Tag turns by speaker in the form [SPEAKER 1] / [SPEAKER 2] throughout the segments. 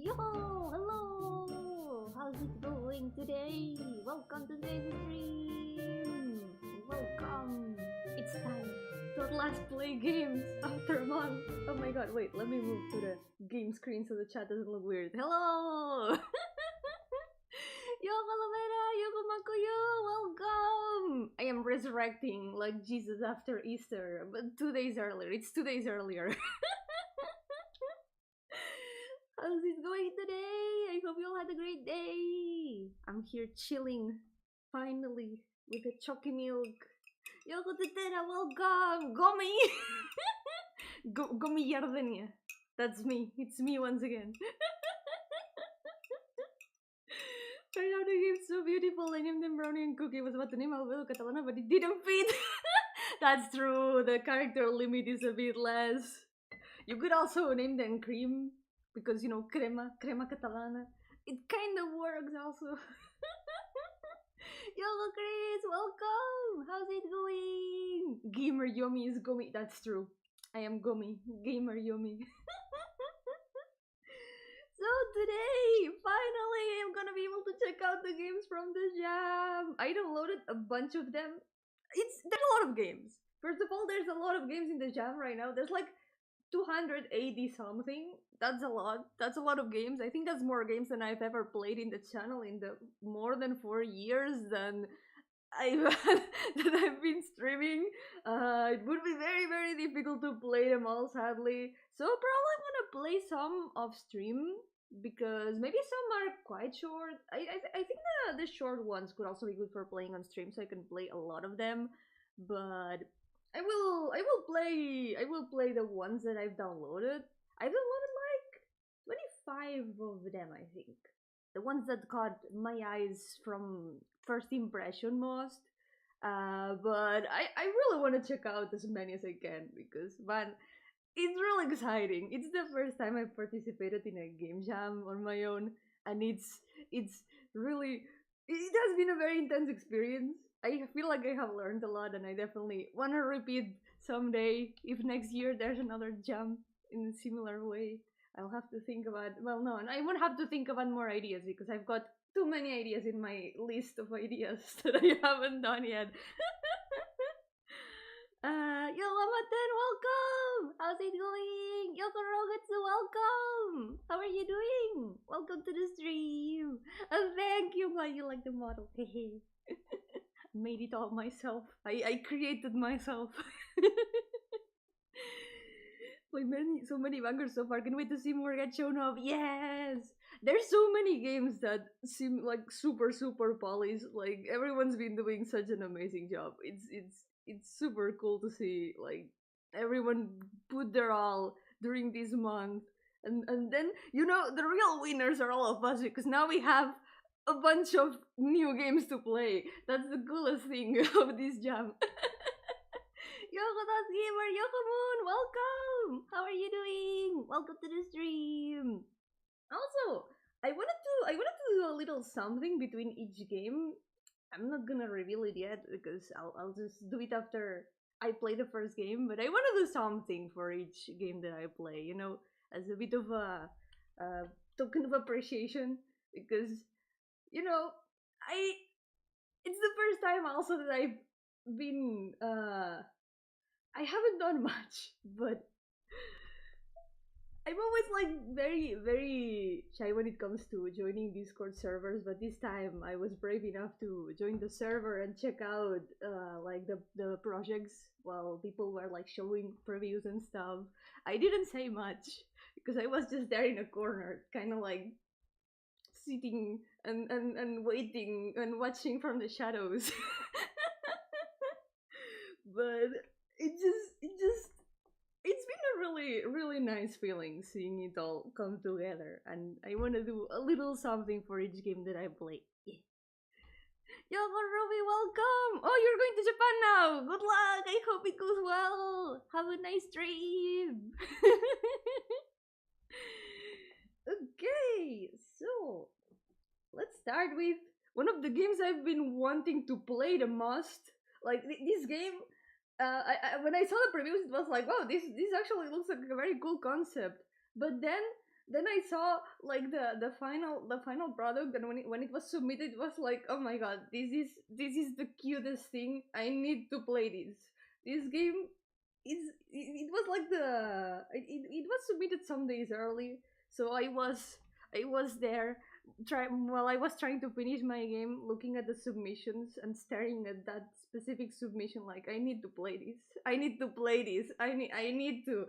[SPEAKER 1] Yo, hello! How's it going today? Welcome to today's stream! Welcome! It's time to at last play games after a month! Oh my god, wait, let me move to the game screen so the chat doesn't look weird. Hello! Yo, Calavera! Yo, Kumakuyo! Welcome! I am resurrecting like Jesus after Easter, but 2 days earlier. It's 2 days earlier. How's it going today? I hope you all had a great day. I'm here chilling, finally, with a chalky milk. Yoko Tetera, welcome! Gomi! Gomi Gardenia. That's me. It's me once again. I know the game's so beautiful. I named them Brownie and Cookie. I was about to name Albedo Catalana, but it didn't fit. That's true. The character limit is a bit less. You could also name them Cream. Because, you know, crema catalana. It kind of works also. Yo, Chris, welcome! How's it going? Gamer Yomi is Gomi. That's true. I am Gomi. Gamer Yomi. So today, finally, I'm gonna be able to check out the games from the jam. I downloaded a bunch of them. There's a lot of games. First of all, there's a lot of games in the jam right now. There's like 280 something. That's a lot. That's a lot of games. I think that's more games than I've ever played in the channel in the more than 4 years than that I've been streaming. It would be very, very difficult to play them all, sadly. So probably I'm gonna play some off stream because maybe some are quite short. I think the short ones could also be good for playing on stream, so I can play a lot of them. But I will play the ones that I've downloaded. I've downloaded like 25 of them, I think. The ones that caught my eyes from first impression most. But I really want to check out as many as I can because, man, it's really exciting. It's the first time I've participated in a game jam on my own, and it's really, it has been a very intense experience. I feel like I have learned a lot, and I definitely want to repeat someday. If next year there's another jam in a similar way, I'll have to think about. Well, no, and I won't have to think about more ideas because I've got too many ideas in my list of ideas that I haven't done yet. Yo, Lamaten, welcome! How's it going? Yoko Rogetsu, welcome! How are you doing? Welcome to the stream! Thank you, glad you like the model. Hehe. Made it all myself. I created myself. Like so many bangers so far. Can't wait to see more get shown up. Yes! There's so many games that seem like super polished. Like everyone's been doing such an amazing job. It's super cool to see like everyone put their all during this month. And then, you know, the real winners are all of us because now we have a bunch of new games to play. That's the coolest thing of this jam. Yokotas Gamer, Yokomoon, welcome! How are you doing? Welcome to the stream. Also, I wanted to do a little something between each game. I'm not gonna reveal it yet because I'll just do it after I play the first game, but I want to do something for each game that I play, you know, as a bit of a token of appreciation because, you know, it's the first time also that I've been I haven't done much, but I'm always like very shy when it comes to joining Discord servers, but this time I was brave enough to join the server and check out like the projects while people were like showing previews and stuff. I didn't say much because I was just there in a corner, kind of like sitting and waiting and watching from the shadows. But it's been a really nice feeling seeing it all come together, and I want to do a little something for each game that I play. Yeah. Yoko Ruby, welcome! Oh, you're going to Japan now! Good luck! I hope it goes well! Have a nice trip! Okay, so let's start with one of the games I've been wanting to play the most. Like this game, when I saw the previews, it was like, wow, this actually looks like a very cool concept. But then Then I saw like the final product, and when it was submitted, it was like, oh my god, this is the cutest thing. I need to play this. This game is it was like it was submitted some days early, so I was there while I was trying to finish my game, looking at the submissions and staring at that specific submission like, I need to play this. I need to play this. I need to.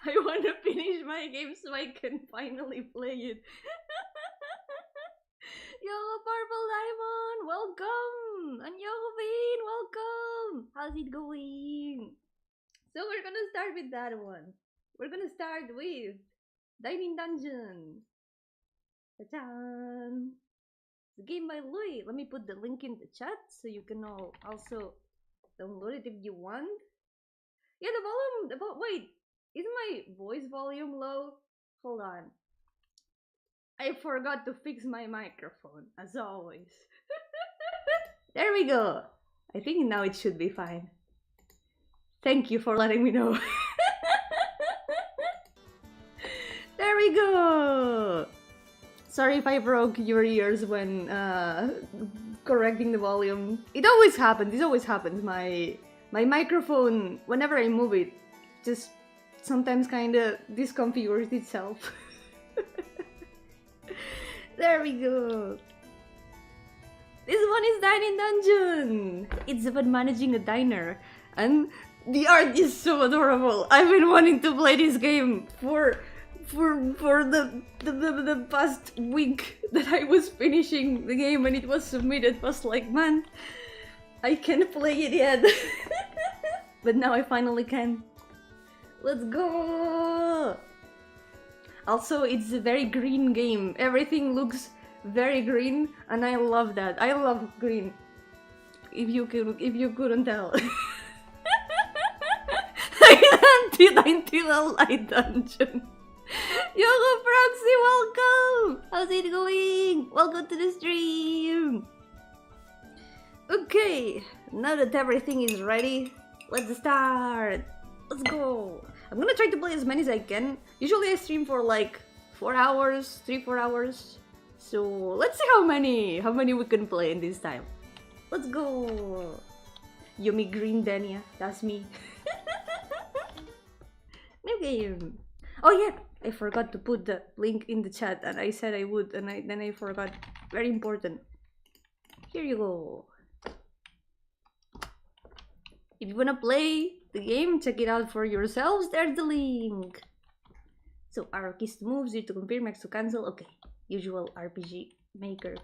[SPEAKER 1] I want to finish my game so I can finally play it. Yo, Purple Diamond, welcome! And Yo, Bean, welcome! How's it going? So we're gonna start with that one. We're gonna start with Dining Dungeon. Ta-chan! The game by Louis. Let me put the link in the chat so you can all also download it if you want. Yeah, the volume. Wait, is my voice volume low? Hold on. I forgot to fix my microphone, as always. There we go. I think now it should be fine. Thank you for letting me know. There we go. Sorry if I broke your ears when correcting the volume. It always happens. This always happens. My microphone, whenever I move it, just sometimes kind of disconfigures itself. There we go. This one is Dining Dungeon. It's about managing a diner, and the art is so adorable. I've been wanting to play this game for the past week that I was finishing the game and it was submitted. Was like, man, I can't play it yet. But now I finally can. Let's go! Also, it's a very green game. Everything looks very green, and I love that. I love green. If you couldn't tell. Until a light dungeon. Yo-hooo Proxy, welcome! How's it going? Welcome to the stream! Okay, now that everything is ready, let's start! Let's go! I'm gonna try to play as many as I can. Usually I stream for like 4 hours, 3-4 hours. So let's see how many we can play in this time. Let's go! Yumi Green Dania, that's me. New game! Oh yeah, I forgot to put the link in the chat, and I said I would, and then I forgot. Very important. Here you go. If you wanna play the game, check it out for yourselves. There's the link. So arrow-keys to move, 0 to confirm, X to cancel. Okay, usual RPG Maker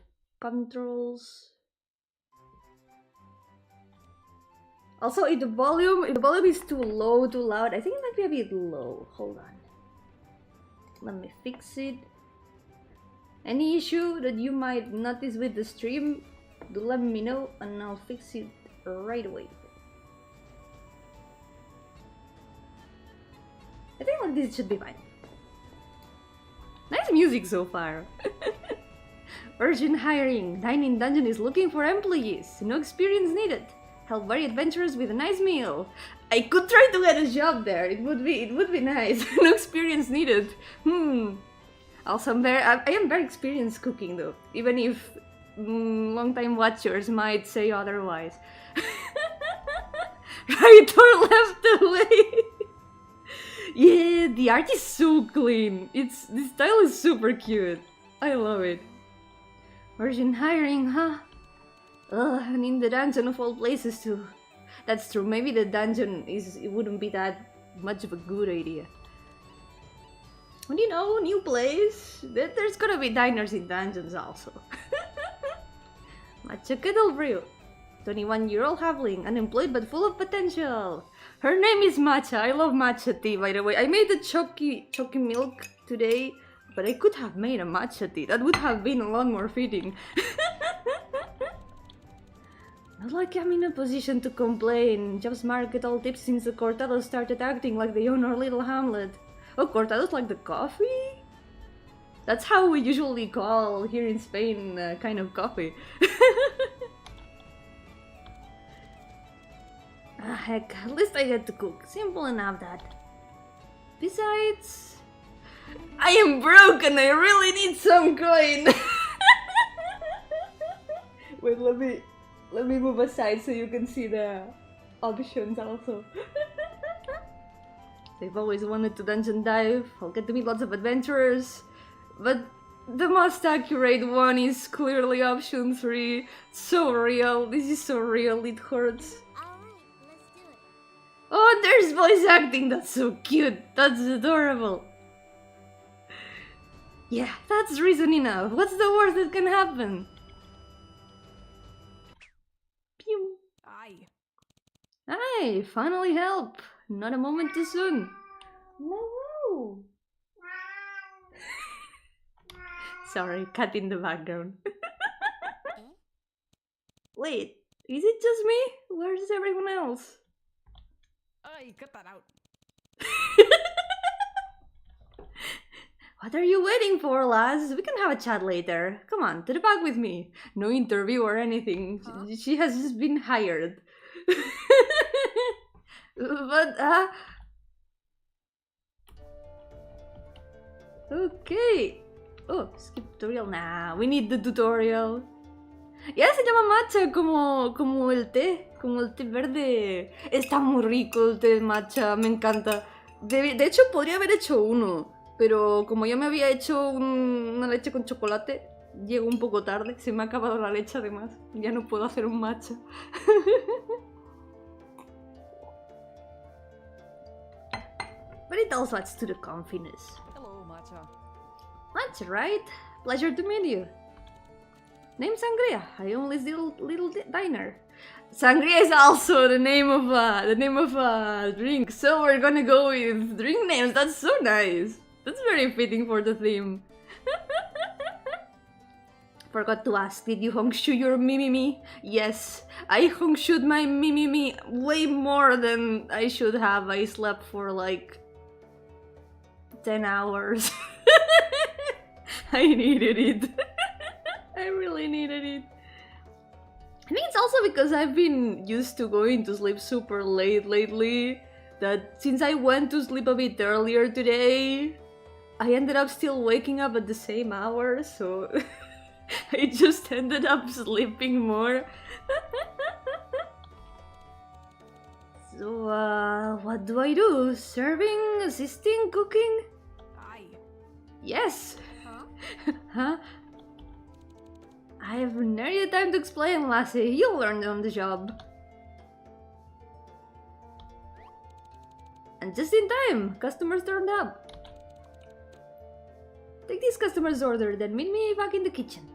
[SPEAKER 1] controls. Also, if the volume is too low, too loud, I think it might be a bit low. Hold on. Let me fix it. Any issue that you might notice with the stream, do let me know and I'll fix it right away. I think like this should be fine. Nice music so far. Urgent hiring. Dining Dungeon is looking for employees. No experience needed. Help very adventurous with a nice meal. I could try to get a job there. It would be nice. No experience needed. Also, I am very experienced cooking though. Even if long-time watchers might say otherwise. Right or left away. Yeah, the art is so clean. The style is super cute. I love it. Urgent hiring, huh? Ugh, and in the dungeon of all places too. That's true, maybe the dungeon it wouldn't be that much of a good idea. But you know, new place. There's gonna be diners in dungeons also. Matcha Kettle Brew. 21-year-old halfling, unemployed but full of potential. Her name is Matcha. I love matcha tea, by the way. I made the chocky milk today, but I could have made a matcha tea. That would have been a lot more fitting. Not like I'm in a position to complain. Jobs market all tips since the Cortados started acting like they own our little hamlet. Oh, Cortados like the coffee? That's how we usually call here in Spain kind of coffee. Ah, heck, at least I get to cook. Simple enough that. Besides, I am broke and I really need some coin. Wait, let me move aside so you can see the options also. I've always wanted to dungeon dive. I'll get to meet lots of adventurers, but the most accurate one is clearly option 3. So real. This is so real. It hurts.
[SPEAKER 2] Alright, let's do it.
[SPEAKER 1] Oh, there's voice acting. That's so cute. That's adorable. Yeah, that's reason enough. What's the worst that can happen? Pew.
[SPEAKER 3] Aye.
[SPEAKER 1] Aye, finally help. Not a moment too soon. No. Sorry, cat in the background. Wait, is it just me? Where's everyone else?
[SPEAKER 3] Aye, cut that out.
[SPEAKER 1] What are you waiting for, lass? We can have a chat later. Come on, to the back with me. No interview or anything.
[SPEAKER 3] Huh?
[SPEAKER 1] She has just been hired. But, okay. Oh, skip tutorial. Nah, we need the tutorial. Ya se llama matcha como el té verde. Está muy rico el té de matcha, me encanta. De hecho, podría haber hecho uno, pero como ya me había hecho una leche con chocolate, llego un poco tarde, se me ha acabado la leche además. Ya no puedo hacer un matcha. But it also adds to the confidence.
[SPEAKER 3] Hello, Matcha.
[SPEAKER 1] That's right. Pleasure to meet you. Name Sangria. I own this little diner. Sangria is also the name of a drink. So we're gonna go with drink names. That's so nice. That's very fitting for the theme. Forgot to ask, did you hongshu your mimimi? Yes, I hongshued my mimimi way more than I should have. I slept for like 10 hours. I needed it. I really needed it. I think it's also because I've been used to going to sleep super late lately, that since I went to sleep a bit earlier today, I ended up still waking up at the same hour, so I just ended up sleeping more. So, what do I do? Serving, assisting, cooking?
[SPEAKER 3] Aye.
[SPEAKER 1] Yes!
[SPEAKER 2] Huh?
[SPEAKER 1] Huh? I have nary the time to explain, lassie. You'll learn on the job. And just in time, customers turned up. Take this customer's order, then meet me back in the kitchen.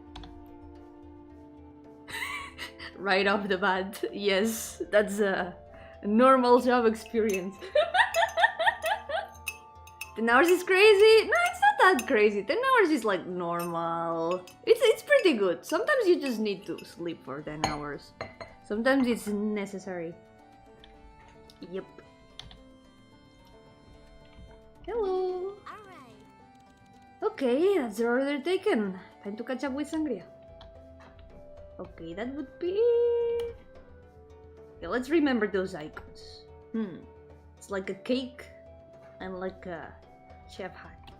[SPEAKER 1] Right off the bat, yes, that's a normal job experience. 10 hours is crazy? No, it's not that crazy. 10 hours is like normal. It's pretty good. Sometimes you just need to sleep for 10 hours. Sometimes it's necessary. Yep. Hello.
[SPEAKER 2] Alright.
[SPEAKER 1] Okay, that's the order taken. Time to catch up with Sangria. Okay, that would be... Okay, let's remember those icons. It's like a cake and like a chef hat.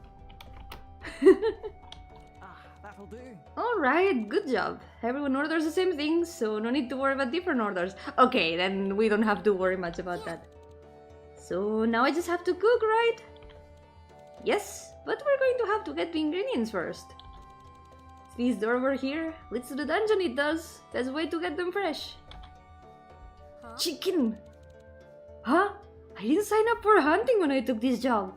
[SPEAKER 3] That'll do.
[SPEAKER 1] Alright, good job. Everyone orders the same things, so no need to worry about different orders. Okay, then we don't have to worry much about that. So now I just have to cook, right? Yes, but we're going to have to get the ingredients first. This door over here leads to the dungeon, it does. There's a way to get them fresh.
[SPEAKER 2] Huh?
[SPEAKER 1] Chicken! Huh? I didn't sign up for hunting when I took this job.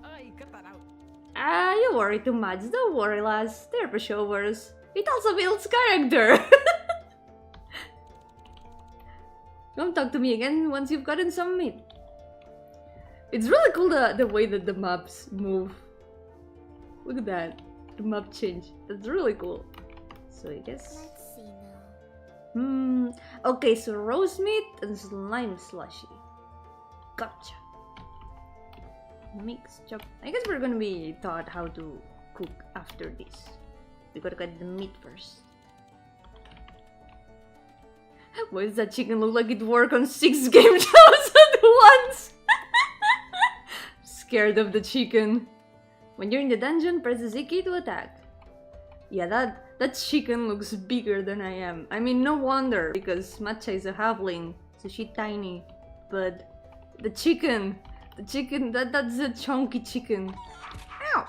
[SPEAKER 3] Aye, cut that out.
[SPEAKER 1] You worry too much. Don't worry, lass. They're pushovers. It also builds character. Come talk to me again once you've gotten some meat. It's really cool the way that the maps move. Look at that. The map change. That's really cool. So I guess...
[SPEAKER 2] Let's see now.
[SPEAKER 1] Okay, so roast meat and slime slushy. Gotcha. Mix chop. I guess we're gonna be taught how to cook after this. We gotta cut the meat first. Why does that chicken look like it work on 6 game shows at once? Scared of the chicken. When you're in the dungeon, press the Z key to attack. Yeah, that chicken looks bigger than I am. I mean, no wonder, because Matcha is a halfling, so she's tiny. But the chicken, that's a chunky chicken. Ow!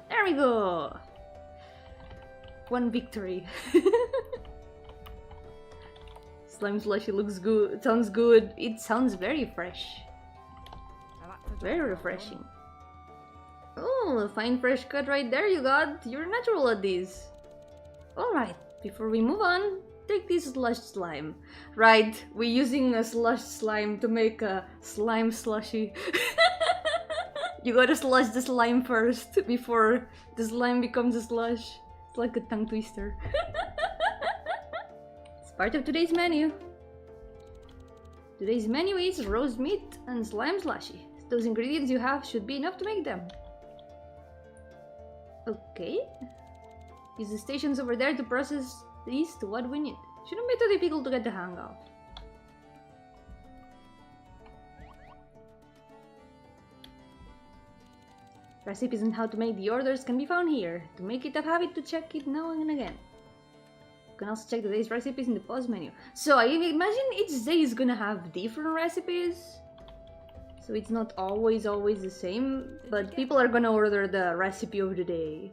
[SPEAKER 1] There we go! One victory. Slime slushy looks good, it sounds good, it sounds very fresh. Very refreshing. Oh, a fine fresh cut right there you got. You're natural at this. Alright, before we move on, take this slush slime. Right, we're using a slush slime to make a slime slushy. You gotta slush the slime first before the slime becomes a slush. It's like a tongue twister. It's part of today's menu. Today's menu is roast meat and slime slushy. Those ingredients you have should be enough to make them. Okay. Use the stations over there to process these to what we need. Shouldn't be too difficult to get the hang of. Recipes on how to make the orders can be found here. To make it a habit to check it now and again. You can also check today's recipes in the pause menu. So I imagine each day is gonna have different recipes. So it's not always the same, but people are gonna order the recipe of the day.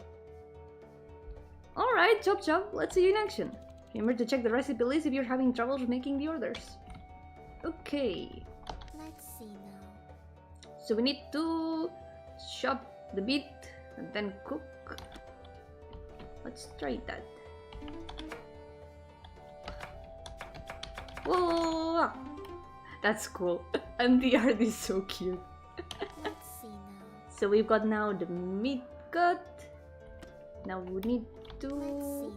[SPEAKER 1] Alright, chop chop, let's see you in action. Remember to check the recipe list if you're having trouble making the orders. Okay.
[SPEAKER 2] Let's see now.
[SPEAKER 1] So we need to chop the meat and then cook. Let's try that. Whoa! That's cool. And the art is so cute.
[SPEAKER 2] Let's see now.
[SPEAKER 1] So we've got now the meat cut. Now we need
[SPEAKER 2] Let's
[SPEAKER 1] to...
[SPEAKER 2] see now.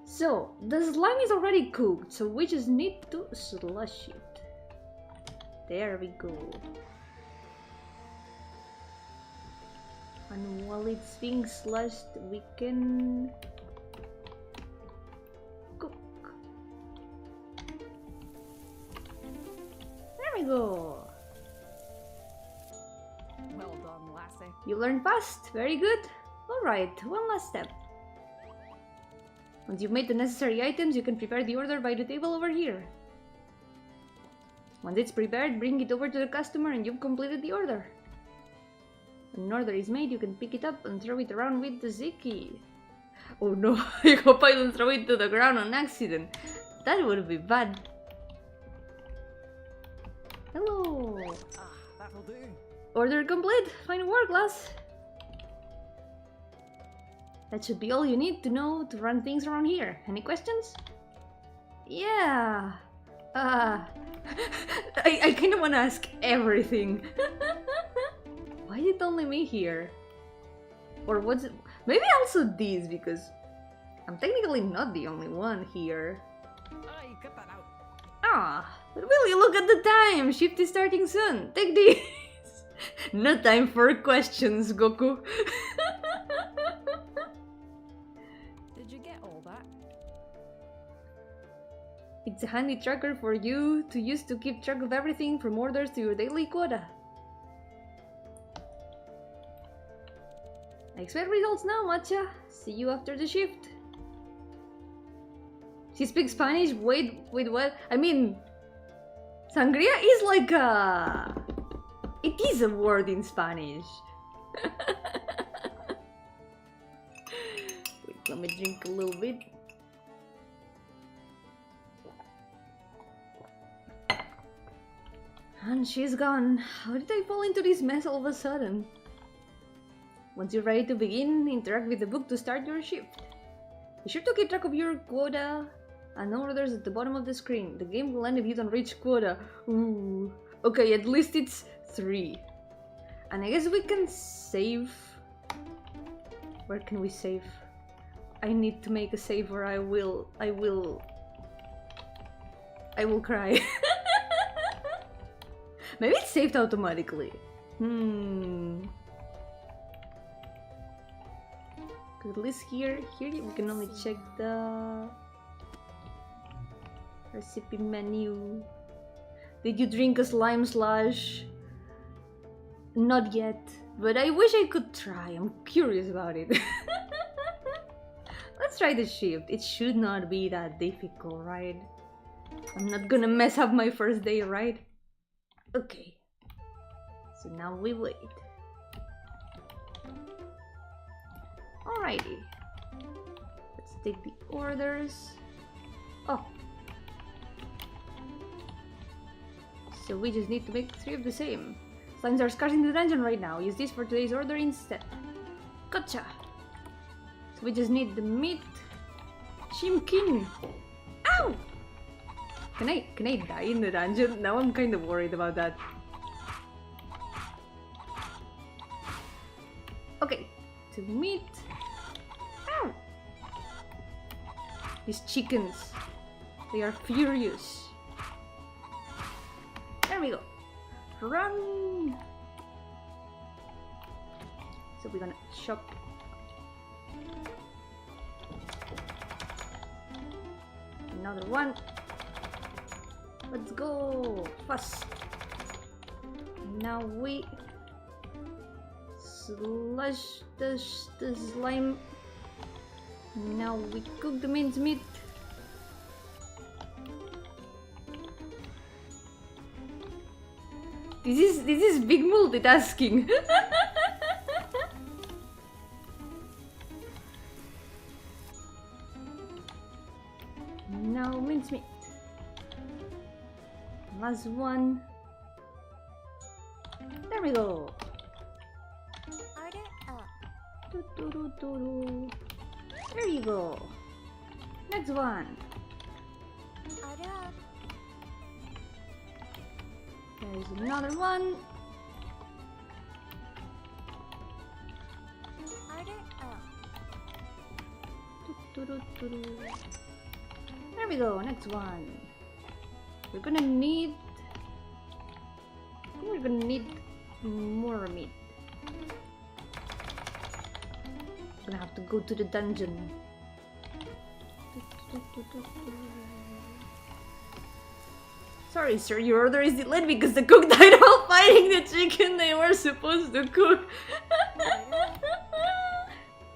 [SPEAKER 1] So, the slime is already cooked, so we just need to slush it. There we go. And while it's being slushed, we can cook. There we go.
[SPEAKER 3] Well done, lassie.
[SPEAKER 1] You learn fast. Very good. Alright, one last step. Once you've made the necessary items, you can prepare the order by the table over here. Once it's prepared, bring it over to the customer and you've completed the order. When an order is made, you can pick it up and throw it around with the Z key. Oh no, I hope I don't throw it to the ground on accident. That would be bad. Hello.
[SPEAKER 3] Ah, that'll do.
[SPEAKER 1] Order complete. Fine work, lass. That should be all you need to know to run things around here. Any questions? Yeah. I kind of want to ask everything. Why is it only me here? Or what's it? Maybe also these, because I'm technically not the only one here.
[SPEAKER 3] Aye, cut that out.
[SPEAKER 1] Ah, but will you look at the time? Shift is starting soon. Take these. No time for questions, Goku.
[SPEAKER 3] Did you get all that?
[SPEAKER 1] It's a handy tracker for you to use to keep track of everything from orders to your daily quota. I expect results now, Matcha. See you after the shift. She speaks Spanish? Wait, what? I mean, sangria is like a... It is a word in Spanish. Wait, let me drink a little bit. And she's gone. How did I fall into this mess all of a sudden? Once you're ready to begin, interact with the book to start your shift. Be sure to keep track of your quota and orders at the bottom of the screen. The game will end if you don't reach quota. Ooh. Okay, at least it's 3. And I guess we can save. Where can we save? I need to make a save or I will cry. Maybe it's saved automatically. At least here we can only check the recipe menu. Did you drink a slime slush? Not yet, but I wish I could try. I'm curious about it. Let's try the shift. It should not be that difficult, right? I'm not gonna mess up my first day, right? Okay. So now we wait. Alrighty. Let's take the orders. Oh. So we just need to make 3 of the same. Slimes are scarce in the dungeon right now. Use this for today's order instead. Gotcha! So we just need the meat. Chimkin! Ow! Can I die in the dungeon? Now I'm kind of worried about that. Okay, to meat. Ow! These chickens, they are furious. There we go. Run! So we're gonna chop. Another one. Let's go fast. Now we slush the slime. Now we cook the minced meat. This is big multitasking. Now mincemeat. Last one. There we go.
[SPEAKER 2] Order up.
[SPEAKER 1] There you go. Next one.
[SPEAKER 2] Order up.
[SPEAKER 1] There's another one.
[SPEAKER 2] Order up.
[SPEAKER 1] There we go. Next one. We're gonna need more meat. We're gonna have to go to the dungeon. Sorry, sir, your order is delayed because the cook died while fighting the chicken they were supposed to cook.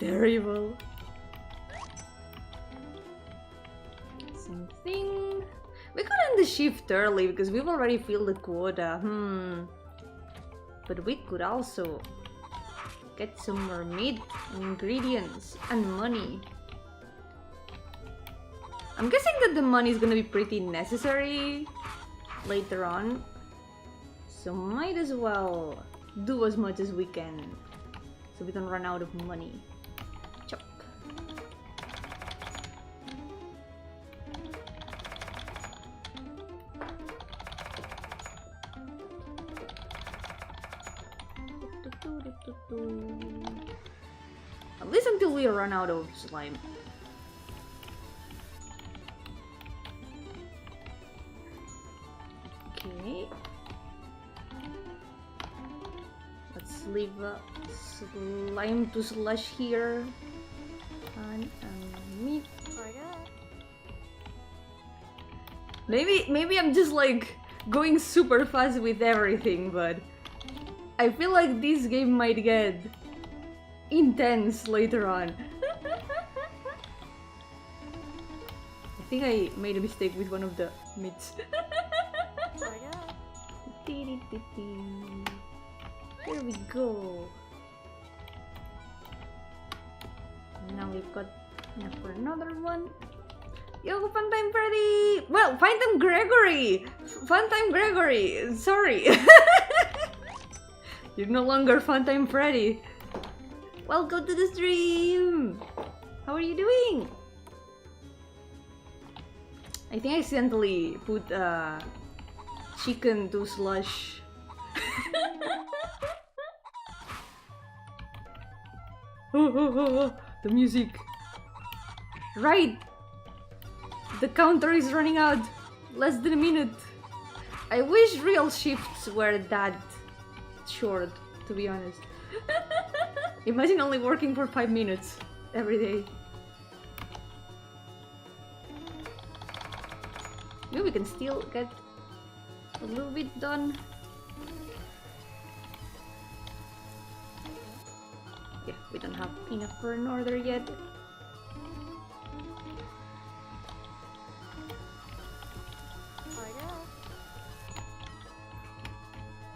[SPEAKER 1] Terrible. Something. We could end the shift early because we've already filled the quota. But we could also get some more meat, ingredients, and money. I'm guessing that the money is gonna be pretty necessary later on, so might as well do as much as we can so we don't run out of money. Chop. At least until we run out of slime. Okay. Let's leave slime to slush here. And meat.
[SPEAKER 2] Order up.
[SPEAKER 1] Maybe I'm just like going super fast with everything, but I feel like this game might get intense later on. I think I made a mistake with one of the meats.
[SPEAKER 2] Order up.
[SPEAKER 1] Here we go. Now we've got enough for another one. Yo, Funtime Freddy! Well, Funtime Gregory! Funtime Gregory! Sorry! You're no longer Funtime Freddy. Welcome to the stream! How are you doing? I think I accidentally put chicken to slush. Oh, the music. Right! The counter is running out. Less than a minute. I wish real shifts were that short, to be honest. Imagine only working for 5 minutes every day. Maybe we can still get a little bit done. Yeah, we don't have enough for an order yet.
[SPEAKER 2] Order.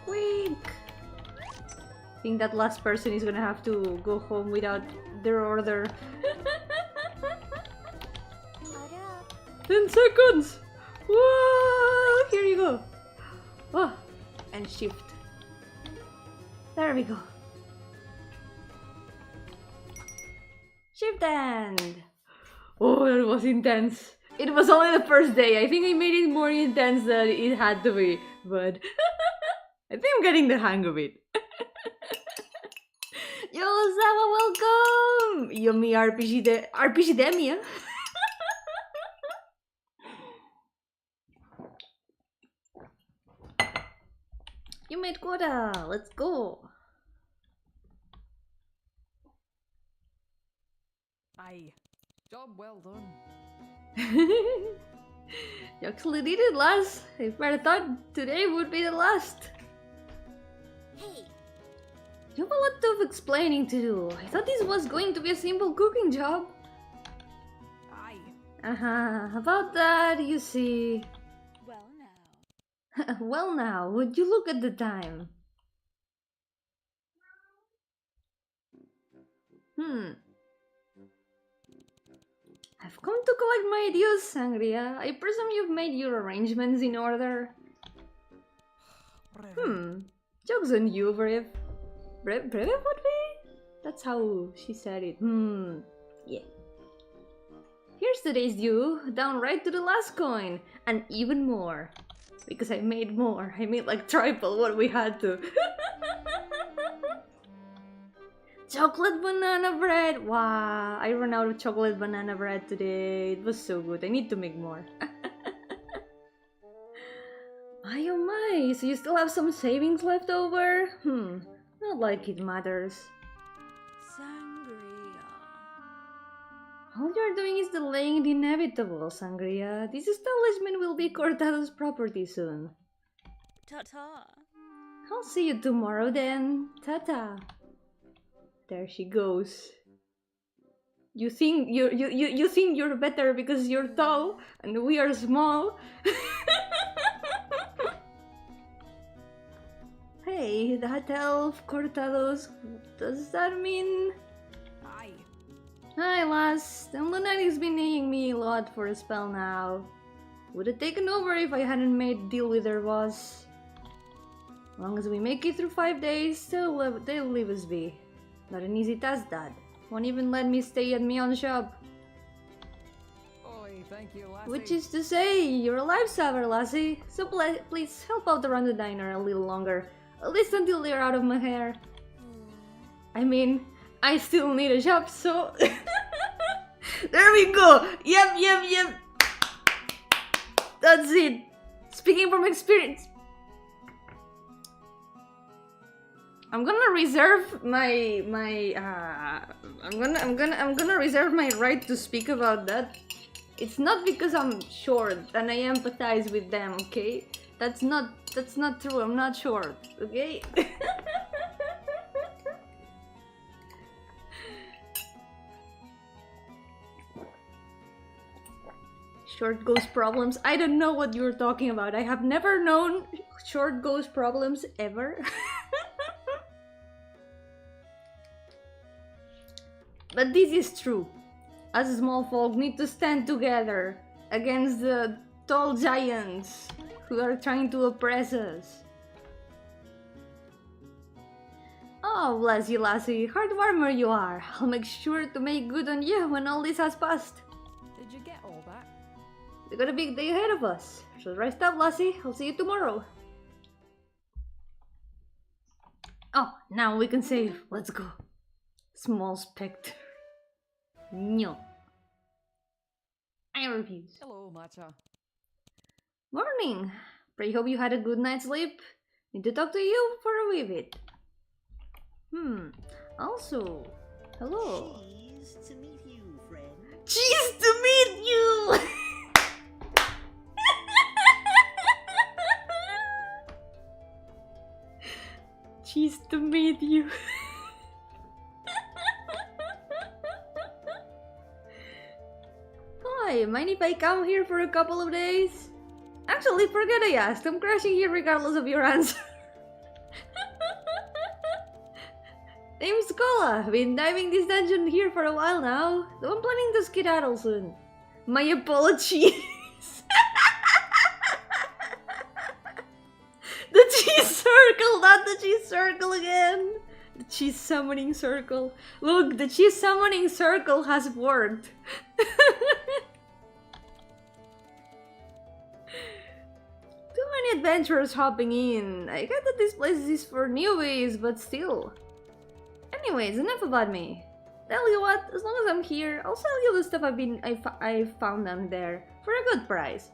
[SPEAKER 1] Quick! I think that last person is gonna have to go home without their order.
[SPEAKER 2] Order.
[SPEAKER 1] 10 seconds! Whoa! Here you go! Oh, and shift. There we go. Shift and... Oh, that was intense. It was only the first day. I think I made it more intense than it had to be. But I think I'm getting the hang of it. Yo, Sama, welcome! Yomi RPG Demia. You made quota. Let's go.
[SPEAKER 3] Aye. Job well done.
[SPEAKER 1] You actually did it, lass. I thought today would be the last.
[SPEAKER 2] Hey.
[SPEAKER 1] You have a lot of explaining to do. I thought this was going to be a simple cooking job.
[SPEAKER 3] Aye.
[SPEAKER 1] About that, you see.
[SPEAKER 2] Well now.
[SPEAKER 1] Well now, would you look at the time? I've come to collect my dues, Sangria. I presume you've made your arrangements in order. Joke's on you, Brave. Brave would be? That's how she said it. Yeah. Here's today's due, down right to the last coin. And even more. Because I made more. I made like triple what we had to. Chocolate banana bread! Wow, I ran out of chocolate banana bread today. It was so good. I need to make more. My oh my, so you still have some savings left over? Not like it matters.
[SPEAKER 2] Sangria.
[SPEAKER 1] All you're doing is delaying the inevitable, Sangria. This establishment will be Cortado's property soon.
[SPEAKER 2] Ta-ta.
[SPEAKER 1] I'll see you tomorrow then. Ta-ta. There she goes. You think you think you're better because you're tall and we are small. Hey, that elf Cortados. Does that mean?
[SPEAKER 3] Aye.
[SPEAKER 1] Hi, lass. The lunatic's been eyeing me a lot for a spell now. Would have taken over if I hadn't made deal with her boss. As long as we make it through 5 days, they'll leave us be. Not an easy task, Dad. Won't even let me stay at my own shop.
[SPEAKER 3] Oi, thank you, lassie.
[SPEAKER 1] Which is to say, you're a lifesaver, lassie. So please help out around the diner a little longer. At least until they're out of my hair. I mean, I still need a shop, so... There we go! Yep! That's it! Speaking from experience. I'm gonna reserve my I'm gonna reserve my right to speak about that. It's not because I'm short and I empathize with them, okay? That's not true. I'm not short, okay? Short ghost problems. I don't know what you're talking about. I have never known short ghost problems ever. But this is true. Us small folk need to stand together against the tall giants who are trying to oppress us. Oh, bless you, lassie. Heartwarmer you are. I'll make sure to make good on you when all this has passed.
[SPEAKER 3] Did you get all that?
[SPEAKER 1] We got a big day ahead of us. So rest up, lassie. I'll see you tomorrow. Oh, now we can save. Let's go. Small spectre. No. I refuse.
[SPEAKER 3] Hello, Matcha.
[SPEAKER 1] Morning. Pray hope you had a good night's sleep. Need to talk to you for a wee bit. Also, hello.
[SPEAKER 4] Cheese to meet you, friend.
[SPEAKER 1] Cheese to meet you! to meet you. Hi, mind if I come here for a couple of days? Actually, forget I asked. I'm crashing here regardless of your answer. Name's Cola. Been diving this dungeon here for a while now, though I'm planning to skedaddle soon. My apologies. The cheese circle, not the cheese circle again. The cheese summoning circle. Look, the cheese summoning circle has worked. Too many adventurers hopping in. I get that this place is for newbies, but still. Anyways, enough about me. Tell you what, as long as I'm here, I'll sell you the stuff I found down there for a good price.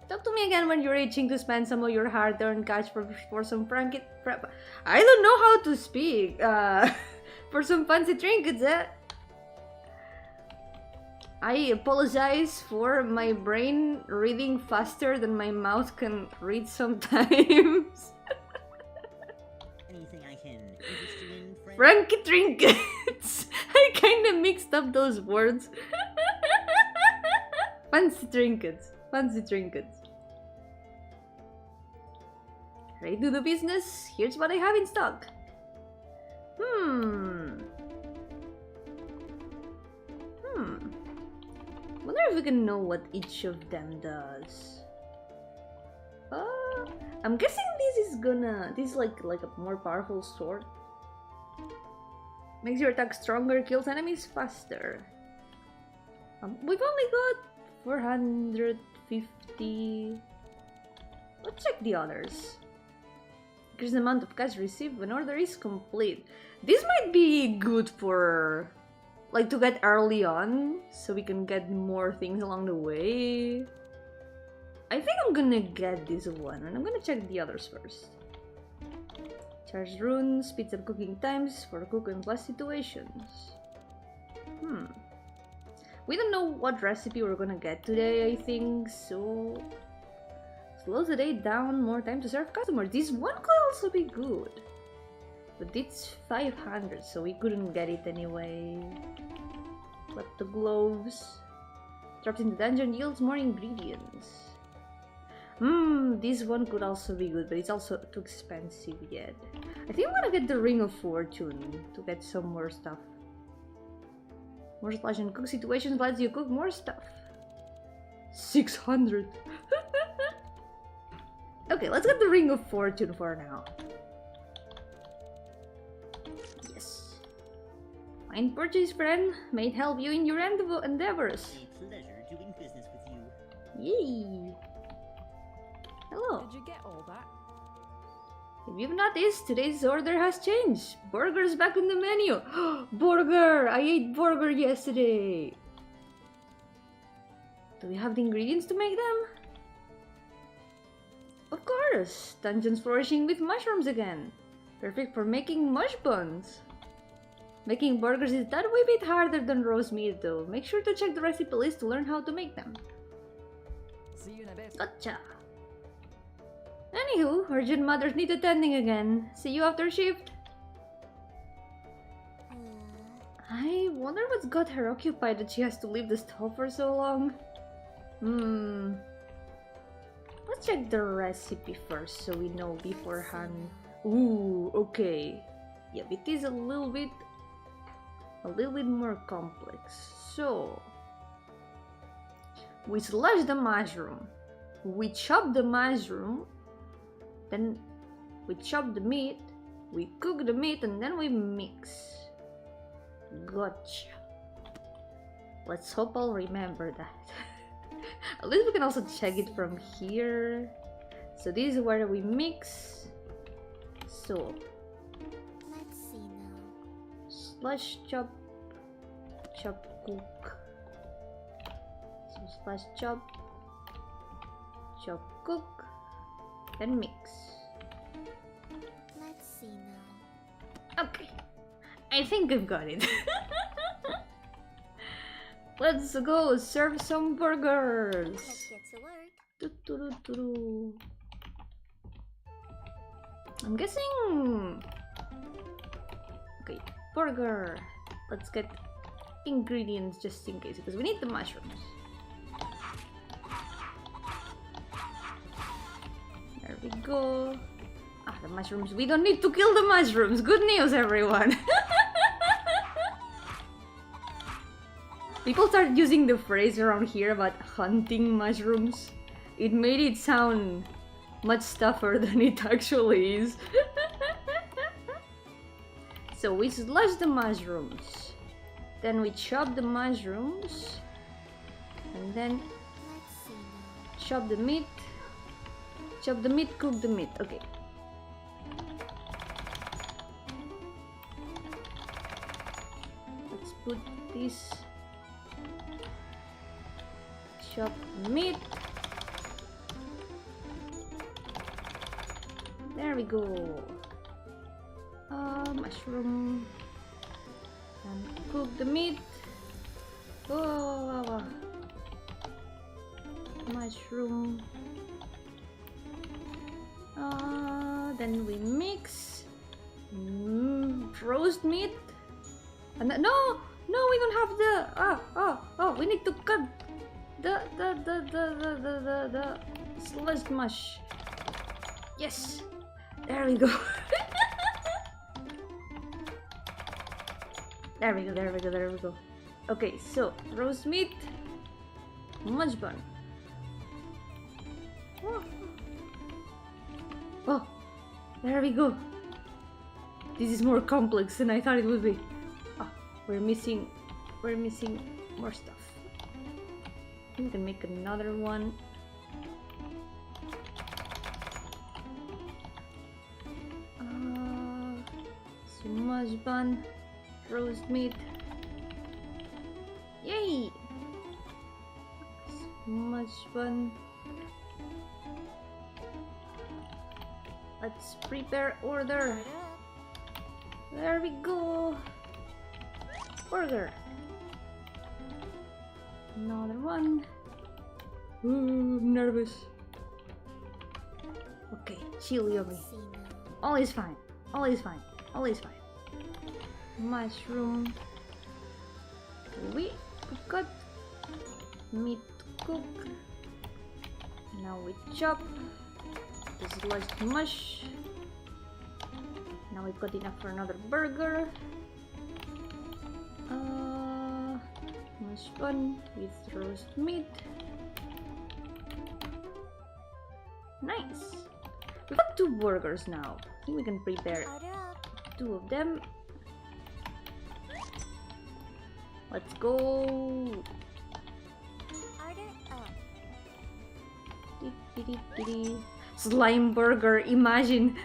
[SPEAKER 1] Talk to me again when you're itching to spend some of your hard-earned cash for some I don't know how to speak. For some fancy trinkets, eh? I apologize for my brain reading faster than my mouth can read sometimes.
[SPEAKER 4] Anything I can interest you in, friend?
[SPEAKER 1] Frankie trinkets! I kinda mixed up those words. Fancy trinkets. Fancy trinkets. Ready to do business? Here's what I have in stock. Wonder if we can know what each of them does. I'm guessing this is like a more powerful sword. Makes your attack stronger, kills enemies faster. We've only got 450. Let's check the others. Increase the amount of cash received when order is complete. This might be good for, like, to get early on, so we can get more things along the way. I think I'm gonna get this one, and I'm gonna check the others first. Charge runes, speeds up cooking times for cook and plus situations. We don't know what recipe we're gonna get today, I think, so... Slows the day down, more time to serve customers. This one could also be good. But it's 500, so we couldn't get it anyway. But the gloves. Drops in the dungeon, yields more ingredients. This one could also be good, but it's also too expensive yet. I think I'm gonna get the Ring of Fortune to get some more stuff. More splash and cook situations lets you cook more stuff. 600. Okay, let's get the Ring of Fortune for now. Yes. Fine purchase, friend. May it help you in your endeavors.
[SPEAKER 4] A pleasure doing business with you.
[SPEAKER 1] Yay! Hello.
[SPEAKER 3] Did you get all that?
[SPEAKER 1] If you've noticed, today's order has changed. Burger's back on the menu. Burger! I ate burger yesterday. Do we have the ingredients to make them? Of course! Dungeon's flourishing with mushrooms again. Perfect for making mush buns. Making burgers is that wee bit harder than roast meat though. Make sure to check the recipe list to learn how to make them.
[SPEAKER 3] See you in a bit.
[SPEAKER 1] Gotcha! Anywho, urgent matters need attending again. See you after shift. I wonder what's got her occupied that she has to leave the stall for so long. Let's check the recipe first so we know beforehand. Ooh, okay. Yeah, it is a little bit more complex. So we slash the mushroom, we chop the mushroom, then we chop the meat, we cook the meat, and then we mix. Gotcha. Let's hope I'll remember that. At least we can also check it from here. So this is where we mix. So
[SPEAKER 2] Let's see now.
[SPEAKER 1] slash chop, chop cook. So slash chop, chop cook, then mix.
[SPEAKER 2] Let's see now.
[SPEAKER 1] Okay, I think I've got it. Let's go serve some burgers.
[SPEAKER 2] Let's get to work.
[SPEAKER 1] Doo-doo-doo-doo. I'm guessing... Okay, burger. Let's get ingredients just in case, because we need the mushrooms. There we go. Ah, the mushrooms. We don't need to kill the mushrooms. Good news, everyone. People started using the phrase around here about hunting mushrooms. It made it sound much tougher than it actually is. So we slush the mushrooms. Then we chop the mushrooms. And then
[SPEAKER 2] Let's see now.
[SPEAKER 1] chop the meat. Chop the meat, cook the meat. Okay. Let's put this. Chop meat. There we go. Mushroom. And cook the meat. Oh, mushroom. Then we mix. Roast meat. And no, we don't have the. We need to cut the sliced mush. Yes, there we go. There we go. Okay, so roast meat, mush bun. Oh, there we go. This is more complex than I thought it would be. Oh, we're missing more stuff. We can make another one. Mush bun, roast meat. Yay! Much fun. Let's prepare order. There we go. Burger. Another one. Ooh, I'm nervous. Okay, chill, Yomi.
[SPEAKER 2] See now.
[SPEAKER 1] All is fine. All is fine. All is fine. Mushroom. We cut. Meat to cook. Now we chop. This sliced mush. Now we've got enough for another burger. Mush bun with roast meat. Nice. We've got 2 burgers now. I think we can prepare
[SPEAKER 2] Order up.
[SPEAKER 1] 2 of them. Let's go.
[SPEAKER 2] Order up.
[SPEAKER 1] Slime burger, imagine.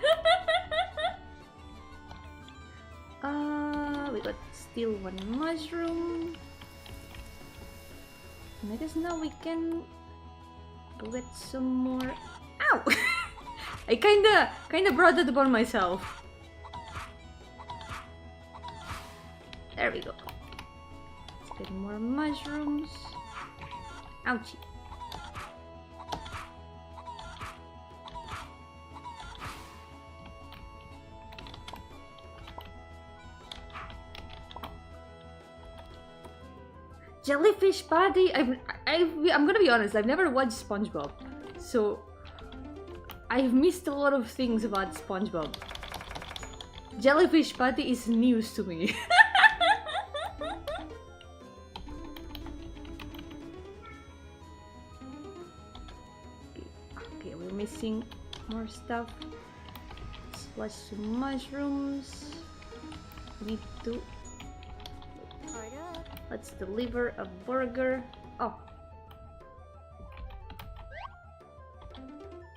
[SPEAKER 1] We got still 1 mushroom. And I guess now we can go get some more. Ow! I kinda brought it upon myself. There we go. Let's get more mushrooms. Ouchie. Jellyfish patty. I'm gonna be honest. I've never watched SpongeBob, so I've missed a lot of things about SpongeBob. Jellyfish patty is news to me. Okay, we're missing more stuff. Splash some mushrooms. Need to.
[SPEAKER 2] Order up.
[SPEAKER 1] Let's deliver a burger. Oh.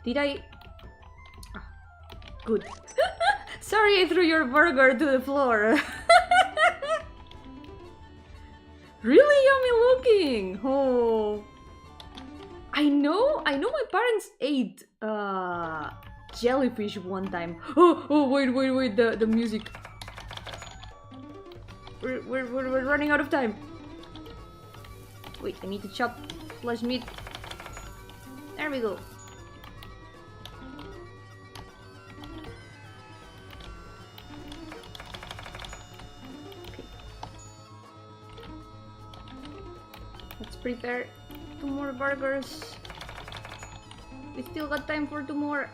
[SPEAKER 1] Did I? Ah, good. Sorry I threw your burger to the floor. Really yummy looking. Oh. I know my parents ate jellyfish one time. Oh wait, the music. We're running out of time. Wait, I need to chop flesh meat. There we go. Let's prepare 2 more burgers. We still got time for 2 more.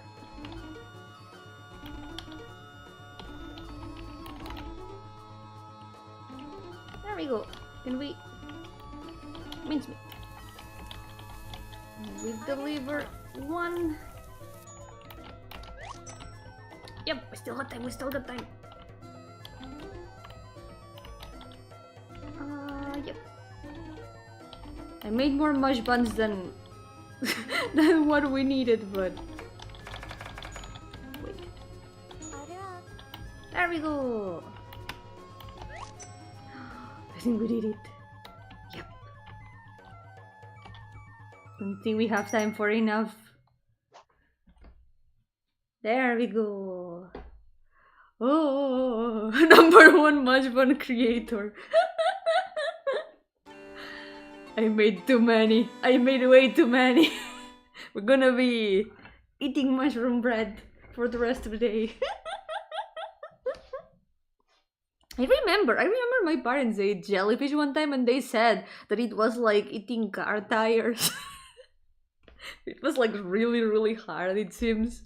[SPEAKER 1] There we go. Can we... mincemeat. We deliver 1. Yep, we still got time, we still got time. Yep. I made more mush buns than than what we needed, but wait.
[SPEAKER 2] Order up.
[SPEAKER 1] There we go. I think we did it. Yep. Don't think we have time for enough. There we go. Oh, #1 mush bun creator. I made too many. I made way too many. We're gonna be eating mushroom bread for the rest of the day. I remember my parents ate jellyfish one time and they said that it was like eating car tires. It was like really, really hard, it seems.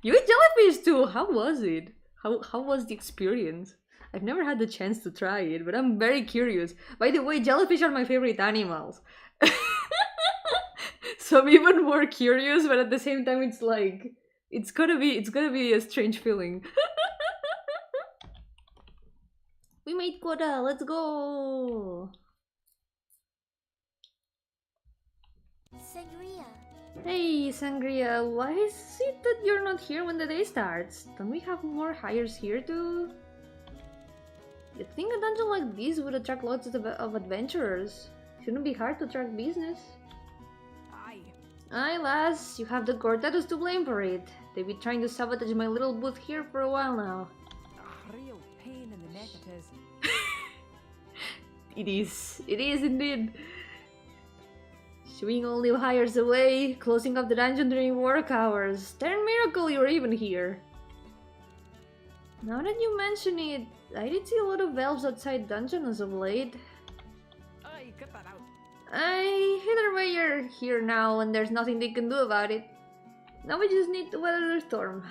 [SPEAKER 1] You ate jellyfish too! How was it? How was the experience? I've never had the chance to try it, but I'm very curious. By the way, jellyfish are my favorite animals. So I'm even more curious, but at the same time it's like it's gonna be a strange feeling. We made quota, let's go!
[SPEAKER 2] Sangria.
[SPEAKER 1] Hey Sangria, why is it that you're not here when the day starts? Don't we have more hires here too? You'd think a dungeon like this would attract lots of adventurers. Shouldn't be hard to attract business.
[SPEAKER 3] Aye.
[SPEAKER 1] Aye lass, you have the Cortados to blame for it. They've been trying to sabotage my little booth here for a while now.
[SPEAKER 3] A real pain in the neck it is.
[SPEAKER 1] It is indeed. Shooing all new hires away, closing up the dungeon during work hours. Darn miracle you're even here. Now that you mention it, I did see a lot of elves outside dungeon as of late.
[SPEAKER 3] Aye, get that out.
[SPEAKER 1] Either way you're here now and there's nothing they can do about it. Now we just need to weather the storm.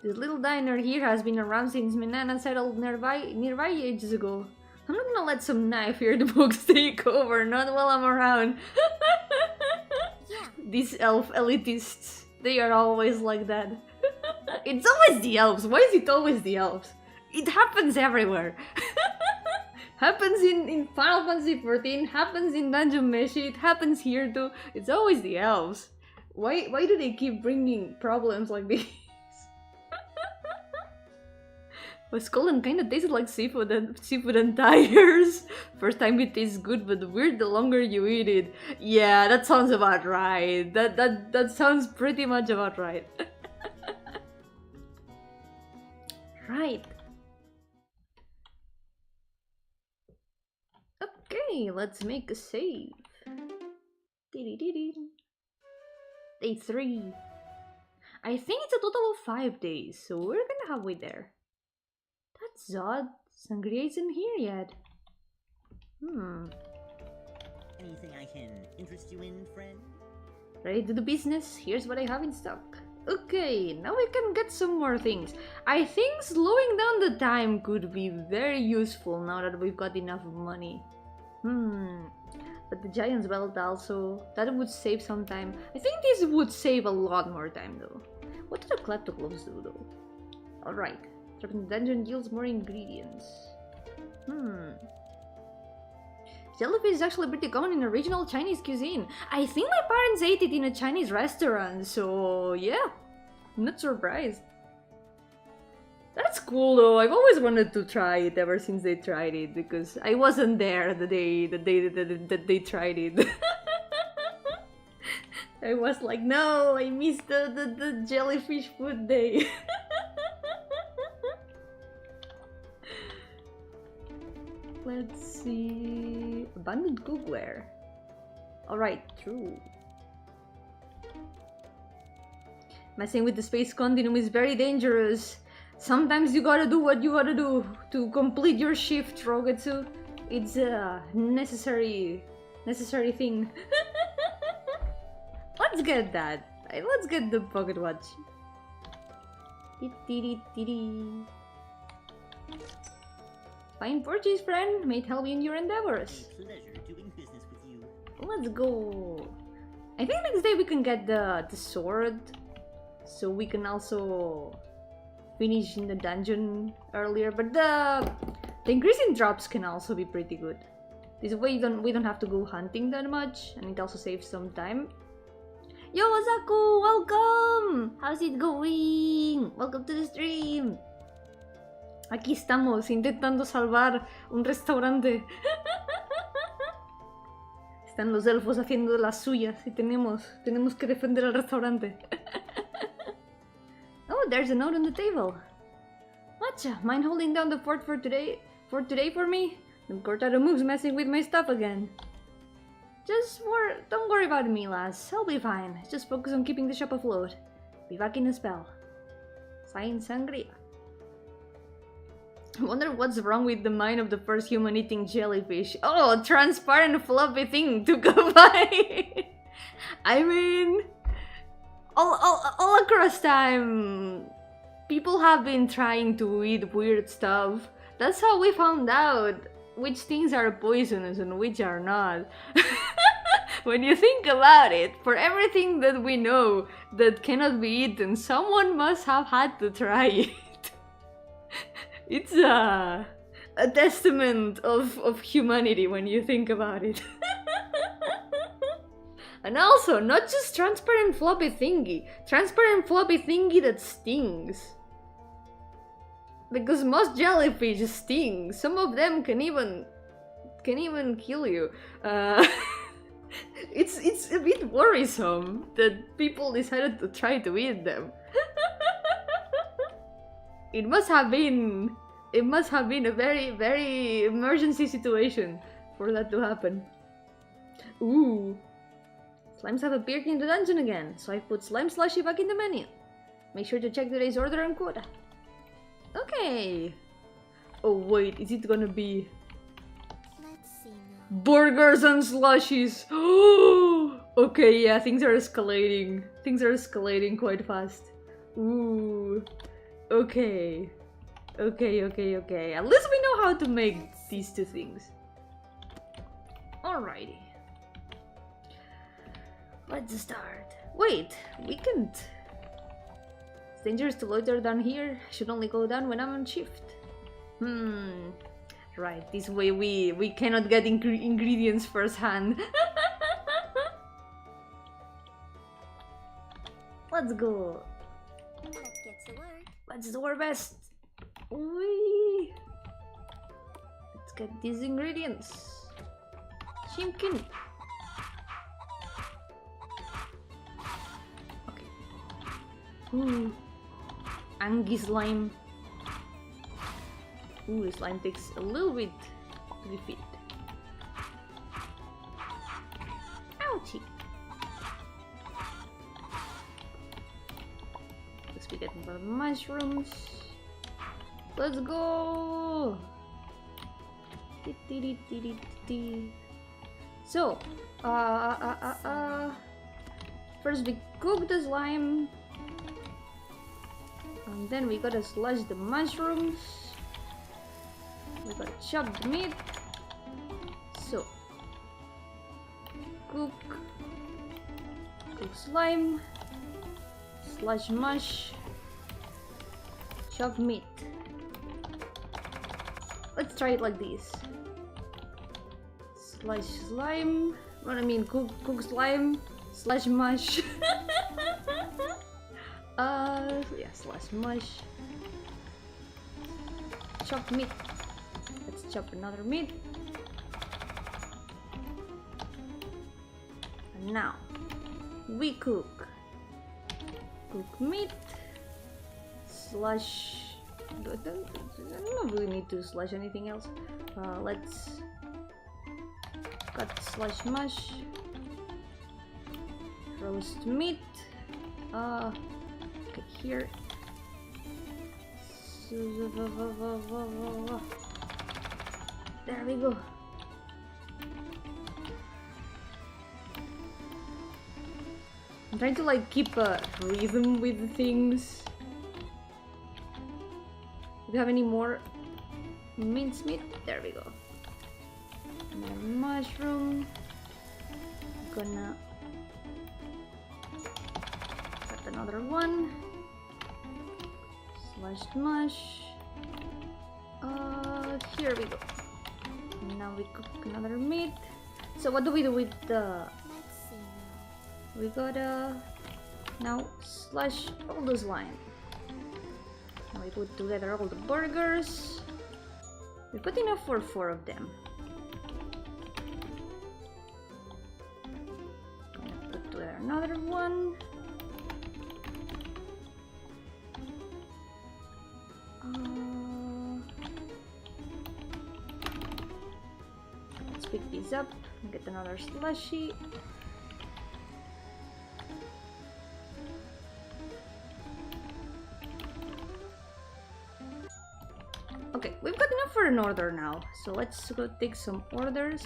[SPEAKER 1] This little diner here has been around since Minana settled nearby ages ago. I'm not gonna let some knife-eared books take over, not while I'm around.
[SPEAKER 2] Yeah.
[SPEAKER 1] These elf elitists, they are always like that. It's always the elves. Why is it always the elves? It happens everywhere. Happens in Final Fantasy XIV, happens in Dungeon Meshi, it happens here too. It's always the elves. Why do they keep bringing problems like this? Well, Skullin kinda tasted like seafood and tires. First time it tastes good, but weird the longer you eat it. Yeah, that sounds about right. That sounds pretty much about right. Right. Okay, let's make a save. Day 3. I think it's a total of 5 days, so we're gonna have wait there. That's odd. Sangria isn't here yet.
[SPEAKER 4] Anything I can interest you in, friend?
[SPEAKER 1] Ready to do business? Here's what I have in stock. Okay, now we can get some more things. I think slowing down the time could be very useful now that we've got enough money. But the Giant's Belt also, that would save some time. I think this would save a lot more time though. What do the Kleptogloves do though? Alright, trapping the dungeon yields more ingredients. Jellyfish is actually pretty common in original Chinese cuisine. I think my parents ate it in a Chinese restaurant, so yeah, not surprised. That's cool though. I've always wanted to try it ever since they tried it because I wasn't there the day that they tried it. I was like, no, I missed the jellyfish food day. Let's see. Abandoned cookware. Alright, true. Messing with the space continuum is very dangerous. Sometimes you gotta do what you gotta do to complete your shift, Rogetsu. It's a necessary thing. Let's get that. Let's get the pocket watch. Fine purchase, friend. May it help you in your endeavors.
[SPEAKER 4] A pleasure doing business with you.
[SPEAKER 1] Let's go. I think next day we can get the sword, so we can also finish in the dungeon earlier. But the increase in drops can also be pretty good. This way we don't have to go hunting that much, and it also saves some time. Yo, Wasaku, welcome! How's it going? Welcome to the stream. Aquí estamos intentando salvar un restaurante. Están los elfos haciendo de las suyas y tenemos que defender el restaurante. Oh, there's a note on the table. Matcha, mind holding down the fort for today for me? The Cortado moves messing with my stuff again. Don't worry about me, lass. I'll be fine. Just focus on keeping the shop afloat. Be back in a spell. Signed, Sangria. I wonder what's wrong with the mind of the first human eating jellyfish. Oh, transparent floppy thing to go by. I mean, all across time, people have been trying to eat weird stuff. That's how we found out which things are poisonous and which are not. When you think about it, for everything that we know that cannot be eaten, someone must have had to try it. It's a testament of humanity when you think about it. And also, not just transparent floppy thingy that stings. Because most jellyfish sting. Some of them can even kill you. It's a bit worrisome that people decided to try to eat them. It must have been a very, very emergency situation for that to happen. Ooh. Slimes have appeared in the dungeon again, so I put slime slushy back in the menu. Make sure to check today's order and quota. Okay. Oh wait, is it gonna be
[SPEAKER 2] Let's see now.
[SPEAKER 1] burgers and slushies? Okay, yeah, things are escalating. Things are escalating quite fast. Ooh. Okay. Okay. At least we know how to make these two things. Alrighty. Let's start. Wait, we can't. It's dangerous to loiter down here. Should only go down when I'm on shift. Right, this way we cannot get ingredients firsthand. Let's go.
[SPEAKER 2] Let's get to work.
[SPEAKER 1] Let's do our best. Whee! Let's get these ingredients. Chimkin. Okay. Ooh. Angie slime. Ooh, slime takes a little bit to defeat. Ouchie. Let's be getting more mushrooms. Let's go! So, first we cook the slime, and then we gotta slush the mushrooms. We gotta chop the meat. So, cook slime, slush mush, chop meat. Let's try it like this. Slush slime. What I mean, cook slime, slash mush. Yeah, slash mush. Chop meat. Let's chop another meat. And now we cook meat. Slush. I don't really need to slash anything else. Let's cut slash mush. Roast meat. Okay, here. There we go. I'm trying to like keep a rhythm with the things. Do we have any more mincemeat? There we go. Another mushroom. Gonna cut another one. Sliced mush. Here we go. Now we cook another meat. So what do we do with the?
[SPEAKER 2] Let's see now.
[SPEAKER 1] We gotta now slash all the slime. Now we put together all the burgers. We put enough for 4 of them. Gonna put together another one. Let's pick these up and get another slushy. Okay, we've got enough for an order now, so let's go take some orders.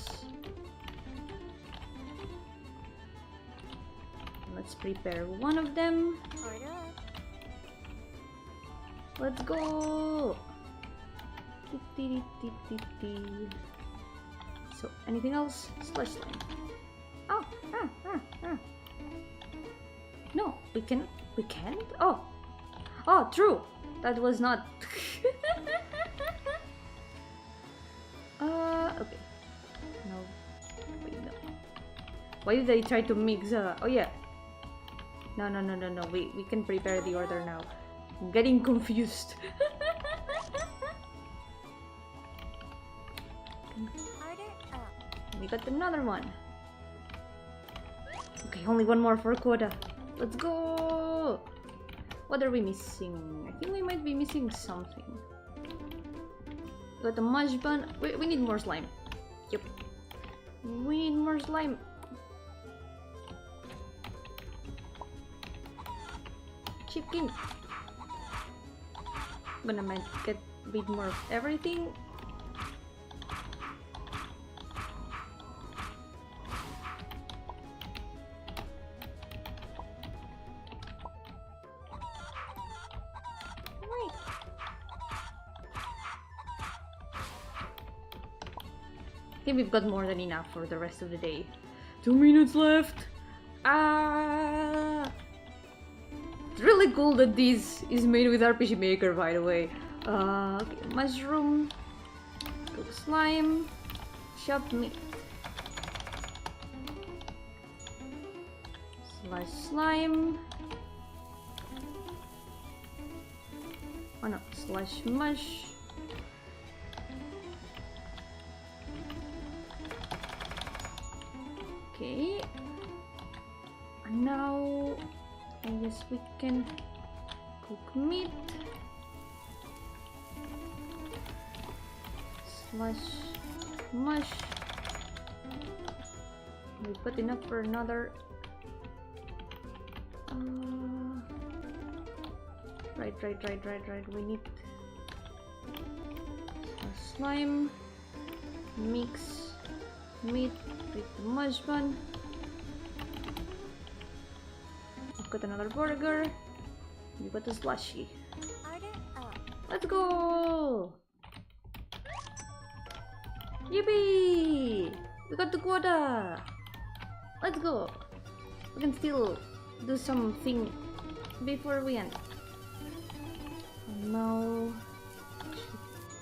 [SPEAKER 1] Let's prepare one of them.
[SPEAKER 2] Order up.
[SPEAKER 1] Let's go! So, anything else? Slush slime. Oh, No, we can't? Oh! Oh, true! That was not... okay. No. Wait, no. Why did I try to mix? Oh yeah. No. We can prepare the order now. I'm getting confused.
[SPEAKER 2] Order up.
[SPEAKER 1] We got another one. Okay, only one more for quota. Let's go! What are we missing? I think we might be missing something. Got a mush bun. We need more slime. Yep. We need more slime. Chicken. I'm gonna get a bit more of everything. I think we've got more than enough for the rest of the day. 2 minutes left! Ah! It's really cool that this is made with RPG Maker, by the way. Okay, mushroom, cook slime, chopped meat, slice slime. Oh no, slash mush. Okay, and now I guess we can cook meat, slash mush. We put enough for another. Right. We need slime, mix meat with the mush bun. I've got another burger. We got a slushy.
[SPEAKER 2] Order up.
[SPEAKER 1] Let's go! Yippee! We got the quota! Let's go! We can still do something before we end. No.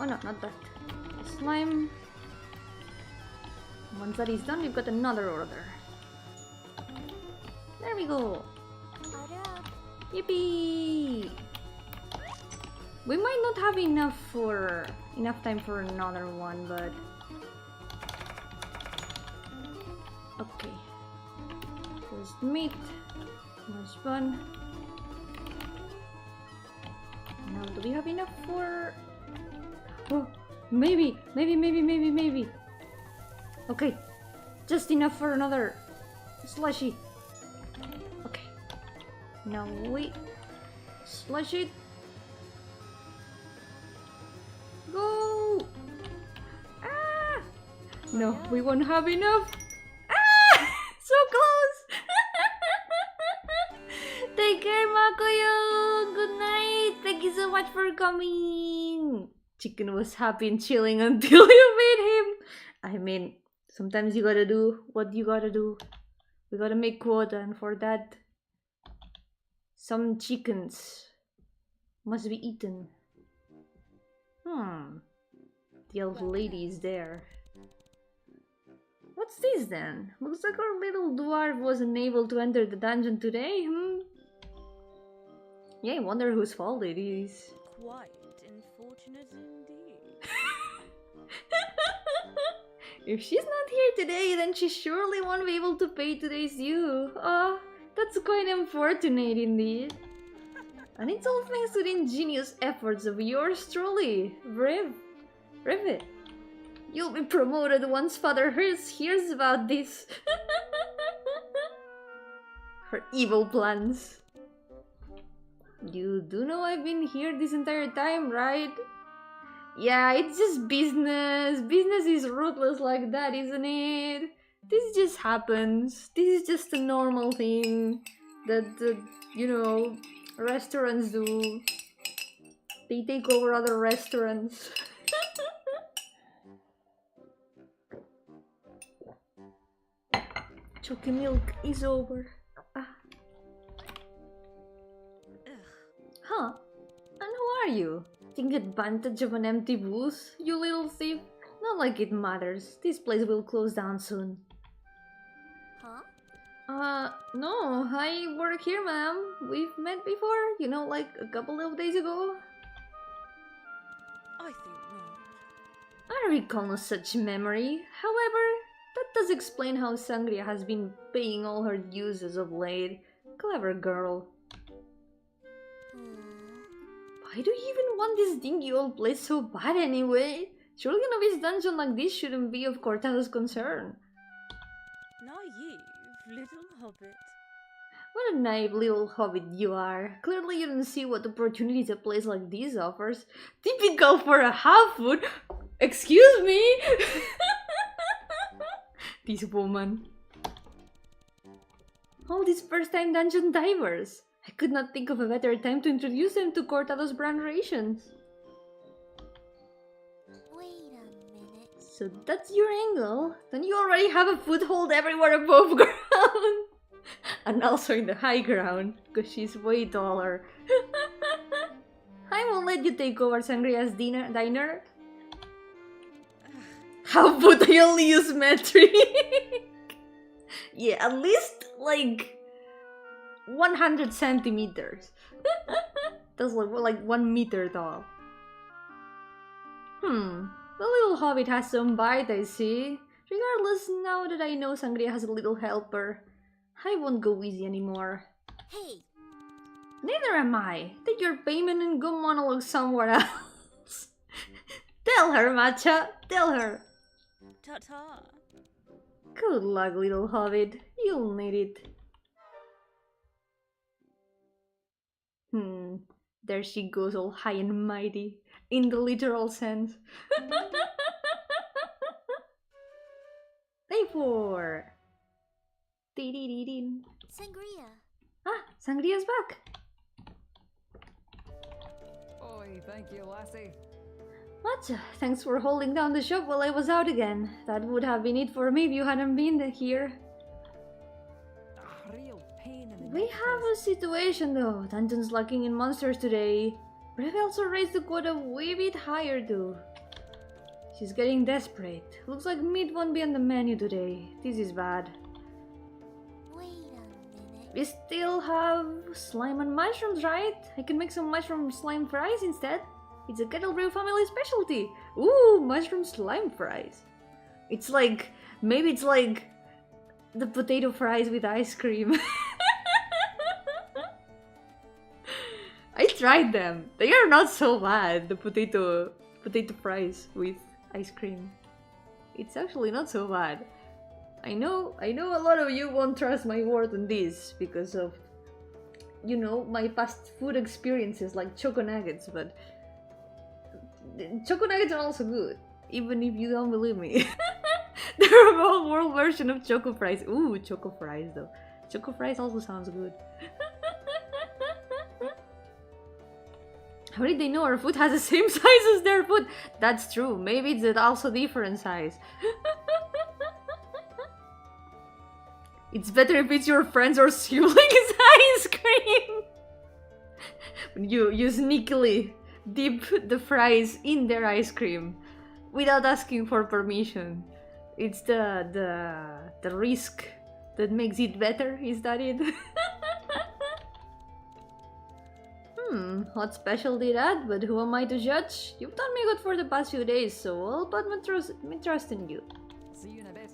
[SPEAKER 1] Oh no, not that. Slime. Once that is done, we've got another order. There we go!
[SPEAKER 2] Order up.
[SPEAKER 1] Yippee! We might not have enough time for another one, but okay. First meat, mush bun. Now, do we have enough for? Oh, maybe. Okay, just enough for another slushy. Okay, now we slush it. Go! Ah! No, we won't have enough. Ah! So close! much for coming. Chicken was happy and chilling until you made him. I mean, sometimes you gotta do what you gotta do. We gotta make quota, and for that, some chickens must be eaten. The old lady is there. What's this then? Looks like our little dwarf wasn't able to enter the dungeon today, Yeah, I wonder whose fault it is.
[SPEAKER 2] Quite unfortunate indeed.
[SPEAKER 1] If she's not here today, then she surely won't be able to pay today's due. Oh, that's quite unfortunate indeed. And it's all thanks to the ingenious efforts of yours truly, Rivet. You'll be promoted once Father hears about this. Her evil plans. You do know I've been here this entire time, right? Yeah, it's just business. Business is ruthless like that, isn't it? This just happens. This is just a normal thing that, restaurants do. They take over other restaurants. Choky milk is over. Huh? And who are you? Take advantage of an empty booth, you little thief? Not like it matters. This place will close down soon.
[SPEAKER 2] Huh?
[SPEAKER 1] No, I work here, ma'am. We've met before, like a couple of days ago.
[SPEAKER 2] I think not.
[SPEAKER 1] I recall no such memory. However, that does explain how Sangria has been paying all her dues as of late. Clever girl. Why do you even want this dingy old place so bad anyway? Surely a novice dungeon like this shouldn't be of Cortado's concern.
[SPEAKER 2] Naive little hobbit.
[SPEAKER 1] What a naive little hobbit you are. Clearly you don't see what opportunities a place like this offers. Typical for a half-foot. Excuse me? This woman. All these first-time dungeon divers. I could not think of a better time to introduce them to Cortado's brand rations.
[SPEAKER 2] Wait a minute.
[SPEAKER 1] So that's your angle? Then you already have a foothold everywhere above ground. And also in the high ground, because she's way taller. I won't let you take over Sangria's diner. How about I only use metric? Yeah, at least like 100 centimeters. That's like 1 meter tall. The little hobbit has some bite, I see. Regardless, now that I know Sangria has a little helper, I won't go easy anymore.
[SPEAKER 2] Hey!
[SPEAKER 1] Neither am I. Take your payment and go monologue somewhere else. Tell her, Matcha. Tell her.
[SPEAKER 2] Ta-ta!
[SPEAKER 1] Good luck, little hobbit. You'll need it. There she goes, all high and mighty, in the literal sense. Day 4. Dee-dee-dee-dee.
[SPEAKER 2] Sangria!
[SPEAKER 1] Ah, Sangria's back.
[SPEAKER 3] Oi, thank you, lassie.
[SPEAKER 1] Matcha, thanks for holding down the shop while I was out again. That would have been it for me if you hadn't been here.
[SPEAKER 3] A real pain in the
[SPEAKER 1] We
[SPEAKER 3] neck
[SPEAKER 1] have
[SPEAKER 3] is-
[SPEAKER 1] a situation though. Dungeon's lacking in monsters today. But I've also raised the quota way bit higher too. She's getting desperate. Looks like meat won't be on the menu today. This is bad.
[SPEAKER 2] Wait a minute.
[SPEAKER 1] We still have slime and mushrooms, right? I can make some mushroom slime fries instead. It's a Kettle Brew family specialty. Ooh, mushroom slime fries. It's like, maybe it's like the potato fries with ice cream. I tried them. They are not so bad, the potato fries with ice cream. It's actually not so bad. I know a lot of you won't trust my word on this because of, my past food experiences like choco nuggets, but choco nuggets are also good, even if you don't believe me. They're a whole world version of choco fries. Ooh, choco fries though. Choco fries also sounds good. How did they know our food has the same size as their food? That's true. Maybe it's also different size. It's better if it's your friends or siblings' ice cream. You sneakily dip the fries in their ice cream without asking for permission. It's the risk that makes it better. Is that it? What special did that? But who am I to judge? You've done me good for the past few days, so I'll put my trust in you.
[SPEAKER 3] See you in a bit.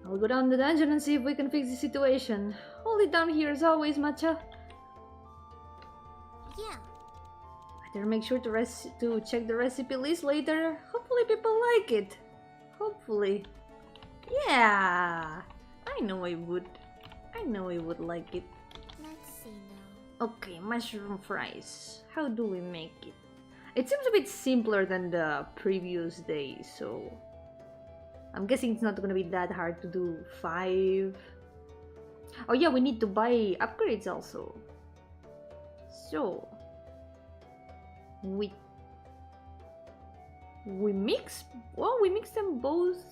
[SPEAKER 1] I'll go down the dungeon and see if we can fix the situation. Hold it down here as always, Matcha.
[SPEAKER 2] Yeah.
[SPEAKER 1] Better make sure to check the recipe list later. Hopefully people like it. Hopefully. Yeah! I know I would. I know I would like it.
[SPEAKER 2] Let's see now.
[SPEAKER 1] Okay, mushroom fries. How do we make it? It seems a bit simpler than the previous day, so... I'm guessing it's not gonna be that hard to do 5. Oh yeah, we need to buy upgrades also. So... We mix? Well, we mix them both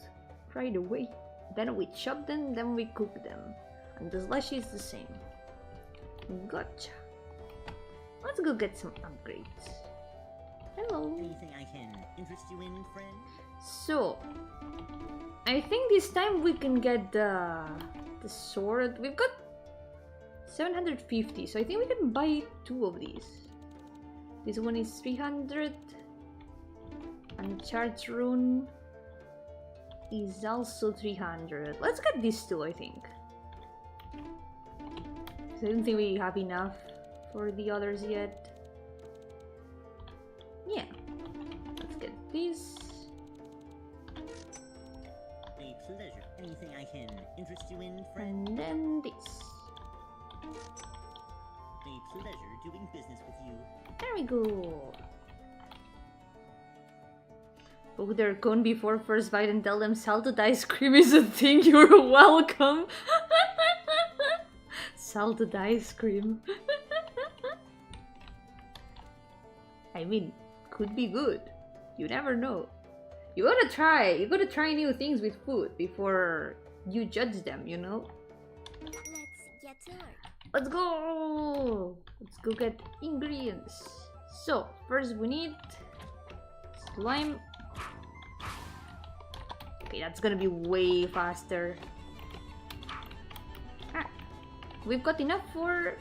[SPEAKER 1] right away. Then we chop them, then we cook them. And the slushy is the same. Gotcha. Let's go get some upgrades. Hello.
[SPEAKER 4] Anything I can interest you in, friend?
[SPEAKER 1] So, I think this time we can get the sword. We've got 750, so I think we can buy 2 of these. This one is 300, and charge rune is also 300. Let's get these 2, I think. I don't think we have enough for the others yet. Yeah, let's get this.
[SPEAKER 4] A pleasure. Anything I can interest you in, friend?
[SPEAKER 1] And then this.
[SPEAKER 4] A pleasure doing business with you.
[SPEAKER 1] There we go. Poke their cone before first bite and tell them salted ice cream is a thing. You're welcome. Salted ice cream. I mean, could be good. You never know. You gotta try new things with food before you judge them, you know?
[SPEAKER 2] Let's get to work.
[SPEAKER 1] Let's go! Let's go get ingredients. So, first we need slime. Okay, that's gonna be way faster. We've got enough for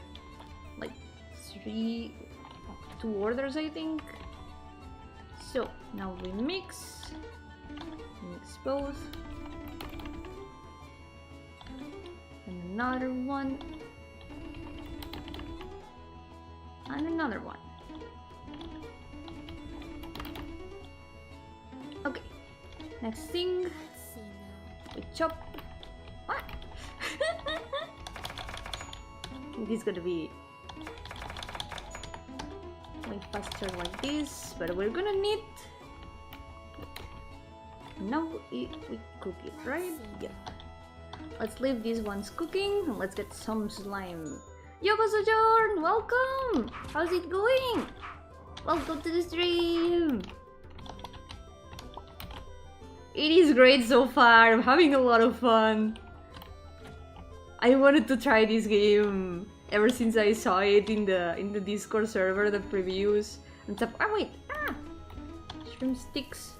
[SPEAKER 1] like 2 orders, I think. So now we mix both, and another one, and another one. Okay, next thing,
[SPEAKER 2] Let's see now.
[SPEAKER 1] we chop. What? This is gonna be way faster like this, but we're gonna need. Now we cook it, right? Yeah. Let's leave these ones cooking and let's get some slime. Yoko Sojourn, welcome! How's it going? Welcome to the stream! It is great so far, I'm having a lot of fun. I wanted to try this game ever since I saw it in the Discord server, the previews and stuff. Oh wait! Ah! Shrimp sticks.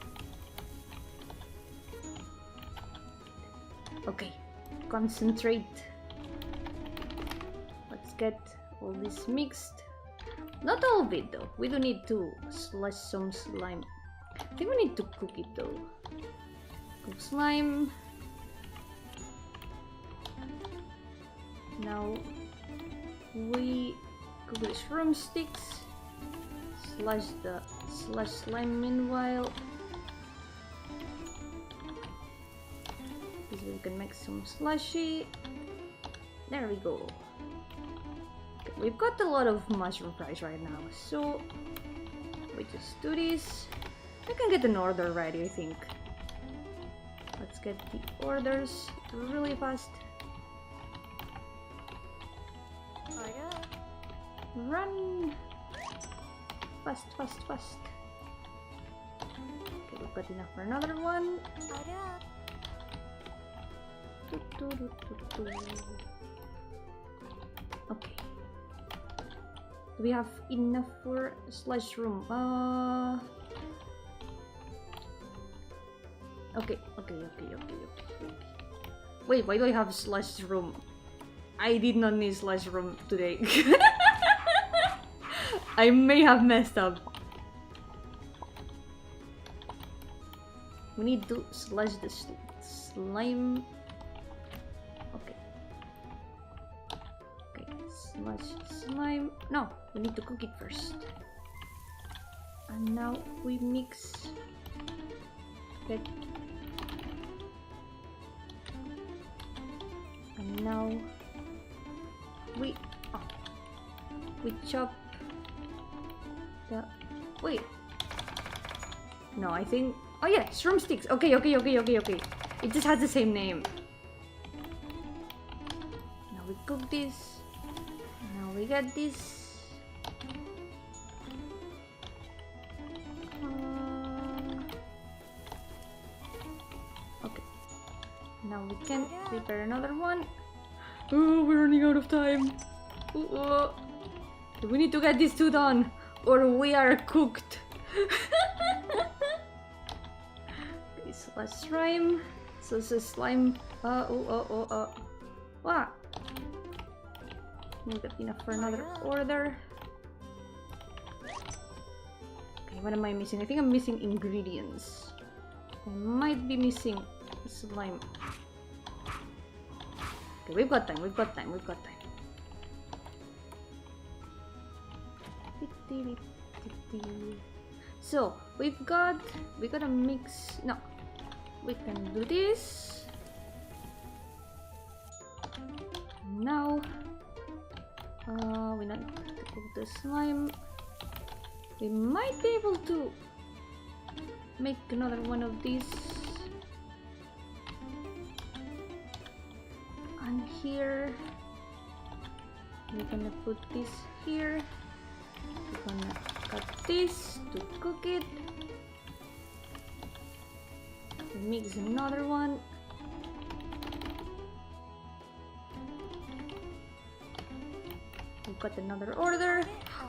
[SPEAKER 1] Okay, concentrate. Let's get all this mixed. Not all of it though. We do need to slush some slime. I think we need to cook it though. Cook slime. Now we cook the shrimp sticks. Slush slime meanwhile. We can make some slushy. There we go. Okay, we've got a lot of mushroom fries right now, so we just do this. I can get an order ready, I think. Let's get the orders really fast.
[SPEAKER 2] Order up.
[SPEAKER 1] Run! fast, fast, fast. Okay, we've got enough for another one.
[SPEAKER 2] Order up.
[SPEAKER 1] Okay. Do we have enough for slush room? Okay. Wait, why do I have slush room? I did not need slush room today. I may have messed up. We need to slush the slime. Okay. Okay, slush slime. No, we need to cook it first. And now we mix that. And now we chop the. Wait. No, I think. Oh yeah, shroom sticks. Okay. It just has the same name. Now we cook this. Now we get this. Okay. Now we can prepare another one. Oh, we're running out of time. We need to get these two done, or we are cooked. Slash slime. So it's a slime. Wow. We got enough for another order. Okay, what am I missing? I think I'm missing ingredients. I might be missing slime. Okay, we've got time. So we gotta mix. No, we can do this. Now we need to cook the slime. We might be able to make another one of these. And here we're gonna put this here. We're gonna cut this to cook it. Mix another one. We've got another order.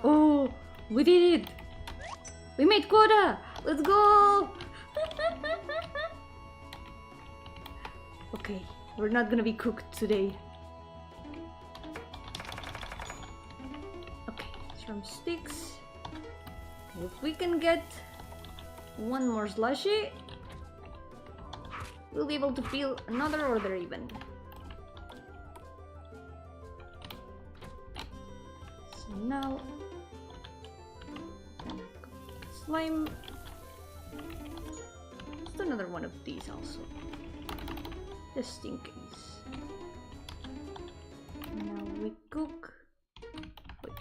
[SPEAKER 1] Oh, we did it! We made quota! Let's go! Okay, we're not gonna be cooked today. Okay, drumsticks. Okay, if we can get one more slushy, we'll be able to fill another order even. So now, slime. Just another one of these also, just in case. Now we cook. Wait.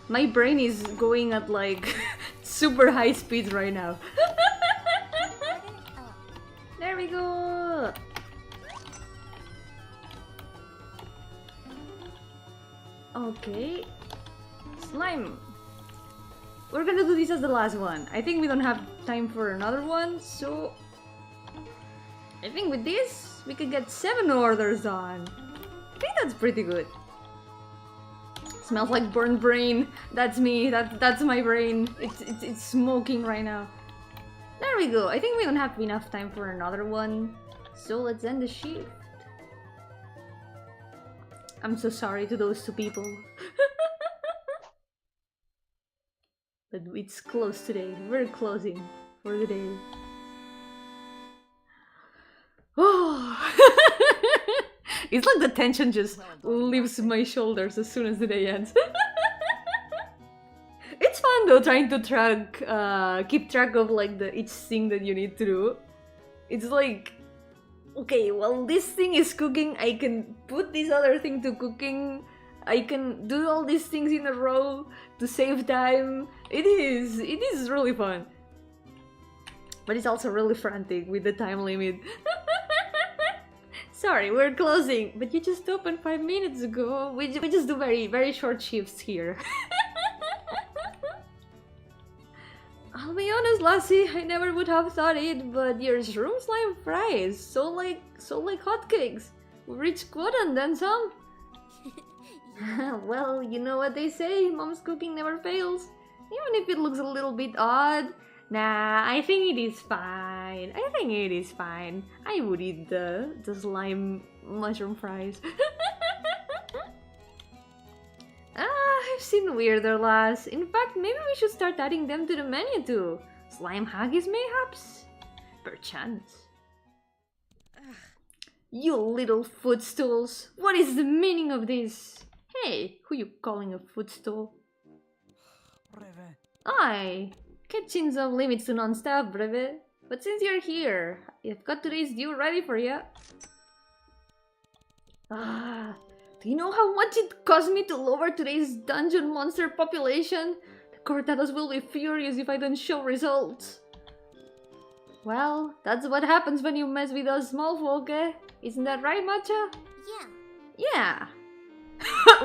[SPEAKER 1] My brain is going at like super high speeds right now. There we go. Okay, slime. We're gonna do this as the last one. I think we don't have time for another one, so I think with this we can get 7 orders done. I think that's pretty good. Smells like burnt brain. That's me. That's my brain. It's smoking right now. There we go. I think we don't have enough time for another one, so let's end the shift. I'm so sorry to those 2 people. But it's closed today. We're closing for the day. Oh. It's like the tension just leaves my shoulders as soon as the day ends. It's fun though, trying to keep track of like each thing that you need to do. It's like, okay, while this thing is cooking, I can put this other thing to cooking. I can do all these things in a row to save time. It is really fun. But it's also really frantic with the time limit. Sorry, we're closing, but you just opened 5 minutes ago. We just do very short shifts here. I'll be honest, Lassie, I never would have thought it, but your shroom slime fries so like hotcakes. We reached quota and then some. Well, you know what they say, mom's cooking never fails. Even if it looks a little bit odd. Nah, I think it is fine. I would eat the slime mushroom fries. I've seen weirder lass. In fact, maybe we should start adding them to the menu too. Slime haggis mayhaps? Perchance. You little footstools. What is the meaning of this? Hey, who you calling a footstool?
[SPEAKER 3] Breve.
[SPEAKER 1] Aye. Kitchen's off limits to non-stop, breve. But since you're here, I've got today's due ready for you. Do you know how much it cost me to lower today's dungeon monster population? The Cortados will be furious if I don't show results. Well, that's what happens when you mess with us small folk, eh? Isn't that right, Matcha?
[SPEAKER 2] Yeah.
[SPEAKER 1] Yeah.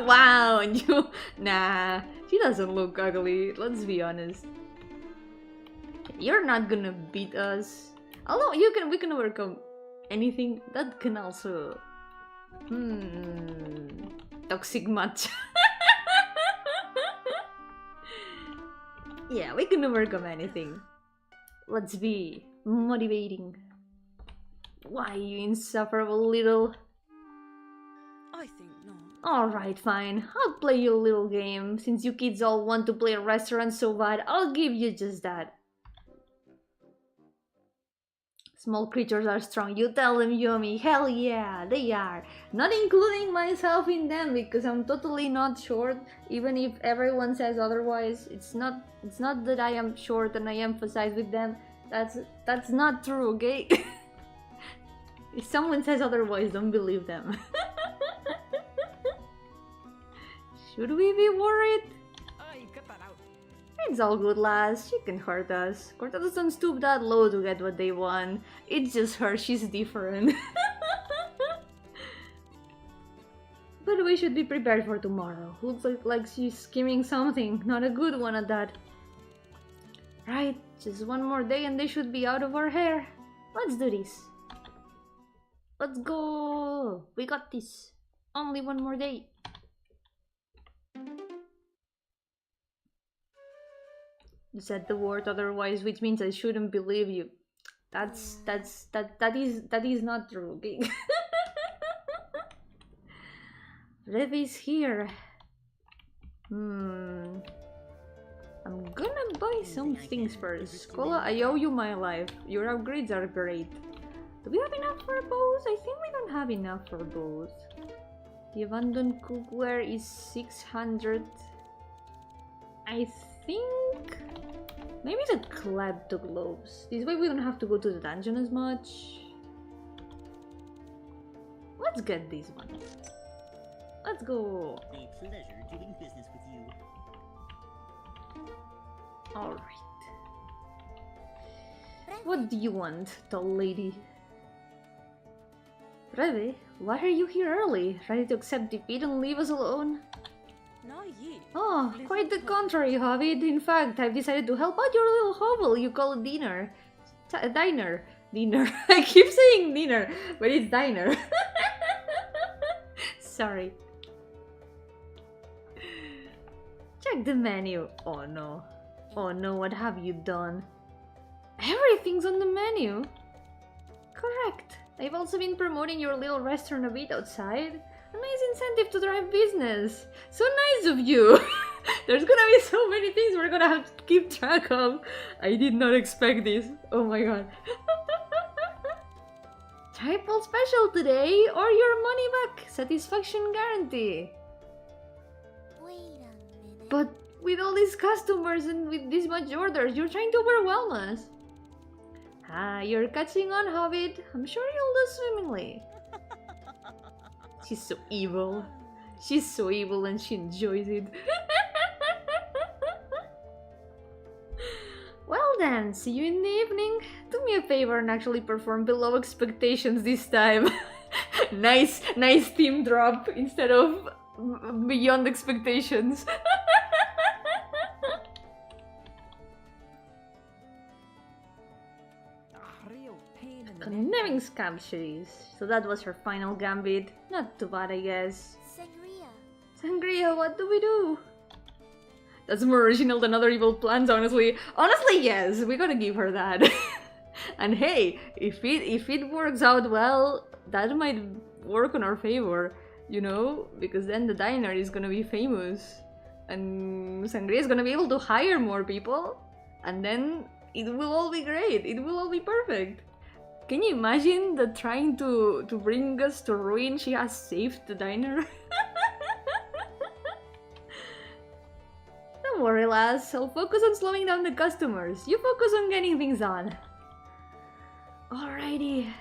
[SPEAKER 1] Wow, and you... Nah, she doesn't look ugly, let's be honest. You're not gonna beat us. Although we can overcome anything that can also... Toxic matcha. Yeah, we can overcome anything. Let's be motivating. Why, you insufferable little...
[SPEAKER 3] I think not.
[SPEAKER 1] Alright, fine. I'll play you a little game. Since you kids all want to play a restaurant so bad, I'll give you just that. Small creatures are strong, you tell them, Yomi. Hell yeah, they are. Not including myself in them, because I'm totally not short, even if everyone says otherwise. It's not that I am short and I emphasize with them. That's not true, okay? If someone says otherwise, don't believe them. Should we be worried?
[SPEAKER 3] Aye, cut that out.
[SPEAKER 1] It's all good, lass. She can hurt us. Cortados don't stoop that low to get what they want. It's just her, she's different. But we should be prepared for tomorrow. Looks like she's skimming something. Not a good one at that. Right, just one more day and they should be out of our hair. Let's do this. Let's go. We got this. Only one more day. You said the word otherwise, which means I shouldn't believe you. That is not true, okay? Revi's here. I'm gonna buy some things first. Cola, I owe you my life. Your upgrades are great. Do we have enough for both? I think we don't have enough for both. The abandoned cookware is 600. I think... Maybe the clad to gloves. This way we don't have to go to the dungeon as much. Let's get this one. Let's go.
[SPEAKER 4] A pleasure doing business with you.
[SPEAKER 1] Alright. What do you want, tall lady? Reve, why are you here early? Ready to accept defeat and leave us alone?
[SPEAKER 3] No, ye.
[SPEAKER 1] Oh, quite the contrary, Hobbit. In fact, I've decided to help out your little hovel you call a diner. Diner. I keep saying dinner, but it's diner. Sorry. Check the menu. Oh no. Oh no, what have you done? Everything's on the menu. Correct. I've also been promoting your little restaurant a bit outside. A nice incentive to drive business. So nice of you. There's gonna be so many things we're gonna have to keep track of. I did not expect this. Oh my god. Triple special today or your money back. Satisfaction guarantee.
[SPEAKER 2] Wait a minute.
[SPEAKER 1] But with all these customers and with this much orders, you're trying to overwhelm us. Ah, you're catching on, Hobbit. I'm sure you'll do swimmingly. She's so evil. She's so evil and she enjoys it. Well then, see you in the evening. Do me a favor and actually perform below expectations this time. Nice theme drop instead of beyond expectations.
[SPEAKER 3] A real pain in the neck.
[SPEAKER 1] Condemning scam series. So that was her final gambit. Not too bad, I guess.
[SPEAKER 2] Sangria.
[SPEAKER 1] Sangria, what do we do? That's more original than other evil plans, honestly. Honestly, yes, we gotta give her that. And hey, if it works out well, that might work on our favor, you know? Because then the diner is gonna be famous. And Sangria is gonna be able to hire more people. And then it will all be great. It will all be perfect. Can you imagine that trying to bring us to ruin, she has saved the diner? Don't worry, lass. I'll focus on slowing down the customers. You focus on getting things done. Alrighty.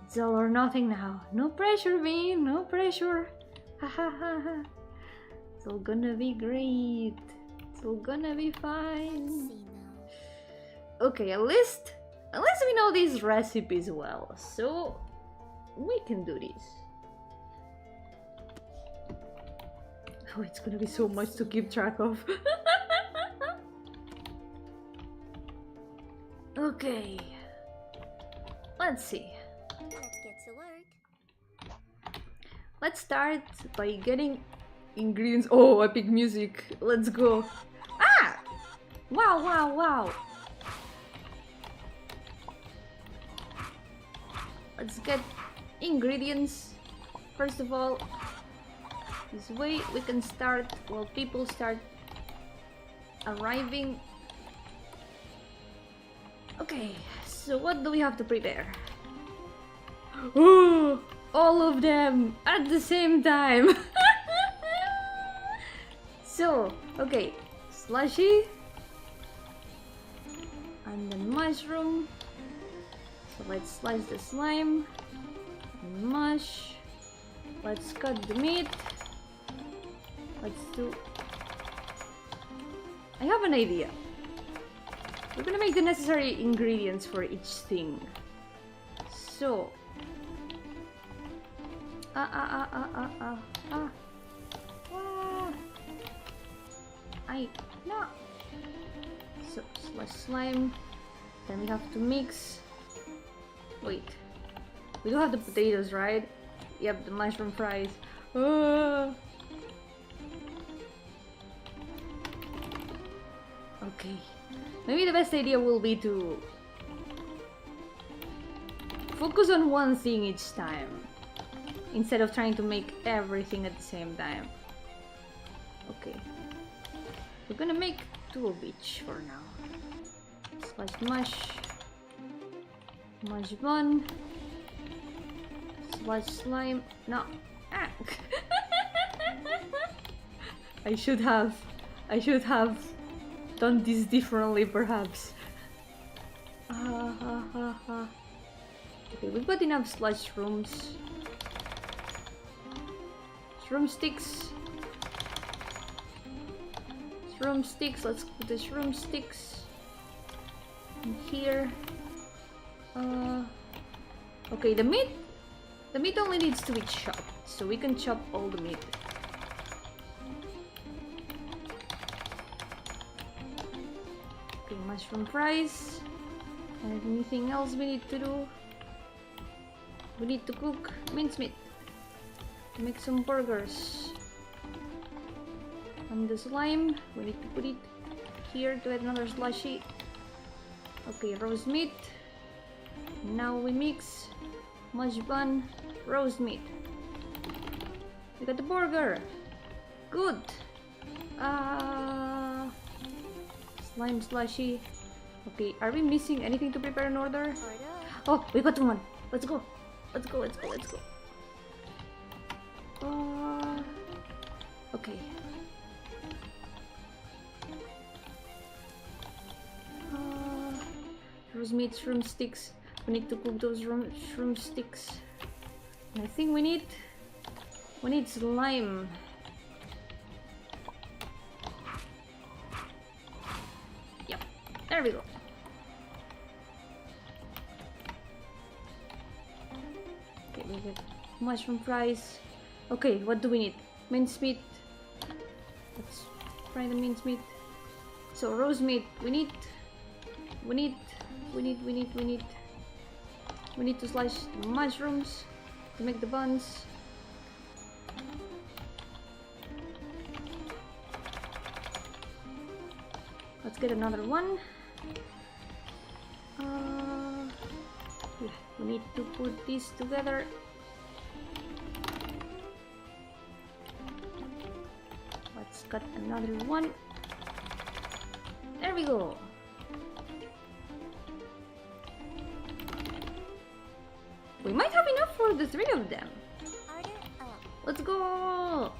[SPEAKER 1] It's all or nothing now. No pressure, Vin. No pressure. Ha ha ha ha. It's all gonna be great. It's all gonna be fine.
[SPEAKER 2] See now.
[SPEAKER 1] Okay, at least we know these recipes well, so we can do this. Oh, it's gonna be so much to keep track of. Okay, let's see.
[SPEAKER 2] Let's get to work.
[SPEAKER 1] Let's start by getting ingredients. Oh, epic music. Let's go. Ah! Wow, wow, wow. Let's get ingredients. First of all, this way we can start while people start arriving. Okay, so what do we have to prepare? Oh, all of them at the same time. So, okay, slushy and then mushroom. So let's slice the slime and mush. Let's cut the meat. Let's do... I have an idea. We're gonna make the necessary ingredients for each thing. So... No. So, slime. Then we have to mix. Wait. We do have the potatoes, right? Yep, the mushroom fries. Okay. Maybe the best idea will be to focus on one thing each time, instead of trying to make everything at the same time. Okay. We're gonna make 2 of each for now. Mush. Mush bun. Slash slime. No. Ah. I should have done this differently, perhaps. Okay, we've got enough slush shrooms. Shroom sticks. Shroom sticks. Let's put the shroom sticks in here. Okay, the meat only needs to be chopped, so we can chop all the meat. Okay, mushroom fries. Anything else we need to do? We need to cook mincemeat to make some burgers. And the slime, we need to put it here to add another slushy. Okay, roast meat. Now we mix mush bun, roast meat. We got the burger. Good. Slime slushy. Okay, are we missing anything to prepare in order? Oh, we got one. Let's go. Let's go. Okay. Roast meat, shroom sticks. We need to cook those shroom sticks. And I think we need slime. Yep, there we go. Okay, we get mushroom fries. Okay, what do we need? Mincemeat. Let's fry the mincemeat. So roast meat. We need to slice the mushrooms to make the buns. Let's get another one. Yeah, we need to put these together. Let's cut another one. There we go. We might have enough for the 3 of them. Let's go!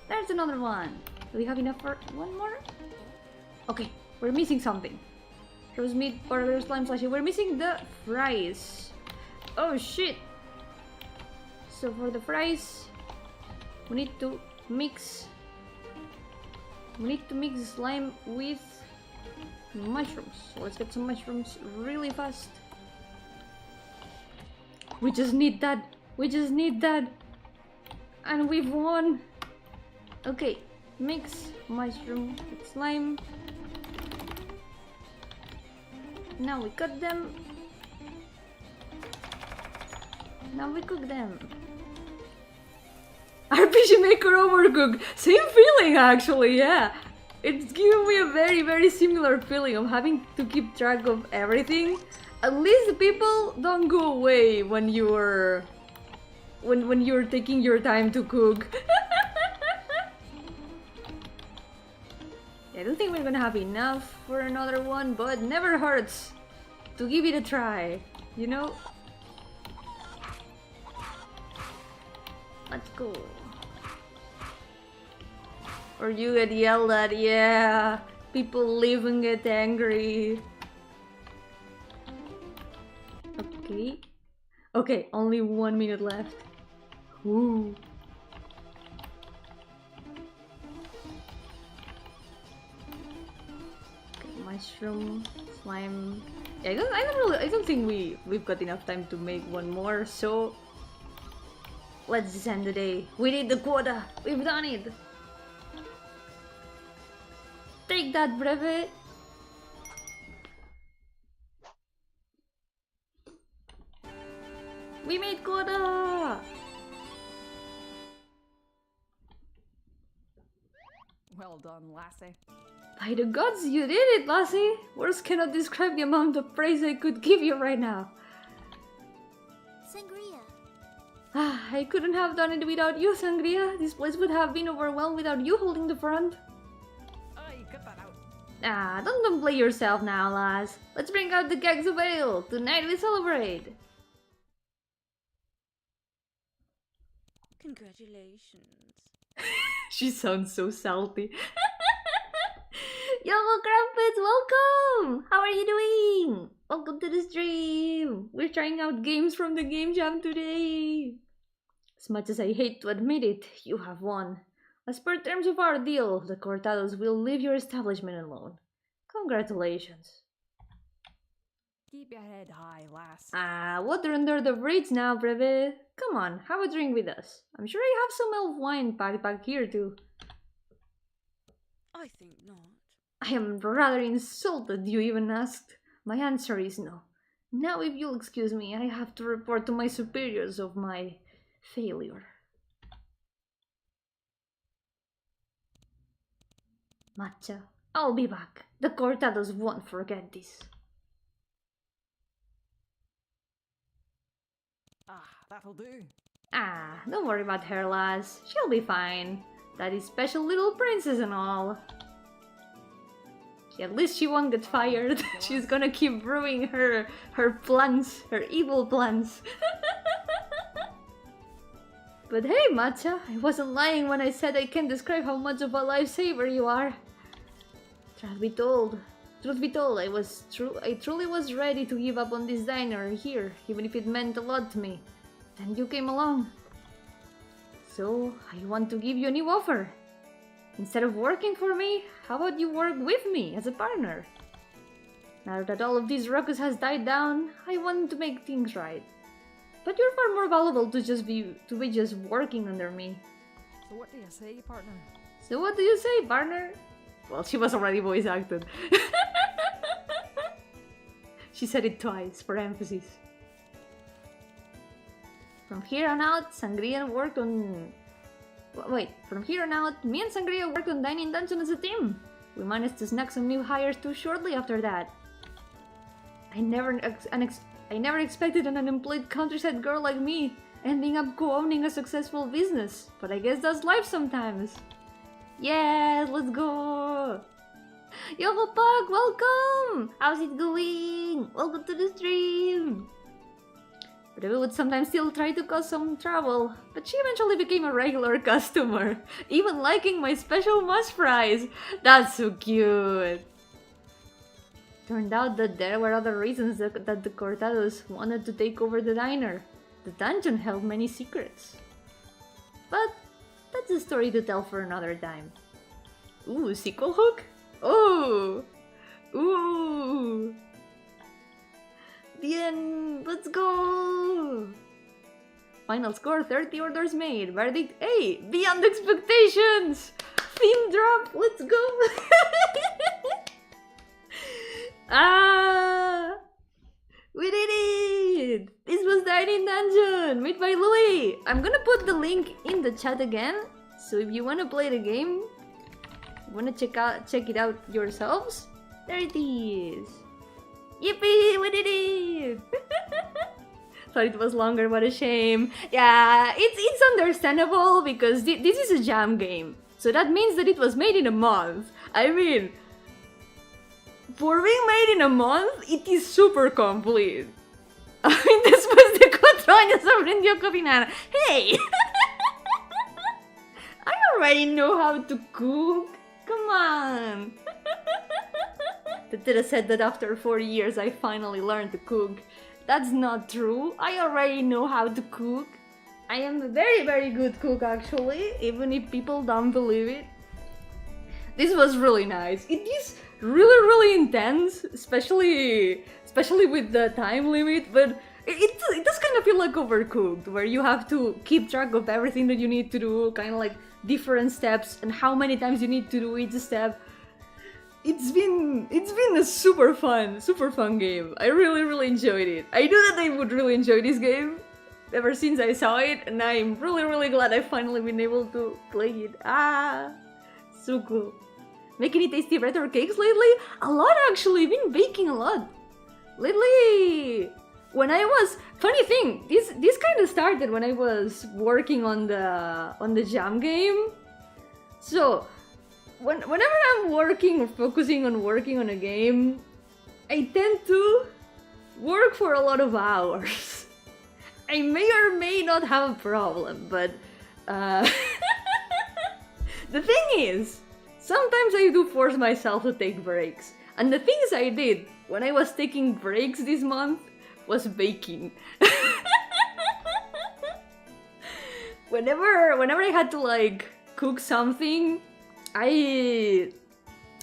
[SPEAKER 1] There's another one. Do we have enough for one more? Okay, we're missing something. Roast meat, burger, slime slushy. We're missing the fries. Oh shit! So for the fries, we need to mix. We need to mix slime with mushrooms. So let's get some mushrooms really fast. We just need that. We just need that. And we've won. Okay, mix mushroom with slime. Now we cut them. Now we cook them. RPG Maker Overcooked. Same feeling actually, yeah. It's giving me a very similar feeling of having to keep track of everything. At least the people don't go away when you're taking your time to cook. I don't think we're gonna have enough for another one, but never hurts to give it a try, you know? Let's go. Or you get yelled at, yeah. People leave and get angry. Okay. Okay, only 1 minute left. Ooh. Okay, mushroom, slime. I don't think we've got enough time to make one more, so let's just end the day. We did the quota. We've done it. Take that, Breve. We made quota!
[SPEAKER 3] Well done, lassie.
[SPEAKER 1] By the gods, you did it, lassie! Words cannot describe the amount of praise I could give you right now.
[SPEAKER 2] Sangria.
[SPEAKER 1] Ah, I couldn't have done it without you, Sangria. This place would have been overwhelmed without you holding the front.
[SPEAKER 3] Aye, cut that out.
[SPEAKER 1] Ah, don't play yourself now, lass. Let's bring out the kegs of ale. Tonight we celebrate.
[SPEAKER 2] Congratulations.
[SPEAKER 1] She sounds so salty. Yo, Crumpets, welcome! How are you doing? Welcome to the stream. We're trying out games from the game jam today. As much as I hate to admit it, you have won. As per terms of our deal, the Cortados will leave your establishment alone. Congratulations.
[SPEAKER 3] Keep your head high, lass.
[SPEAKER 1] Ah, water under the bridge now, Breve. Come on, have a drink with us. I'm sure I have some elf wine packed back here too.
[SPEAKER 2] I think not.
[SPEAKER 1] I am rather insulted you even asked. My answer is no. Now if you'll excuse me, I have to report to my superiors of my failure. Matcha, I'll be back. The Cortados won't forget this.
[SPEAKER 3] Ah, that'll do.
[SPEAKER 1] Ah, don't worry about her, lass. She'll be fine. That is special little princess and all. At least she won't get fired. She's gonna keep brewing her plans, her evil plans. But hey, Matcha, I wasn't lying when I said I can't describe how much of a lifesaver you are. Truth be told, I truly was ready to give up on this diner here, even if it meant a lot to me. Then you came along. So, I want to give you a new offer. Instead of working for me, how about you work with me as a partner? Now that all of this ruckus has died down, I want to make things right. But you're far more valuable to be just working under me.
[SPEAKER 3] So what do you say, partner?
[SPEAKER 1] So what do you say, partner? Well, she was already voice acted. She said it twice for emphasis. From here on out, Sangria worked on... Wait, from here on out, me and Sangria worked on Dining Dungeon as a team. We managed to snag some new hires too shortly after that. I never expected an unemployed countryside girl like me ending up co-owning a successful business, but I guess that's life sometimes. Yes, let's go! Yo, Pug, welcome! How's it going? Welcome to the stream! Rebe would sometimes still try to cause some trouble, but she eventually became a regular customer, even liking my special mush fries. That's so cute! Turned out that there were other reasons that the Cortados wanted to take over the diner. The dungeon held many secrets. But that's a story to tell for another time. Ooh, sequel hook? Oh! Ooh! The end! Let's go! Final score 30 orders made. Verdict A! Beyond expectations! Theme drop! Let's go! Ah! We did it! This was Dining Dungeon, made by Louis! I'm gonna put the link in the chat again, so if you wanna play the game, wanna check it out yourselves, there it is! Yippee! We did it! Thought it was longer, what a shame. Yeah, it's understandable because this is a jam game, so that means that it was made in a month. I mean, for being made in a month, it is super complete. I mean, después de 4 años aprendió a cocinar. Hey! I already know how to cook. Come on. Tetera said that after 4 years I finally learned to cook. That's not true. I already know how to cook. I am a very, very good cook actually, even if people don't believe it. This was really nice. It is really, really intense, especially with the time limit, but it does kind of feel like Overcooked, where you have to keep track of everything that you need to do, kind of like different steps and how many times you need to do each step. It's been a super fun game. I really, really enjoyed it. I knew that I would really enjoy this game ever since I saw it, and I'm really, really glad I've finally been able to play it. Ah, so cool. Making any tasty bread or cakes lately? A lot actually, I've been baking a lot. Lately, when I was... Funny thing, this kind of started when I was working on the jam game. So, whenever I'm working or focusing on working on a game, I tend to work for a lot of hours. I may or may not have a problem, but... the thing is, sometimes I do force myself to take breaks, and the things I did when I was taking breaks this month was baking. Whenever I had to like cook something, I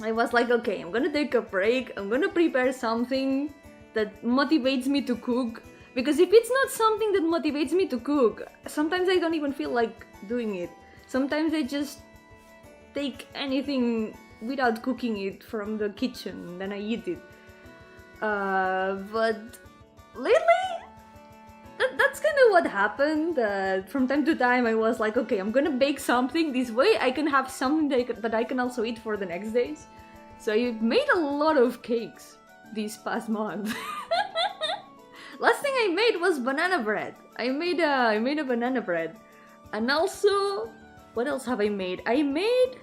[SPEAKER 1] was like, okay, I'm gonna take a break, I'm gonna prepare something that motivates me to cook, because if it's not something that motivates me to cook, sometimes I don't even feel like doing it. Sometimes I just take anything without cooking it from the kitchen, then I eat it. But lately, that's kind of what happened. From time to time, I was like, okay, I'm gonna bake something. This way, I can have something that I can also eat for the next days. So I made a lot of cakes this past month. Last thing I made was banana bread. I made a banana bread, and also, what else have I made? I made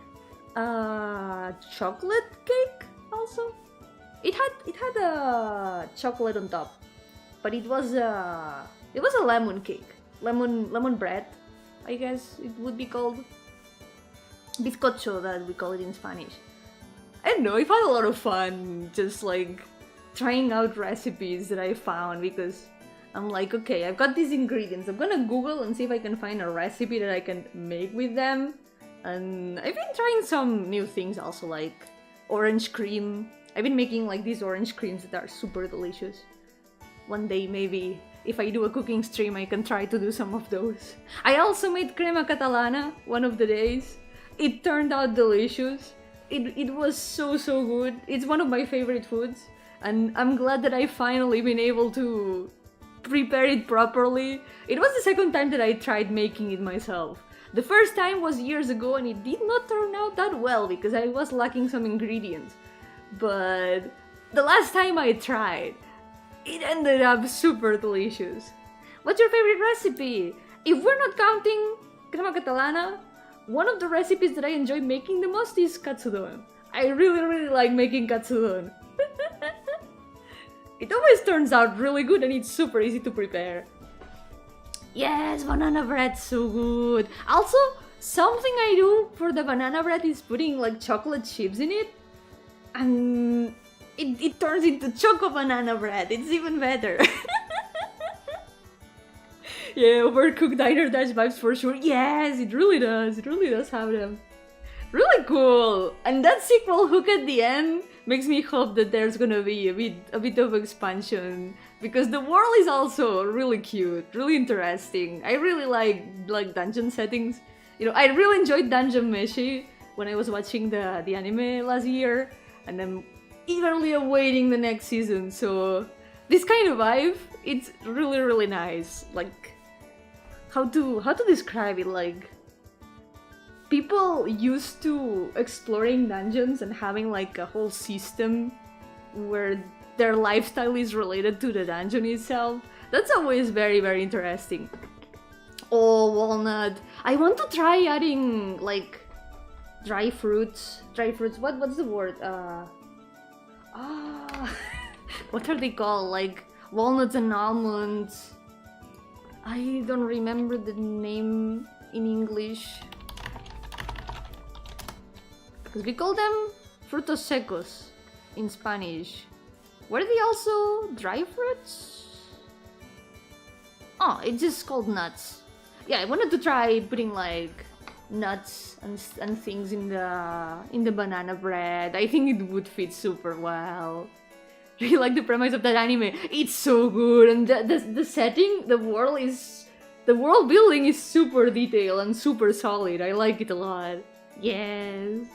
[SPEAKER 1] chocolate cake also. It had a chocolate on top, but it was a lemon cake, lemon bread, I guess it would be called. Bizcocho, that we call it in Spanish. I don't know, I've had a lot of fun just like trying out recipes that I found, because I'm like, okay, I've got these ingredients, I'm gonna Google and see if I can find a recipe that I can make with them. And I've been trying some new things also, like orange cream. I've been making like these orange creams that are super delicious. One day maybe if I do a cooking stream, I can try to do some of those. I also made crema catalana one of the days. It turned out delicious. It was so good. It's one of my favorite foods, and I'm glad that I finally been able to prepare it properly. It was the second time that I tried making it myself. The first time was years ago and it did not turn out that well because I was lacking some ingredients. But the last time I tried, it ended up super delicious. What's your favorite recipe? If we're not counting crema catalana, one of the recipes that I enjoy making the most is katsudon. I really like making katsudon. It always turns out really good and it's super easy to prepare. Yes, banana bread, so good. Also, something I do for the banana bread is putting like chocolate chips in it. And it turns into choco banana bread. It's even better. Yeah, overcooked diner dash vibes for sure. Yes, it really does. It really does have them. Really cool. And that sequel hook at the end makes me hope that there's gonna be a bit of expansion, because the world is also really cute, really interesting. I really like dungeon settings. You know, I really enjoyed Dungeon Meshi when I was watching the anime last year, and I'm eagerly awaiting the next season. So this kind of vibe, it's really nice. Like, how to describe it? Like, people used to exploring dungeons and having like a whole system where their lifestyle is related to the dungeon itself. That's always very interesting. Oh, walnut. I want to try adding like dry fruits. What's the word? What are they called? Like walnuts and almonds. I don't remember the name in English. Because we call them frutos secos in Spanish. Were they also dry fruits? Oh, it's just called nuts. Yeah, I wanted to try putting like nuts and things in the banana bread. I think it would fit super well. Really like the premise of that anime. It's so good, and the setting, the world building is super detailed and super solid. I like it a lot. Yes.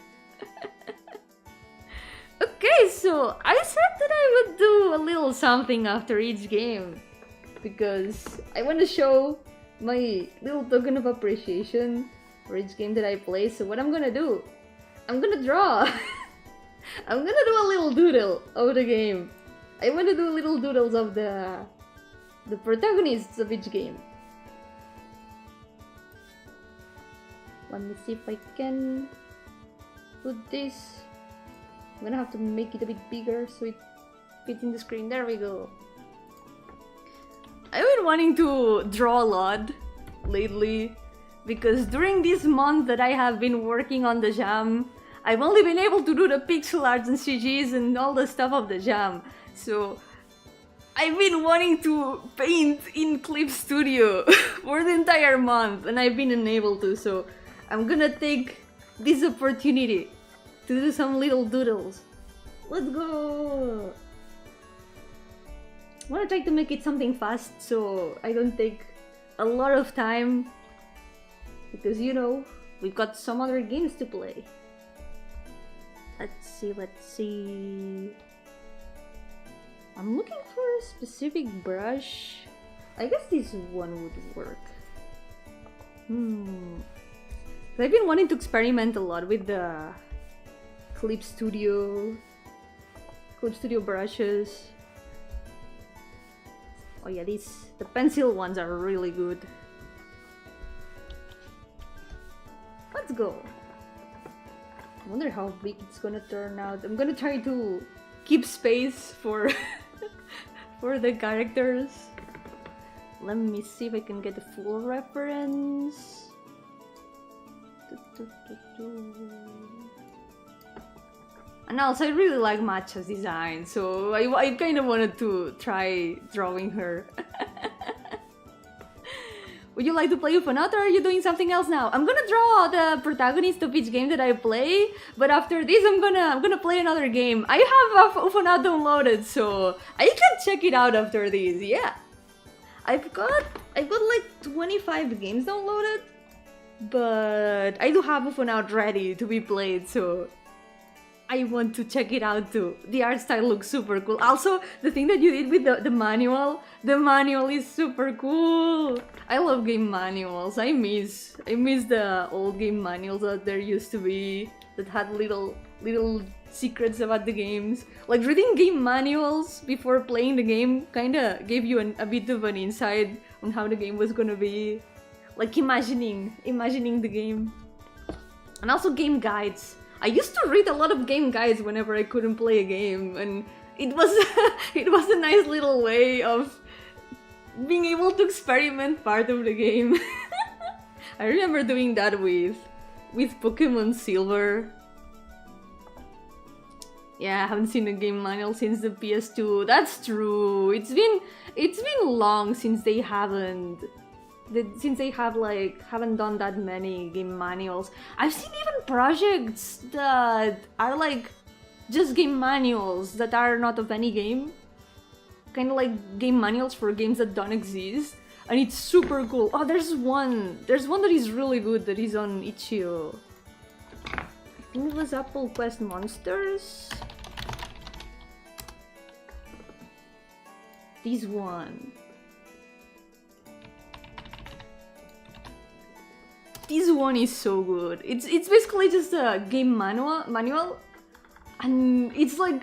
[SPEAKER 1] Okay, so I said that I would do a little something after each game, because I want to show my little token of appreciation for each game that I play. So what I'm gonna do, I'm gonna draw. I'm gonna do a little doodle of the game. I want to do little doodles of the protagonists of each game. Let me see if I can put this. I'm gonna have to make it a bit bigger so it fits in the screen. There we go. I've been wanting to draw a lot lately, because during this month that I have been working on the jam, I've only been able to do the pixel arts and CGs and all the stuff of the jam. So I've been wanting to paint in Clip Studio for the entire month, and I've been unable to. So I'm gonna take this opportunity to do some little doodles. Let's go! I wanna try to make it something fast so I don't take a lot of time, because you know, we've got some other games to play. Let's see. I'm looking for a specific brush. I guess this one would work. I've been wanting to experiment a lot with the Clip Studio brushes. Oh yeah, the pencil ones are really good. Let's go. I wonder how big it's gonna turn out. I'm gonna try to keep space for for the characters. Let me see if I can get a full reference. And also, I really like Matcha's design, so I kind of wanted to try drawing her. Would you like to play Ufonaut, or are you doing something else now? I'm gonna draw the protagonist of each game that I play, but after this I'm gonna play another game. I have Ufonaut downloaded, so I can check it out after this, yeah. I've got like 25 games downloaded, but I do have one out ready to be played, so I want to check it out too. The art style looks super cool. Also, the thing that you did with the manual is super cool. I love game manuals. I miss the old game manuals that there used to be that had little secrets about the games. Like reading game manuals before playing the game kinda gave you a bit of an insight on how the game was gonna be. Like imagining the game. And also game guides. I used to read a lot of game guides whenever I couldn't play a game, and it was it was a nice little way of being able to experiment part of the game. I remember doing that with Pokemon Silver. Yeah, I haven't seen a game manual since the PS2. That's true. It's been long since they haven't done that many game manuals. I've seen even projects that are like just game manuals that are not of any game. Kind of like game manuals for games that don't exist. And it's super cool. Oh, there's one that is really good that is on itch.io. I think it was Apple Quest Monsters. This one. This one is so good. It's basically just a game manual, and it's like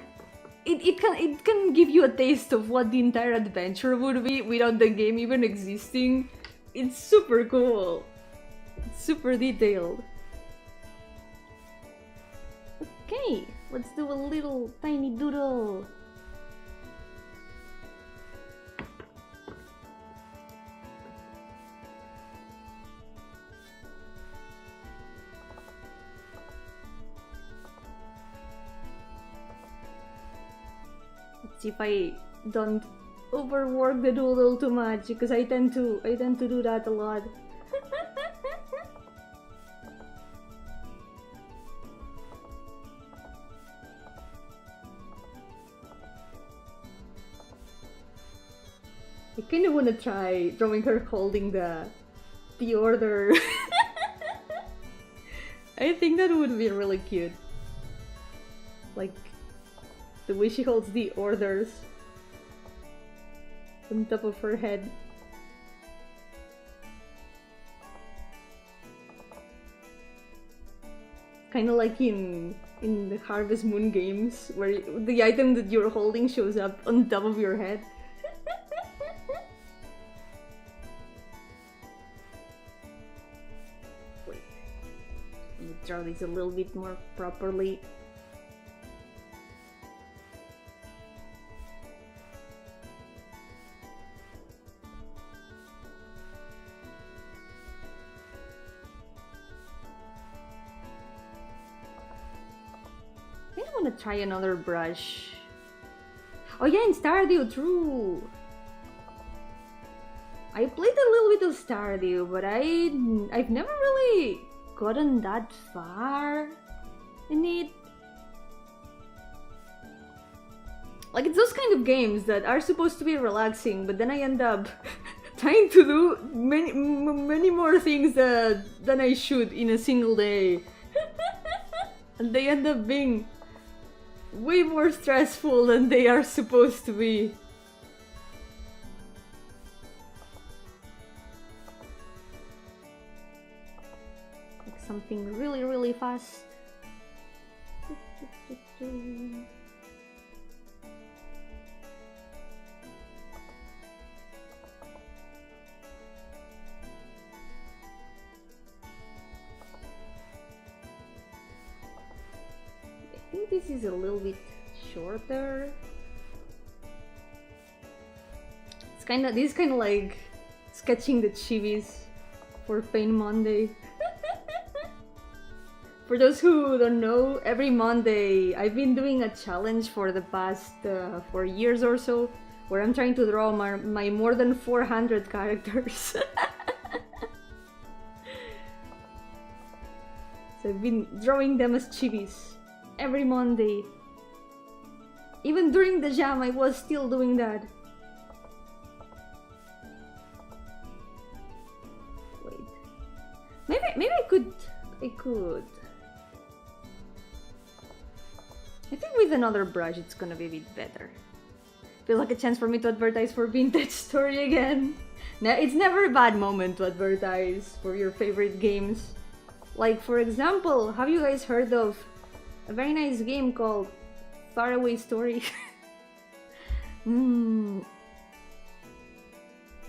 [SPEAKER 1] it can give you a taste of what the entire adventure would be without the game even existing. It's super cool. It's super detailed. Okay, let's do a little tiny doodle. See if I don't overwork the doodle too much, because I tend to do that a lot. I kind of want to try drawing her holding the order. I think that would be really cute. Like the way she holds the orders on top of her head. Kind of like in the Harvest Moon games, where the item that you're holding shows up on top of your head. Wait, let me draw this a little bit more properly. I want to try another brush. Oh yeah, in Stardew, true! I played a little bit of Stardew, but I've never really gotten that far in it. Like, it's those kind of games that are supposed to be relaxing, but then I end up trying to do many more things than I should in a single day. And they end up being way more stressful than they are supposed to be. Like something really fast. I think this is a little bit shorter. This is kind of like sketching the chibis for Pain Monday. For those who don't know, every Monday I've been doing a challenge for the past 4 years or so, where I'm trying to draw my more than 400 characters. So I've been drawing them as chibis every Monday. Even during the jam, I was still doing that. I could. I think with another brush it's gonna be a bit better. Feels like a chance for me to advertise for Vintage Story again. Now, it's never a bad moment to advertise for your favorite games. Like, for example, have you guys heard of a very nice game called Faraway Story?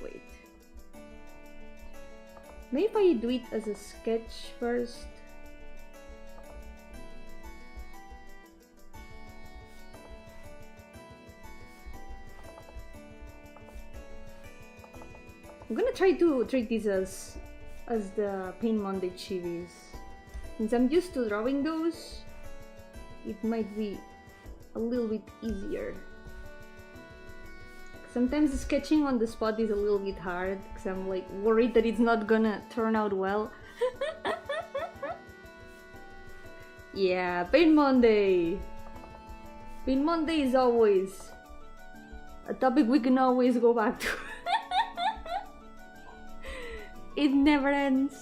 [SPEAKER 1] Wait. Maybe if I do it as a sketch first. I'm gonna try to treat this as the Paint Monday chibis. Since I'm used to drawing those, it might be a little bit easier. Sometimes sketching on the spot is a little bit hard because I'm like worried that it's not gonna turn out well. Yeah, Paint Monday! Paint Monday is always a topic we can always go back to. It never ends.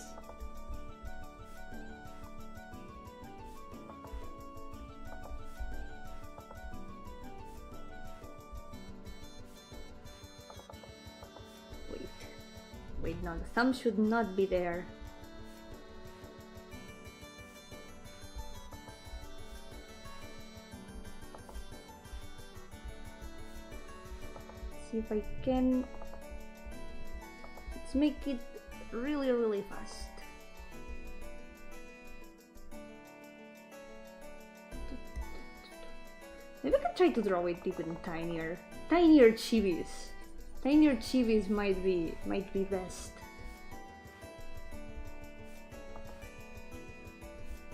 [SPEAKER 1] Wait, no, the thumb should not be there. See if I can. Let's make it really fast. Maybe I can try to draw it even tinier chibis. Tinier chibis might be best.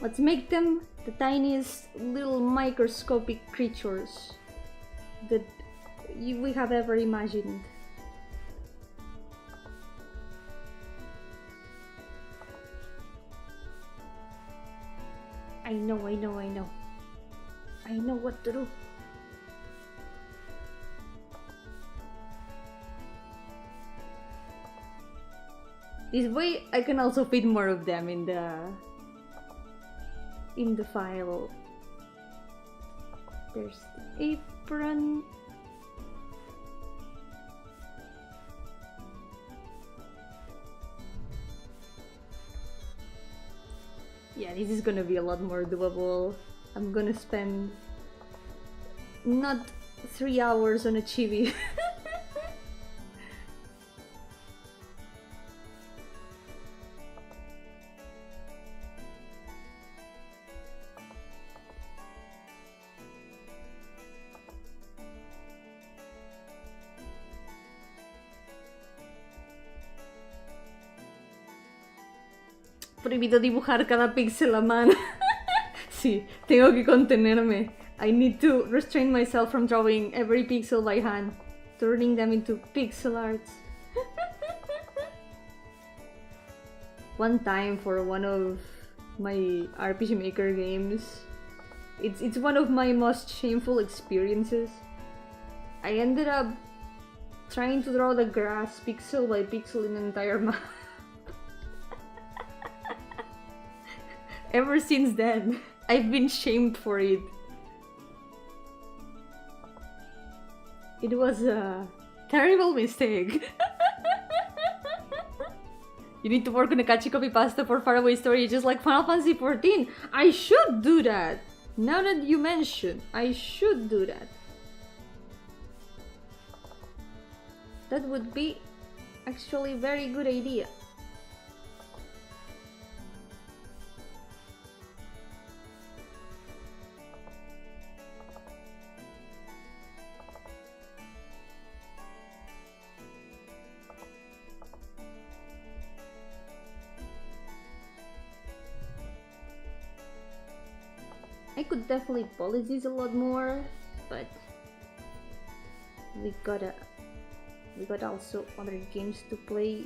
[SPEAKER 1] Let's make them the tiniest little microscopic creatures that we have ever imagined. I know. I know what to do. This way I can also fit more of them in the file. There's the apron. Yeah, this is gonna be a lot more doable. I'm gonna spend not 3 hours on a chibi. Prohibido dibujar cada píxel a mano. Sí, tengo que contenerme. I need to restrain myself from drawing every pixel by hand, turning them into pixel arts. One time for one of my RPG Maker games, it's one of my most shameful experiences. I ended up trying to draw the grass pixel by pixel in an entire map. Ever since then, I've been shamed for it. It was a terrible mistake. You need to work on a catchy copy pasta for Faraway Story, just like Final Fantasy XIV. I should do that. Now that you mention, I should do that. That would be actually a very good idea. I could definitely polish this a lot more, but we got also other games to play.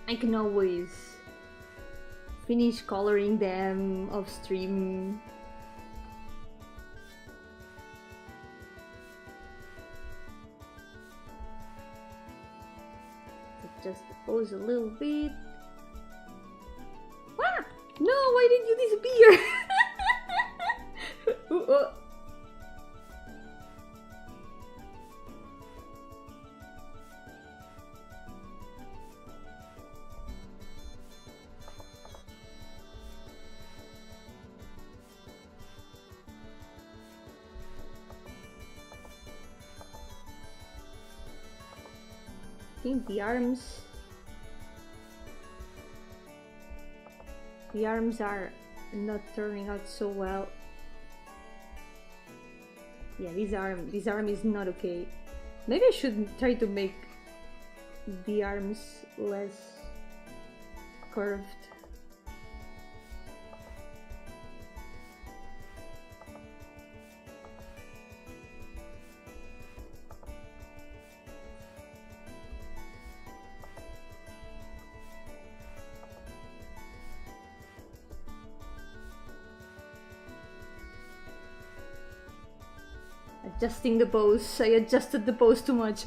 [SPEAKER 1] I can always finish coloring them off stream. adjust the pose a little bit. Ah! No, why did you disappear? I think the arms are not turning out so well. Yeah, this arm is not okay. Maybe I should try to make the arms less curved. Adjusting the pose. I adjusted the pose too much.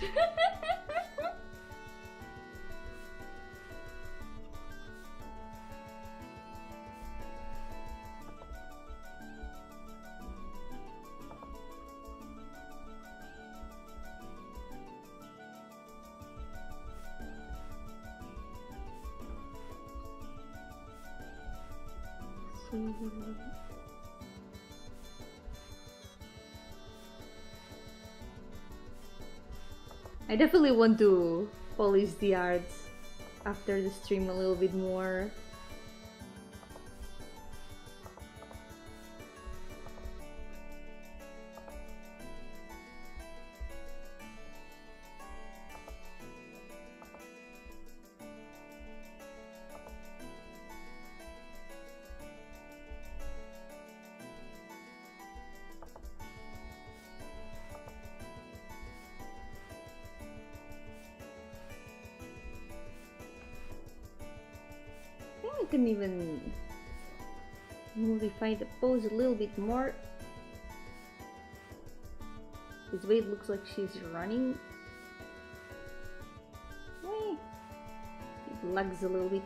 [SPEAKER 1] I definitely want to polish the art after the stream a little bit more. I can even modify the pose a little bit more. This way it looks like she's running. It lags a little bit.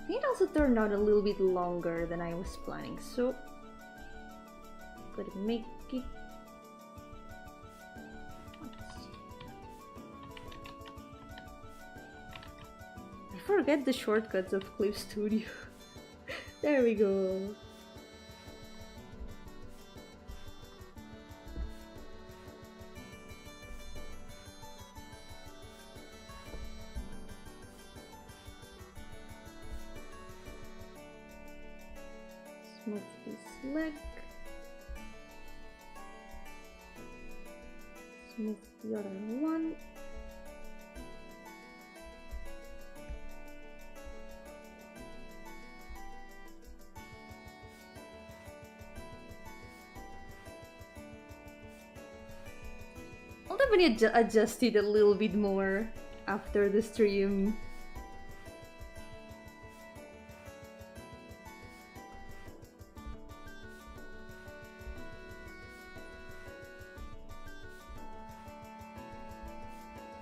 [SPEAKER 1] It also turned out a little bit longer than I was planning, so gotta make it. I forget the shortcuts of Clip Studio. There we go. Smooth this leg. Smooth the other one. I'll definitely adjust it a little bit more after the stream.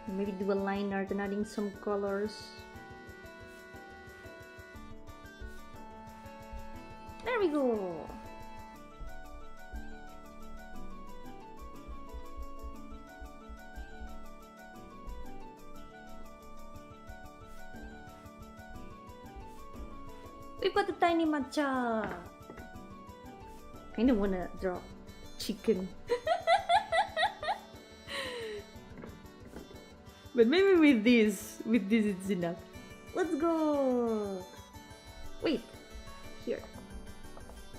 [SPEAKER 1] Maybe do a line art and adding some colors. There we go. We've got a tiny matcha. Kinda wanna draw chicken. But maybe with this it's enough. Let's go! Wait, here.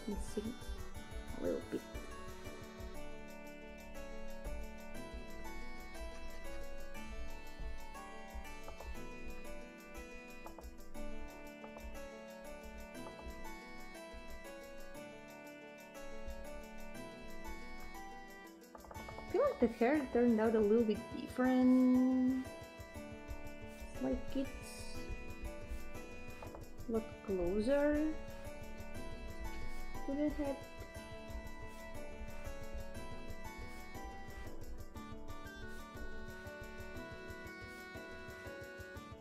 [SPEAKER 1] Missing a little bit. I feel like the hair turned out a little bit different. It's like it's a lot closer. to the head.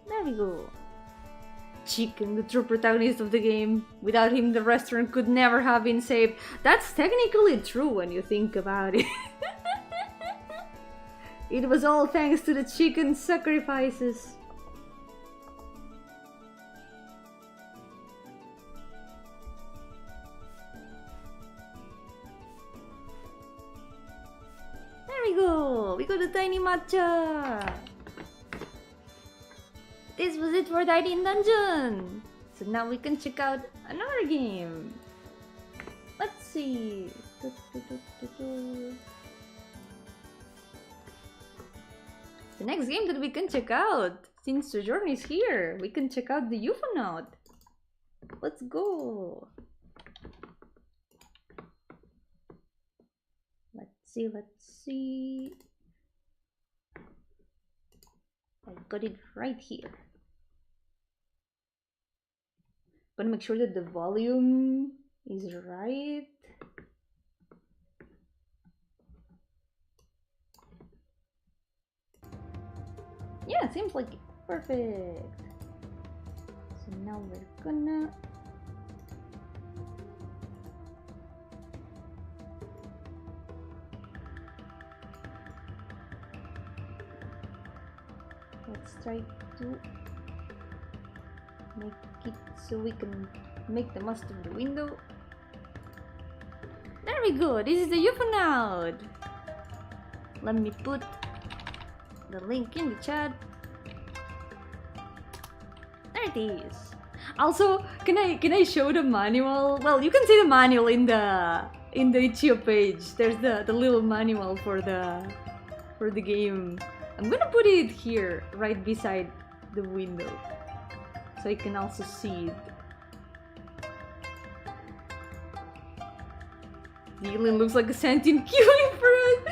[SPEAKER 1] There we go. Chicken, the true protagonist of the game. Without him, the restaurant could never have been saved. That's technically true when you think about it. It was all thanks to the chicken's sacrifices. There we go! We got a tiny matcha! This was it for the Hiding Dungeon! So now we can check out another game. Let's see. The next game that we can check out, since Sojourn is here, we can check out the Yo-hooo. Let's go. Let's see. I got it right here. Gonna make sure that the volume is right. Yeah, seems like it. Perfect. So now we're gonna let's try to make it so we can make the most of the window. There we go, this is the Yo-hooo. Let me put the link in the chat. There it is. Also, can I show the manual? Well, you can see the manual in the itch.io page. There's the little manual for the game. I'm gonna put it here, right beside the window, so you can also see it. The alien looks like a sentient kiwi fruit.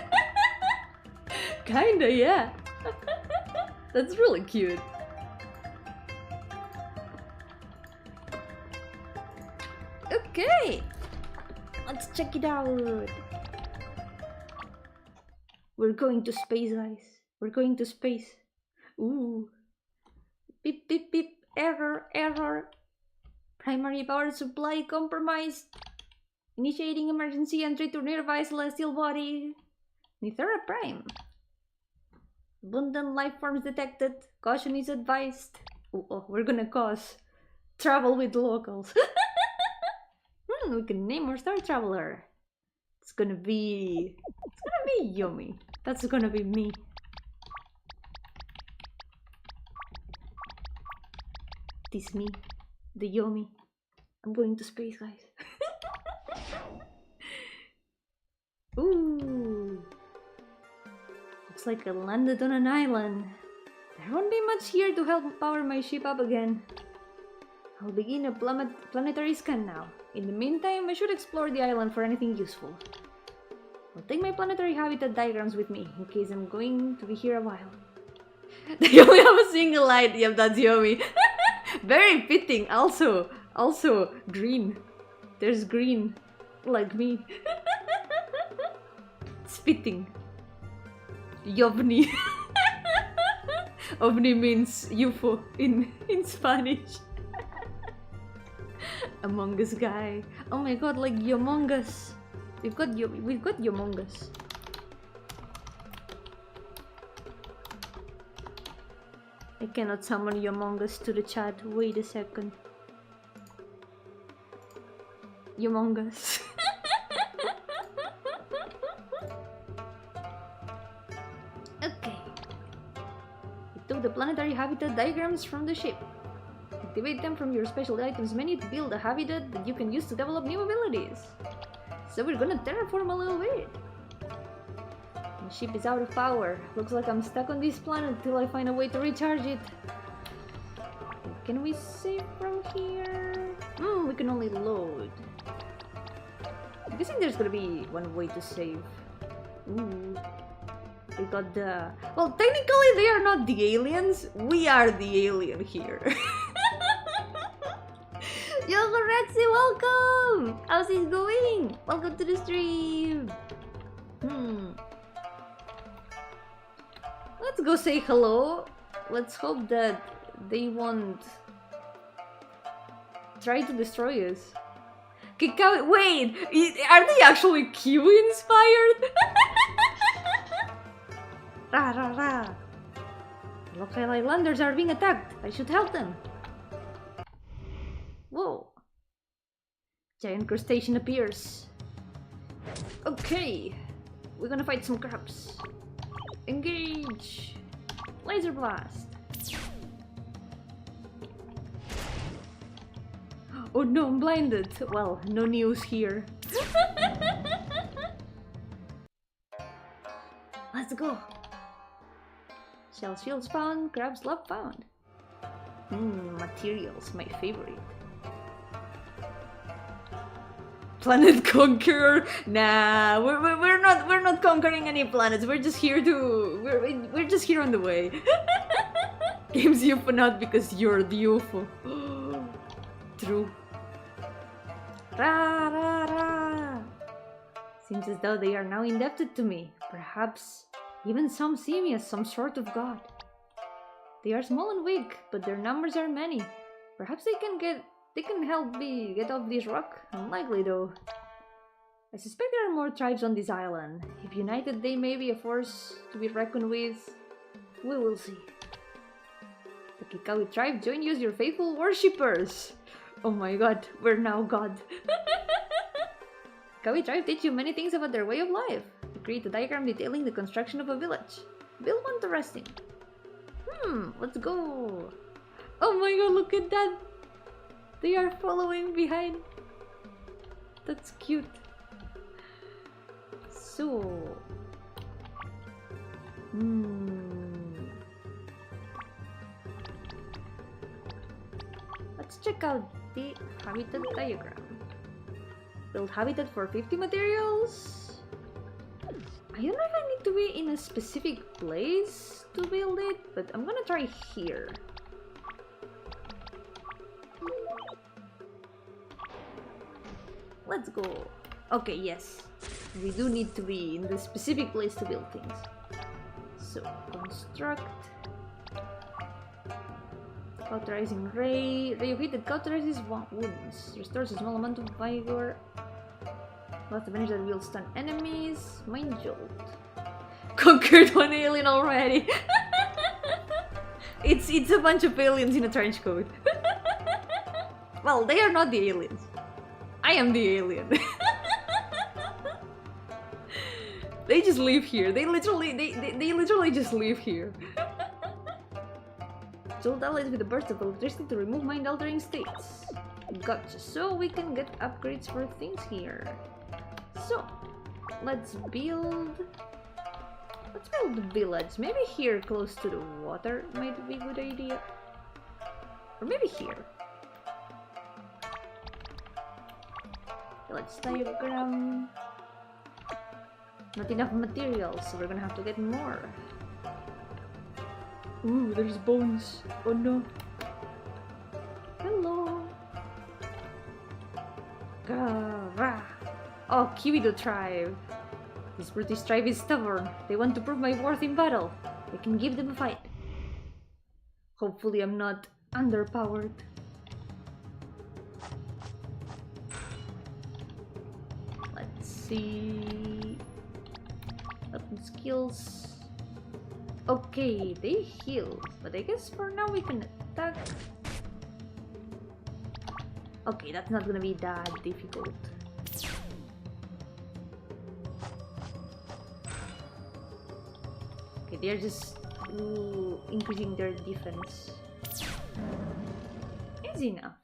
[SPEAKER 1] Kinda, yeah. That's really cute. Okay, let's check it out. We're going to space, guys. We're going to space. Ooh. Beep, beep, beep. Error, error. Primary power supply compromised. Initiating emergency entry to nearby celestial body. Nithera Prime. Abundant life forms detected. Caution is advised. Oh, we're gonna cause trouble with locals. We can name our star traveler. It's gonna be Yomi. That's gonna be me. This me, the Yomi. I'm going to space, guys. Ooh. Looks like I landed on an island. There won't be much here to help power my ship up again. I'll begin a planetary scan now. In the meantime, I should explore the island for anything useful. I'll take my planetary habitat diagrams with me, in case I'm going to be here a while. They only have a single light. Yep, that's Yomi. Very fitting. Also green. There's green, like me. It's fitting. Yovni. Ovni means UFO in Spanish. Among Us guy. Oh my god, like Among Us. We've got Among Us. I cannot summon Among Us to the chat. Wait a second. Among Us. Okay. We took the planetary habitat diagrams from the ship. Activate them from your special items menu to build a habitat that you can use to develop new abilities. So we're gonna terraform a little bit. The ship is out of power. Looks like I'm stuck on this planet till I find a way to recharge it. Can we save from here? We can only load. I'm guessing there's gonna be one way to save. Ooh. We got the... Well, technically they are not the aliens. We are the alien here. Yo-hooo Rexy, welcome! How's it going? Welcome to the stream! Let's go say hello. Let's hope that they won't try to destroy us. Kikawi, wait! Are they actually Q inspired? Rah rah rah! The local islanders are being attacked. I should help them. Whoa. Giant crustacean appears. Okay. We're gonna fight some crabs. Engage! Laser blast! Oh no, I'm blinded! Well, no news here. Let's go! Shell shields found, crab slab found. Materials, my favorite. Planet Conqueror? Nah, we're not conquering any planets. We're just here to we're just here on the way. Games UFO not because you're the UFO. True. Ra ra ra. Seems as though they are now indebted to me. Perhaps even some see me as some sort of god. They are small and weak, but their numbers are many. Perhaps they can help me get off this rock. Unlikely though. I suspect there are more tribes on this island. If united they may be a force to be reckoned with. We will see. The Kikawi tribe join you as your faithful worshippers. Oh my god, we're now god. Kikawi tribe teach you many things about their way of life. They create a diagram detailing the construction of a village. Build one to rest in. Let's go. Oh my god, look at that. They are following behind. That's cute. So... Let's check out the habitat diagram. Build habitat for 50 materials. I don't know if I need to be in a specific place to build it, but I'm gonna try here. Let's go. Okay, yes. We do need to be in the specific place to build things. So, construct. Cauterizing ray. Ray of heat that cauterizes wounds. Restores a small amount of vigor. Lots of energy that will stun enemies. Mind jolt. Conquered one alien already. It's a bunch of aliens in a trench coat. Well, they are not the aliens. I am the alien. They just live here. They literally just live here. Jolt allies with a burst of electricity to remove mind-altering states. Gotcha. So we can get upgrades for things here. So let's build the village. Maybe here close to the water might be a good idea. Or maybe here. Village diagram. Not enough materials, so we're gonna have to get more. Ooh, there's bones. Oh no. Hello. Gah. Oh, Kiwido tribe. This British tribe is stubborn. They want to prove my worth in battle. I can give them a fight. Hopefully I'm not underpowered. Let's see. Weapon skills. Okay, they heal, but I guess for now we can attack. Okay, that's not gonna be that difficult. Okay, they're just increasing their defense. Easy enough.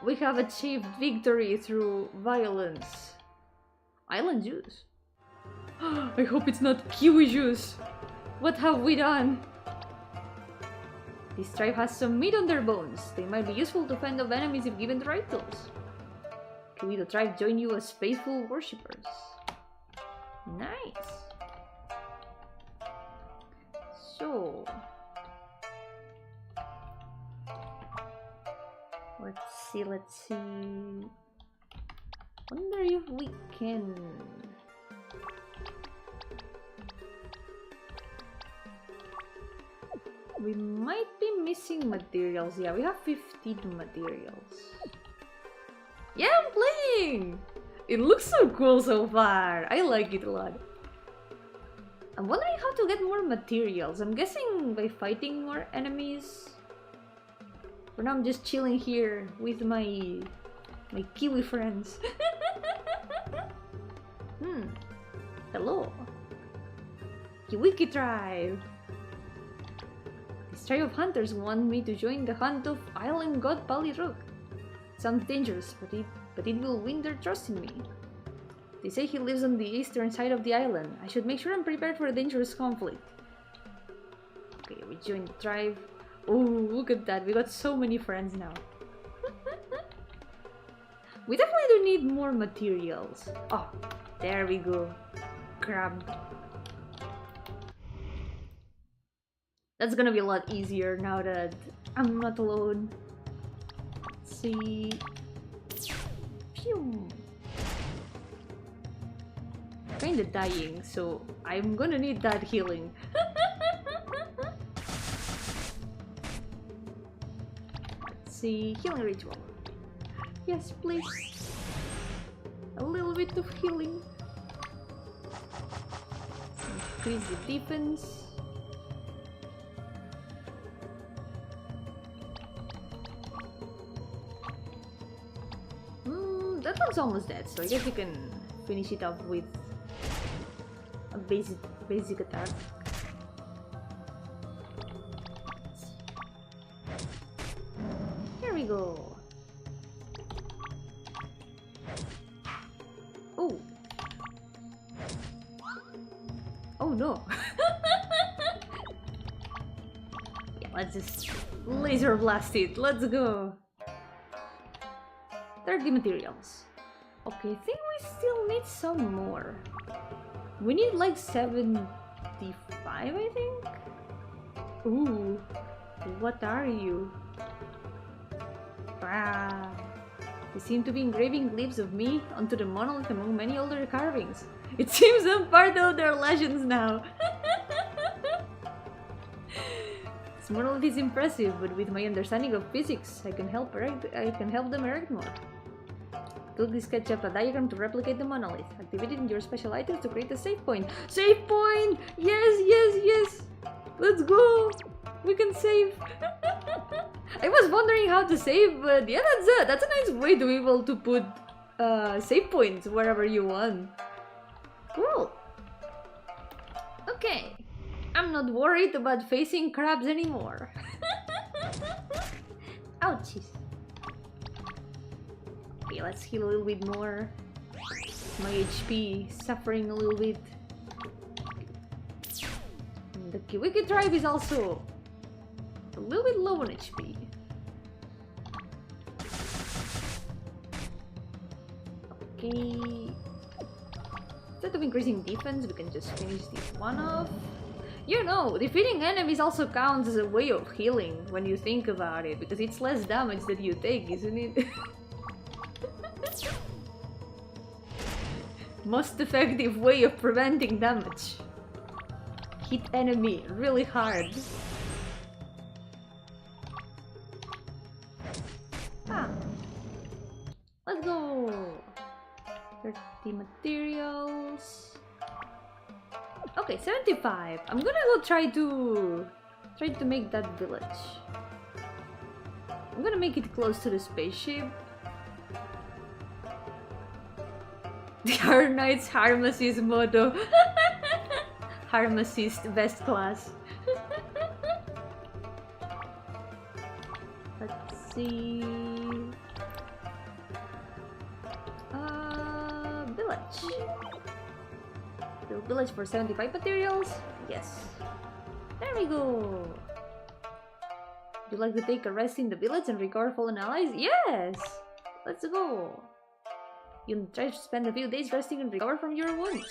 [SPEAKER 1] We have achieved victory through violence. Island juice. I hope it's not kiwi juice. What have we done? This tribe has some meat on their bones. They might be useful to fend off enemies if given the right tools. Can we the tribe join you as faithful worshippers? Nice. So Let's see, let's see. Wonder if we can. We might be missing materials. Yeah, we have 15 materials. Yeah, I'm playing! It looks so cool so far. I like it a lot. I'm wondering how to get more materials. I'm guessing by fighting more enemies. For now, I'm just chilling here with my Kiwi friends. Hello. Kiwiki tribe. This tribe of hunters want me to join the hunt of Island God Balirog. Sounds dangerous, but it will win their trust in me. They say he lives on the eastern side of the island. I should make sure I'm prepared for a dangerous conflict. Okay, we joined the tribe. Oh, look at that. We got so many friends now. We definitely do need more materials. Oh, there we go. Crab. That's gonna be a lot easier now that I'm not alone. Let's see. Phew. Kinda dying, so I'm gonna need that healing. Let's see. Healing ritual. Yes, please. A little bit of healing. Increase the defense. That one's almost dead, so I guess you can finish it off with a basic attack. Here we go. Oh. Oh no. Yeah, let's just laser blast it. Let's go. 30 materials. Okay, I think we still need some more. We need like 75, I think? Ooh, what are you? Wow. They seem to be engraving glyphs of me onto the monolith among many older carvings. It seems I'm part of their legends now. This monolith is impressive, but with my understanding of physics, I can help them erect more. Quickly sketch up a diagram to replicate the monolith. Activate it in your special items to create a save point. Save point! Yes, yes, yes! Let's go! We can save! I was wondering how to save, but yeah, that's a nice way to be able to put save points wherever you want. Cool! Okay. I'm not worried about facing crabs anymore. Ouchies. Okay, let's heal a little bit more. My HP suffering a little bit. And the Kiwiki tribe is also a little bit low on HP. Okay. Instead of increasing defense, we can just finish this one off. You know, defeating enemies also counts as a way of healing when you think about it, because it's less damage that you take, isn't it? Most effective way of preventing damage. Hit enemy really hard. Ah. Let's go. 30 materials. Okay, 75. I'm gonna go try to make that village. I'm gonna make it close to the spaceship. The Iron Knight's Harmasist motto. Harmasist best class. Let's see. Village. Build village for 75 materials? Yes. There we go. Would you like to take a rest in the village and recover fallen allies? Yes! Let's go. You try to spend a few days resting and recover from your wounds.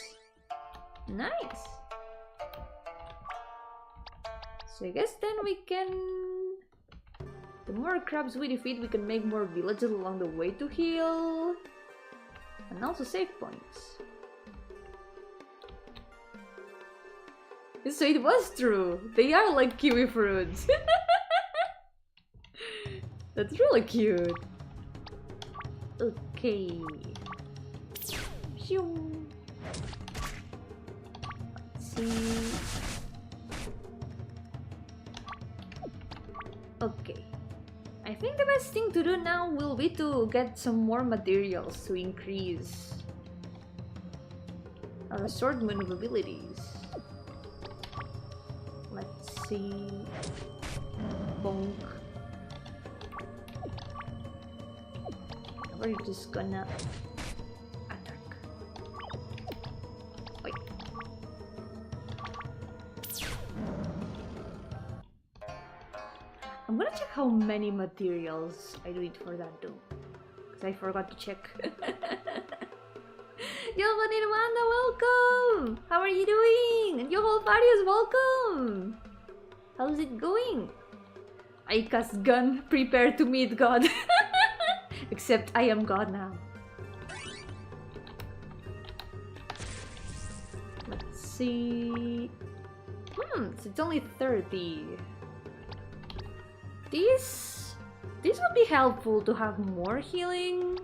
[SPEAKER 1] Nice! So I guess then we can The more crabs we defeat, we can make more villages along the way to heal. And also save points. So it was true. They are like kiwi fruits. That's really cute. Okay. Phew. Let's see. Okay. I think the best thing to do now will be to get some more materials to increase our assortment of abilities. Let's see. Bonk. We're just gonna attack. Wait. I'm gonna check how many materials I need for that though, because I forgot to check. Yo, Vanirwanda, welcome! How are you doing? And Yo-hooo Farius, welcome! How's it going? I cast gun, prepare to meet God. Except I am God now. Let's see. So it's only 30. This would be helpful to have more healing.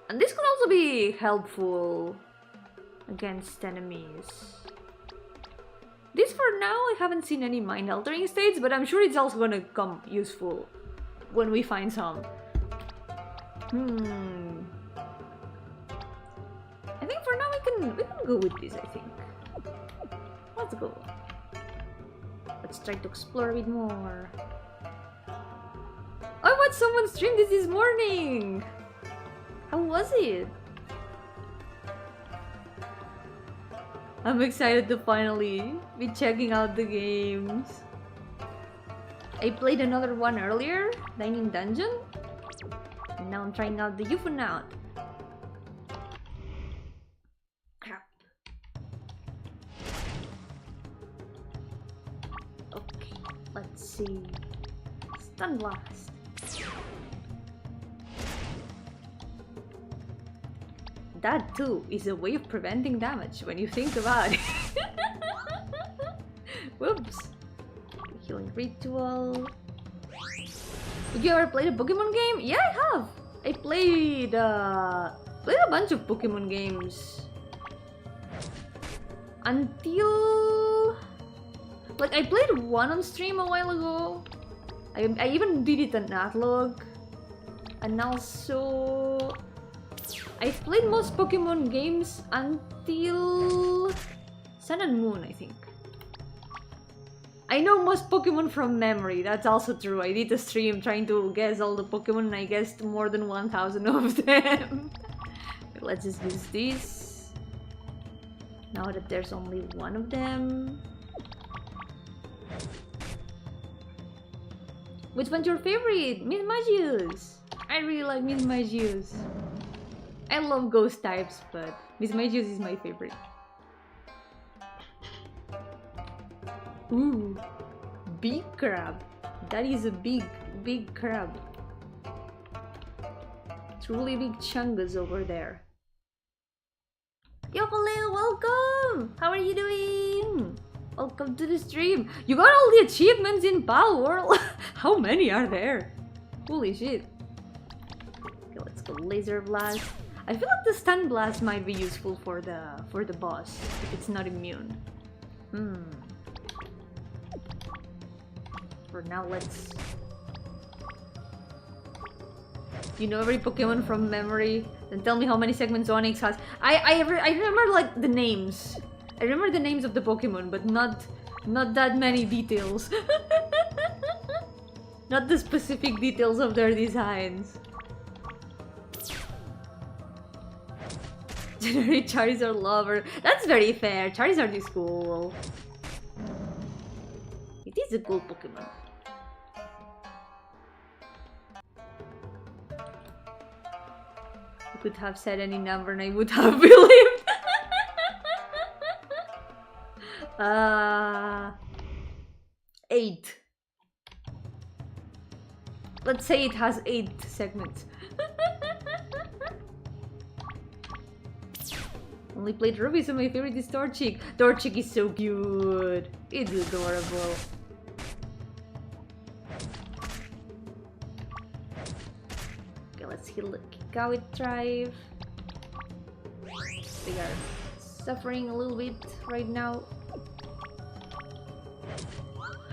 [SPEAKER 1] And this could also be helpful against enemies. This for now, I haven't seen any mind-altering states, but I'm sure it's also gonna come useful when we find some. I think for now we can go with this, I think. Let's go. Let's try to explore a bit more. I watched someone stream this morning! How was it? I'm excited to finally be checking out the games. I played another one earlier, Dining Dungeon. And now I'm trying out the Euphanaut. Crap. Okay, let's see. Stun Blast. That too is a way of preventing damage when you think about it. Whoops. Healing ritual. Did you ever play the Pokemon game? Yeah, I have. I played a bunch of Pokemon games until like I played one on stream a while ago. I even did it on Atlog, and also I've played most Pokemon games until Sun and Moon, I think. I know most Pokemon from memory, that's also true. I did a stream trying to guess all the Pokemon and I guessed more than 1,000 of them. Let's just use this. Now that there's only one of them. Which one's your favorite? Miss Magius! I really like Miss Magius. I love ghost types, but Miss Magius is my favorite. Ooh, big crab. That is a big crab. Truly big chungus over there. Yokoleo, welcome! How are you doing? Welcome to the stream. You got all the achievements in Pal World. How many are there? Holy shit. Okay, let's go Laser Blast. I feel like the Stun Blast might be useful for the boss if it's not immune. For now, let's... You know every Pokemon from memory? Then tell me how many segments Onix has. I remember like the names. I remember the names of the Pokemon, but not that many details. Not the specific details of their designs. Generate Charizard lover. That's very fair. Charizard is cool. It is a cool Pokemon. I could have said any number and I would have believed. 8. let's say it has 8 segments. Only played Ruby, so my favorite is Torchic. Torchic is so cute. It's adorable. Okay, let's kick out Thrive. They are suffering a little bit right now.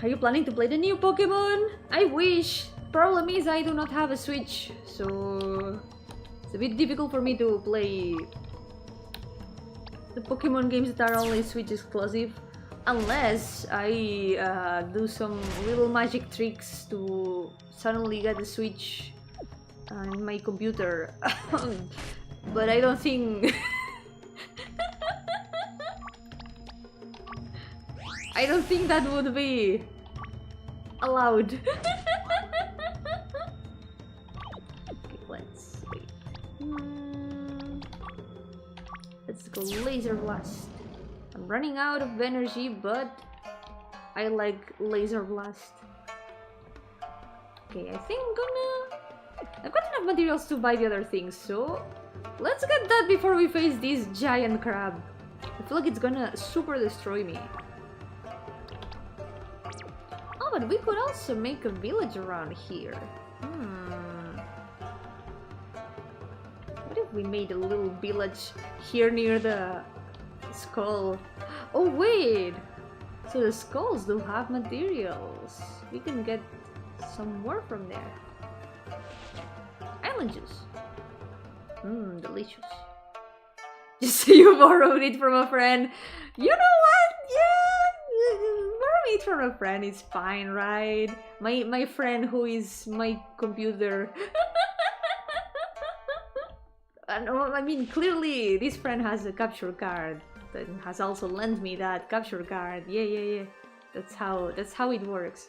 [SPEAKER 1] Are you planning to play the new Pokemon? I wish! Problem is I do not have a Switch, so it's a bit difficult for me to play the Pokemon games that are only Switch exclusive, unless I do some little magic tricks to suddenly get a Switch on my computer. But I don't think I don't think that would be allowed. Okay, let's wait. Let's go Laser Blast. I'm running out of energy, but I like Laser Blast. Okay, I think I've got enough materials to buy the other things, so let's get that before we face this giant crab. I feel like it's gonna super destroy me. Oh, but we could also make a village around here. What if we made a little village here near the skull? Oh wait! So the skulls do have materials. We can get some more from there. Island juice. Delicious. Just say you borrowed it from a friend. You know what? Yeah, borrowing it from a friend is fine, right? My friend who is my computer. I mean, clearly this friend has a capture card that has also lent me that capture card. Yeah. That's how it works.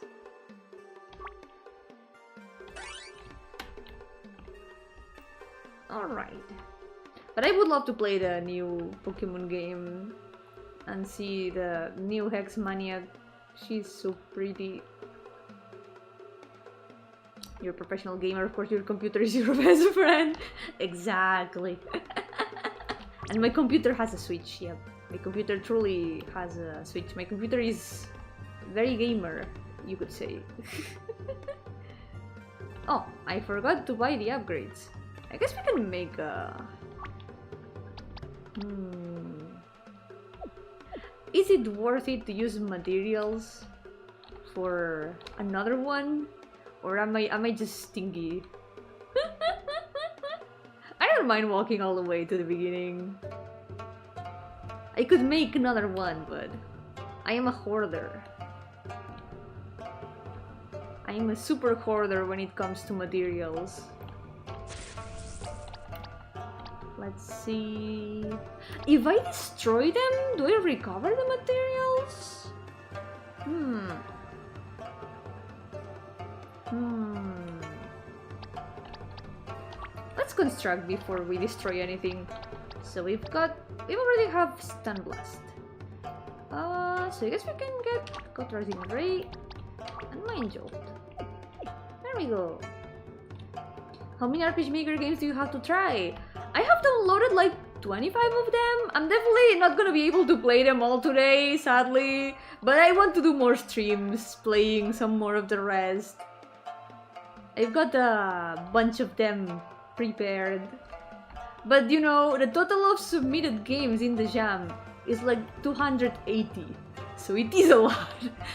[SPEAKER 1] Alright. But I would love to play the new Pokemon game and see the new Hex Maniac. She's so pretty. You're a professional gamer, of course your computer is your best friend. Exactly. And my computer has a Switch, yep. My computer truly has a Switch. My computer is very gamer, you could say. Oh, I forgot to buy the upgrades. I guess we can make a... Is it worth it to use materials for another one? Or am I just stingy? I don't mind walking all the way to the beginning. I could make another one, but I am a hoarder. I am a super hoarder when it comes to materials. Let's see... If I destroy them, do I recover the materials? Let's construct before we destroy anything. So we already have Stun Blast. So I guess we can get Cauterizing Ray and Mind Jolt. There we go. How many RPG Maker games do you have to try? I have downloaded like 25 of them. I'm definitely not gonna be able to play them all today, sadly. But I want to do more streams, playing some more of the rest. I've got a bunch of them prepared. But you know, the total of submitted games in the jam is like 280. So it is a lot.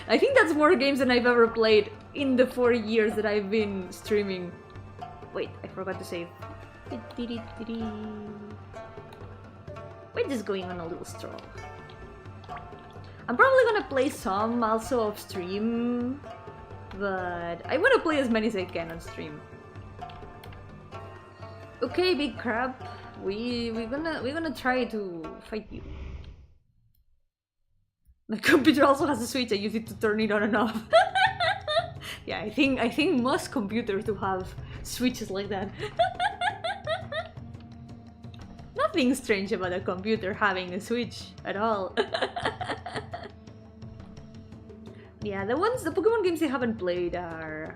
[SPEAKER 1] I think that's more games than I've ever played in the 4 years that I've been streaming. Wait, I forgot to save. We're just going on a little stroll. I'm probably gonna play some also off stream, but I want to play as many as I can on stream. Okay, big crab, we're gonna try to fight you. My computer also has a switch. I use it to turn it on and off. Yeah, I think most computers do have switches like that. Nothing strange about a computer having a switch at all. Yeah, the Pokemon games I haven't played are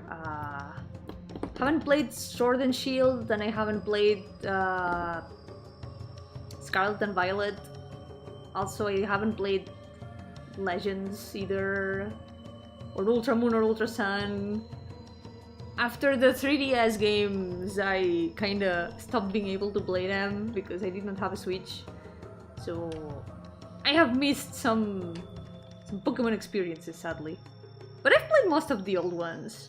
[SPEAKER 1] Haven't played Sword and Shield, and I haven't played Scarlet and Violet. Also, I haven't played Legends either, or Ultra Moon or Ultra Sun. After the 3DS games, I kinda stopped being able to play them because I did not have a Switch. So I have missed some Pokemon experiences, sadly. But I've played most of the old ones.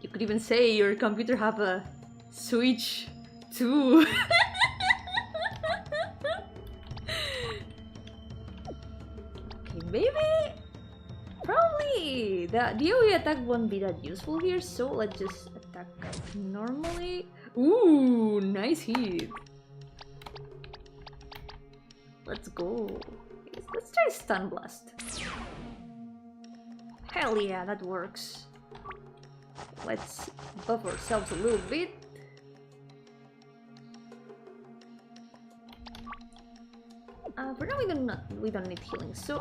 [SPEAKER 1] You could even say your computer have a Switch too. Okay, maybe? Probably! The AoE attack won't be that useful here, so let's just attack normally. Ooh, nice hit! Let's go. Let's try Stun Blast. Hell yeah, that works. Let's buff ourselves a little bit. For now we don't need healing, so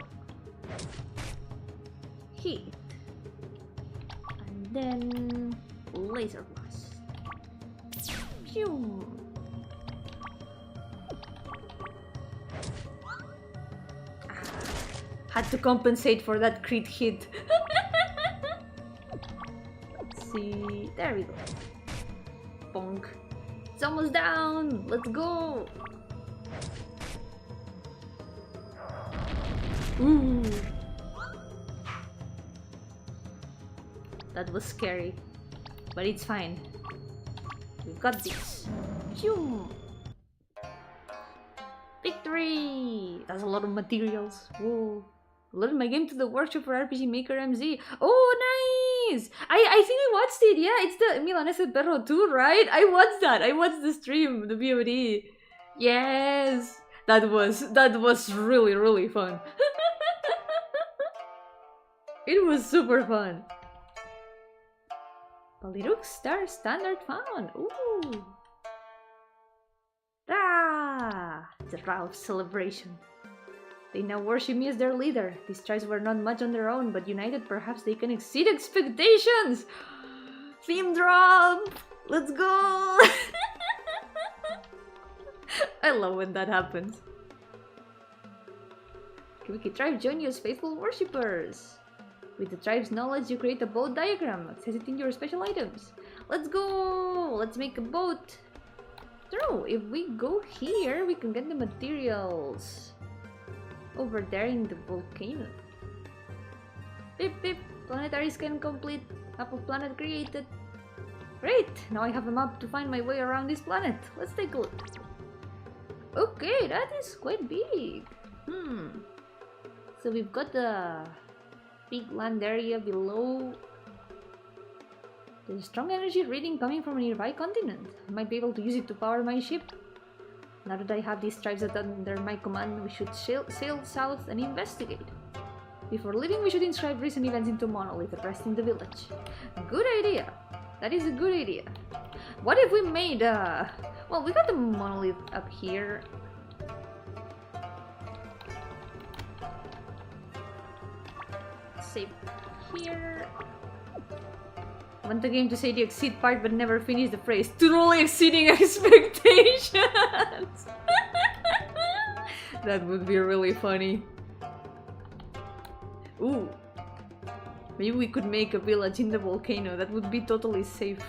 [SPEAKER 1] heat. And then laser blast. Pew! Had to compensate for that crit hit. Let's see. There we go. Bonk. It's almost down. Let's go. Ooh. That was scary. But it's fine. We've got this. Phew. Victory! That's a lot of materials. Whoa. Loaded my game to the workshop for RPG Maker MZ. Oh, nice! I think I watched it. Yeah, it's the Milanese Perro 2, right? I watched that. I watched the stream, the VOD. Yes! That was really, really fun. It was super fun. Polyrux Star Standard found. Ooh. Ah! The Ralph celebration. They now worship me as their leader. These tribes were not much on their own, but united perhaps they can exceed expectations! Theme drop! Let's go! I love when that happens. Kibiki tribe join you as faithful worshippers. With the tribe's knowledge, you create a boat diagram. Access it in your special items. Let's go! Let's make a boat. True, if we go here, we can get the materials. Over there in the volcano. Beep beep! Planetary scan complete. Map of planet created. Great! Now I have a map to find my way around this planet. Let's take a look. Okay, that is quite big. So we've got the big land area below. There's a strong energy reading coming from a nearby continent. I might be able to use it to power my ship. Now that I have these tribes under my command, we should sail south and investigate. Before leaving, we should inscribe recent events into a monolith resting the village. Good idea. That is a good idea. What if we made well, we got the monolith up here. Save here. I want the game to say the exceed part but never finish the phrase. Truly exceeding expectations! That would be really funny. Ooh. Maybe we could make a village in the volcano. That would be totally safe.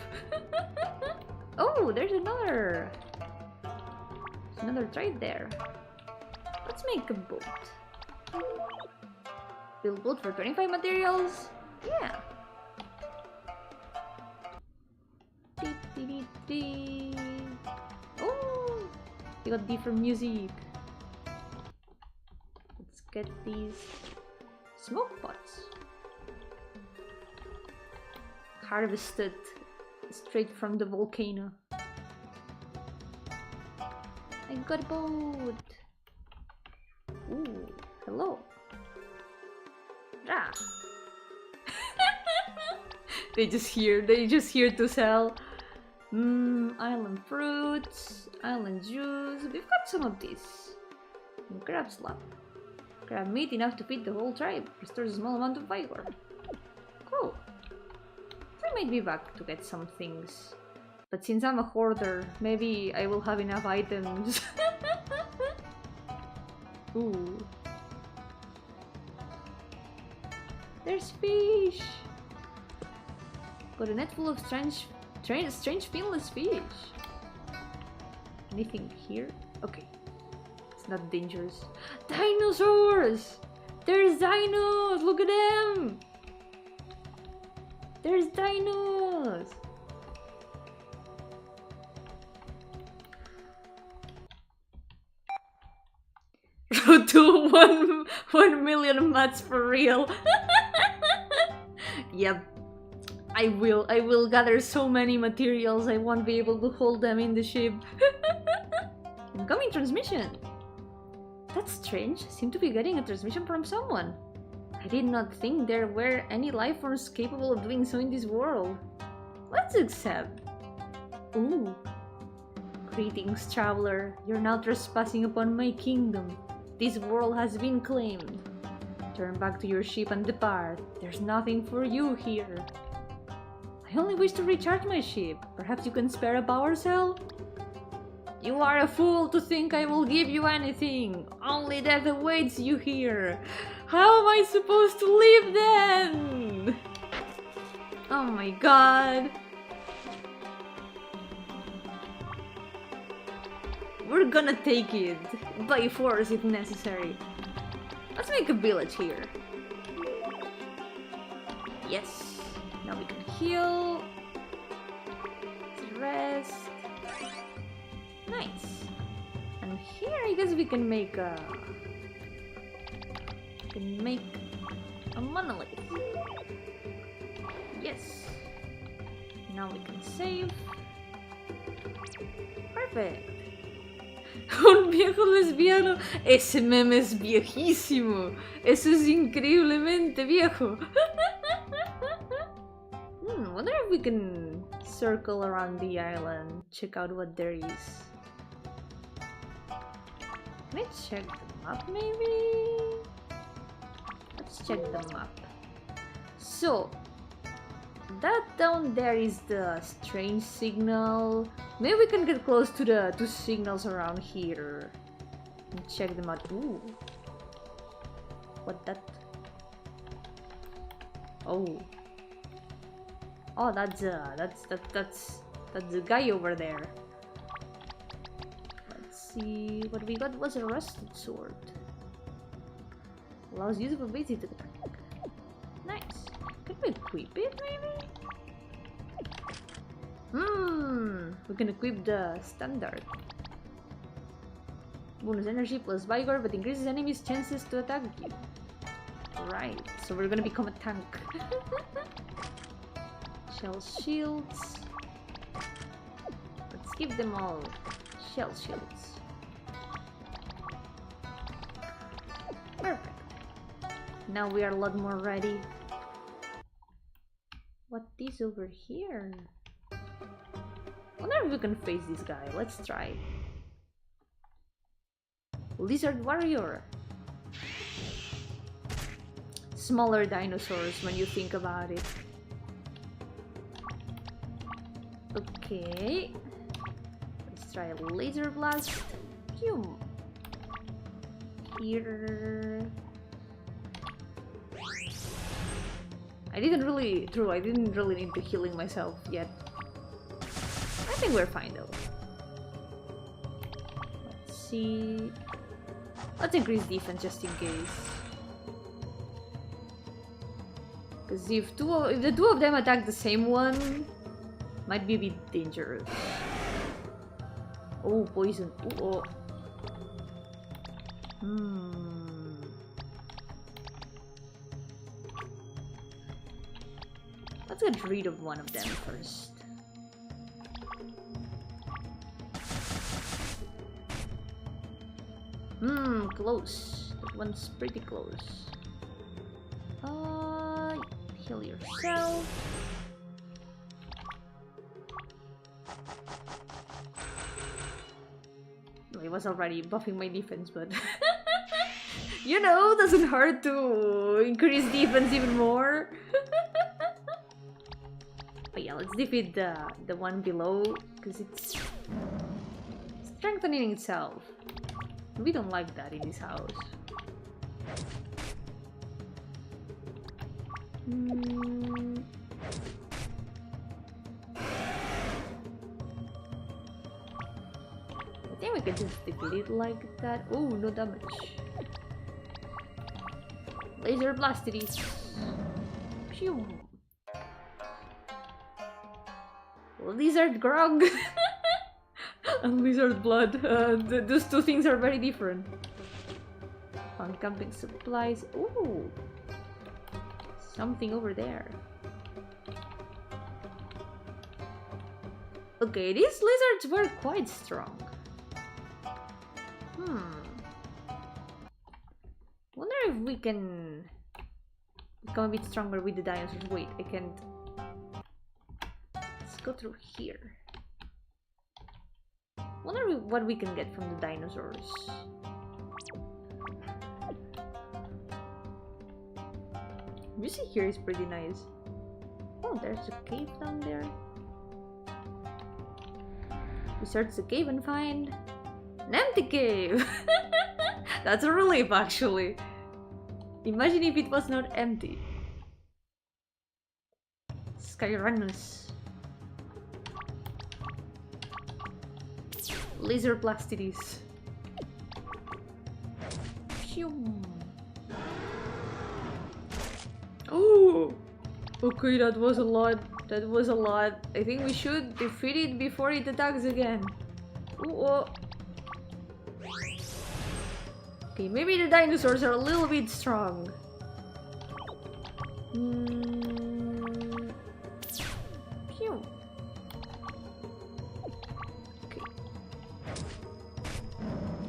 [SPEAKER 1] Oh, there's another. There's another tribe there. Let's make a boat. Build boat for 25 materials? Yeah. Oh, we got different music. Let's get these smoke pots. Harvested straight from the volcano. I got a boat. Ooh, hello. Ah. They just here to sell. Island fruits, island juice. We've got some of these. Crab slab. Crab meat enough to feed the whole tribe. Restores a small amount of vigor. Cool. we might be back to get some things. But since I'm a hoarder, maybe I will have enough items. Ooh. There's fish! Got a net full of strange finless fish. Anything here? Okay. It's not dangerous. Dinosaurs! There's dinos! Look at them! There's dinos! Road to 1 million mats for real. Yep. I will gather so many materials I won't be able to hold them in the ship. Incoming transmission. That's strange. I seem to be getting a transmission from someone. I did not think there were any life forms capable of doing so in this world. Let's accept. Ooh. Greetings, traveler. You're now trespassing upon my kingdom. This world has been claimed. Turn back to your ship and depart. There's nothing for you here. I only wish to recharge my ship. Perhaps you can spare a power cell? You are a fool to think I will give you anything. Only death awaits you here. How am I supposed to live then? Oh my god. We're gonna take it. By force if necessary. Let's make a village here. Yes. Now we can heal. Rest. Nice. And here I guess we can make a monolith. Yes. Now we can save. Perfect. Un viejo lesbiano. Ese meme es viejísimo. Eso es increíblemente viejo. Wonder if we can circle around the island, check out what there is. Can I check the map maybe? Let's check the map. So, that down there is the strange signal. Maybe we can get close to the two signals around here and check them out. Ooh, what that? Oh, that's the guy over there. Let's see what we got. Was a rusted sword. Allows usable basic attack. Nice. Can we equip it maybe? We can equip the standard. Bonus energy plus vigor, but increases enemies' chances to attack you. Right, so we're gonna become a tank. Shell shields. Let's give them all shell shields. Perfect. Now we are a lot more ready. What is over here? Wonder if we can face this guy. Let's try. Lizard warrior. Smaller dinosaurs when you think about it. Okay. Let's try a laser blast. Pew. Here. I didn't really need the healing myself yet. I think we're fine though. Let's see. Let's increase defense just in case. Because if the two of them attack the same one, might be a bit dangerous. Oh, poison. Ooh, oh. Let's get rid of one of them first. Close. That one's pretty close. Heal yourself. I was already buffing my defense, but you know, doesn't hurt to increase defense even more. let's defeat the one below, because it's strengthening itself. We don't like that in this house. I think we can just defeat it like that. Oh, no damage. Laser blasted it. Phew. Lizard grog and lizard blood. Those two things are very different. Found camping supplies. Ooh, something over there. Okay, these lizards were quite strong. Wonder if we can become a bit stronger with the dinosaurs. Wait, I can't. Let's go through here. Wonder what we can get from the dinosaurs. Music here is pretty nice. Oh, there's a cave down there. We search the cave and find an empty cave. That's a relief, actually. Imagine if it was not empty. Skyrannus. Laser blastides. Oh! Okay, that was a lot. That was a lot. I think we should defeat it before it attacks again. Ooh, oh. Okay, maybe the dinosaurs are a little bit strong. Phew. Okay.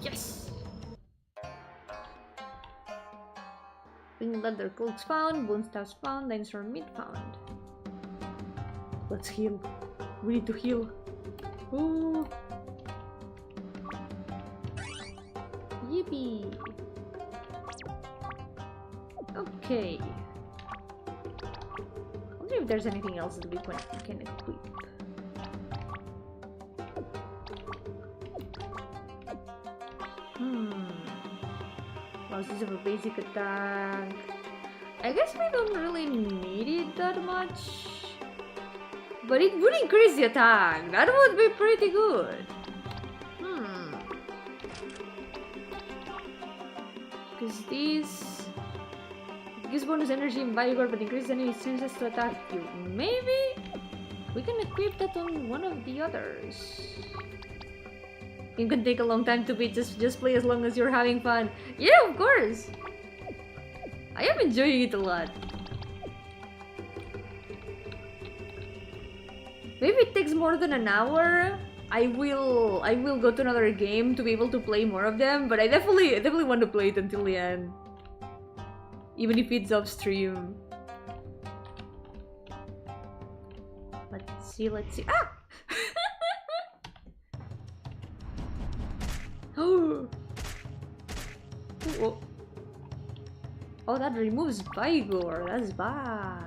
[SPEAKER 1] Yes! Winged leather cloaks found, bone staffs found, dinosaur meat found. Let's heal. We need to heal. Ooh. Yippee! Okay. I wonder if there's anything else that we can equip. Losses of a basic attack. I guess we don't really need it that much. But it would increase the attack. That would be pretty good. Because this gives bonus energy and vigor, but increases enemy chances to attack you. Maybe we can equip that on one of the others. It can take a long time to beat. Just play as long as you're having fun. Yeah, of course. I am enjoying it a lot. Maybe it takes more than an hour. I will go to another game to be able to play more of them, but I definitely want to play it until the end. Even if it's off stream. Let's see. Ah! Oh. Oh, that removes vigor. That's bad.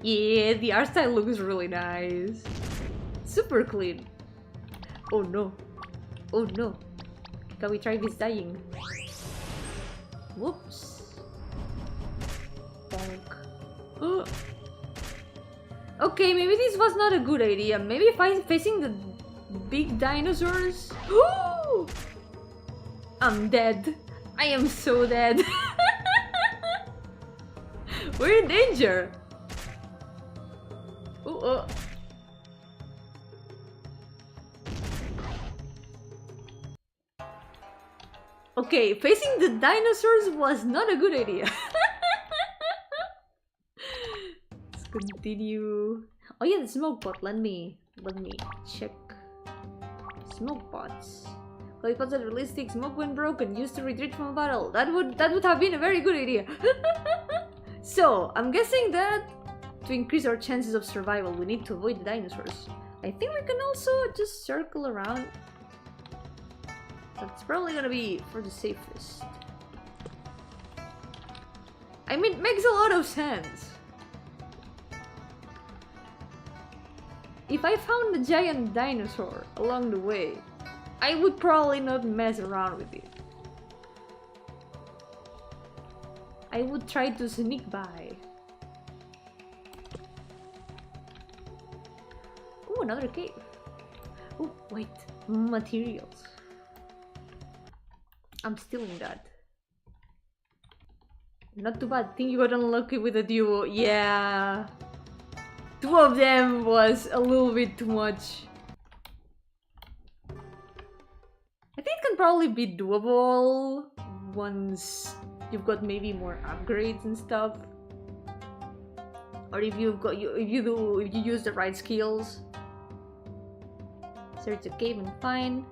[SPEAKER 1] Yeah, the art style looks really nice. Super clean. Oh no. Oh no. Can we try this dying? Whoops. Bonk. Okay, maybe this was not a good idea. Maybe facing the big dinosaurs. I'm dead. I am so dead. We're in danger. Okay, facing the dinosaurs was not a good idea. Let's continue. Oh yeah, the smoke pot. Let me check. Smoke pots. Collect pots that release stick smoke when broken, used to retreat from a battle. That would have been a very good idea. So I'm guessing that to increase our chances of survival, we need to avoid the dinosaurs. I think we can also just circle around. That's probably gonna be for the safest. I mean, it makes a lot of sense. If I found a giant dinosaur along the way, I would probably not mess around with it. I would try to sneak by. Oh, another cave. Oh, wait. Materials. I'm stealing that. Not too bad. Think you got unlucky with a duo. Yeah. 2 of them was a little bit too much. I think it can probably be doable once you've got maybe more upgrades and stuff. Or if you use the right skills. Search a cave and find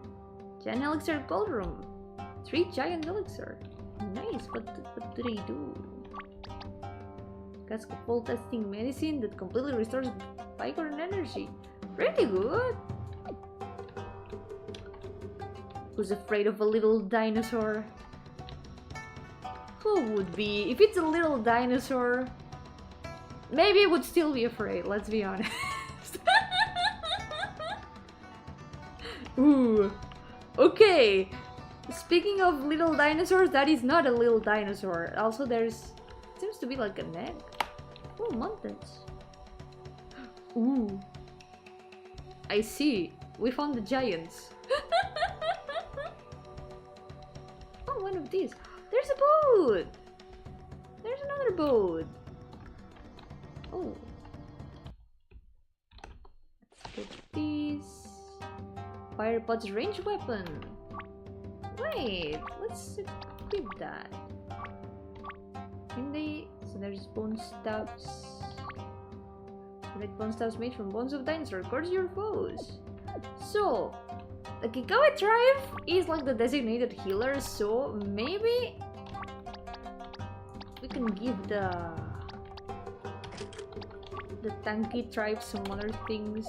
[SPEAKER 1] giant elixir gold room. 3 giant elixir. Nice. What do they do? Cask of full testing medicine that completely restores vigor and energy. Pretty good. Who's afraid of a little dinosaur? Who would be? If it's a little dinosaur, maybe I would still be afraid, let's be honest. Ooh. Okay. Speaking of little dinosaurs, that is not a little dinosaur. Also, seems to be like an egg. Oh, mountains. Ooh. I see. We found the giants. Oh, one of these. There's a boat! There's another boat. Oh. Let's get these. Firepot's ranged weapon. Wait, let's equip that. Can they? So there's bone staffs. Select bone staffs made from bones of dinosaur. Curse your foes. So, the Kikawe tribe is like the designated healer. So maybe we can give the tanky tribe some other things.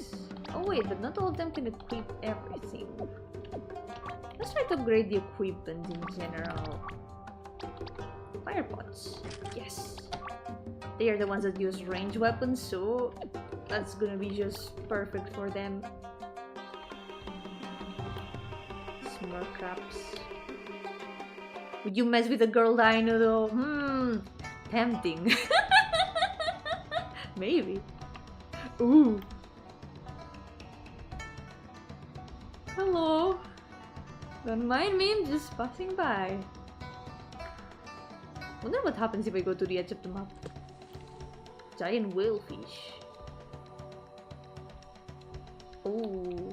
[SPEAKER 1] Oh wait, but not all of them can equip everything. Let's try to upgrade the equipment in general. Firepots. Yes. They are the ones that use ranged weapons, so that's gonna be just perfect for them. Some more craps. Would you mess with a girl dino though? Tempting. Maybe. Ooh. Hello. Don't mind me, I'm just passing by. Wonder what happens if I go to the edge of the map. Giant whalefish. Oh,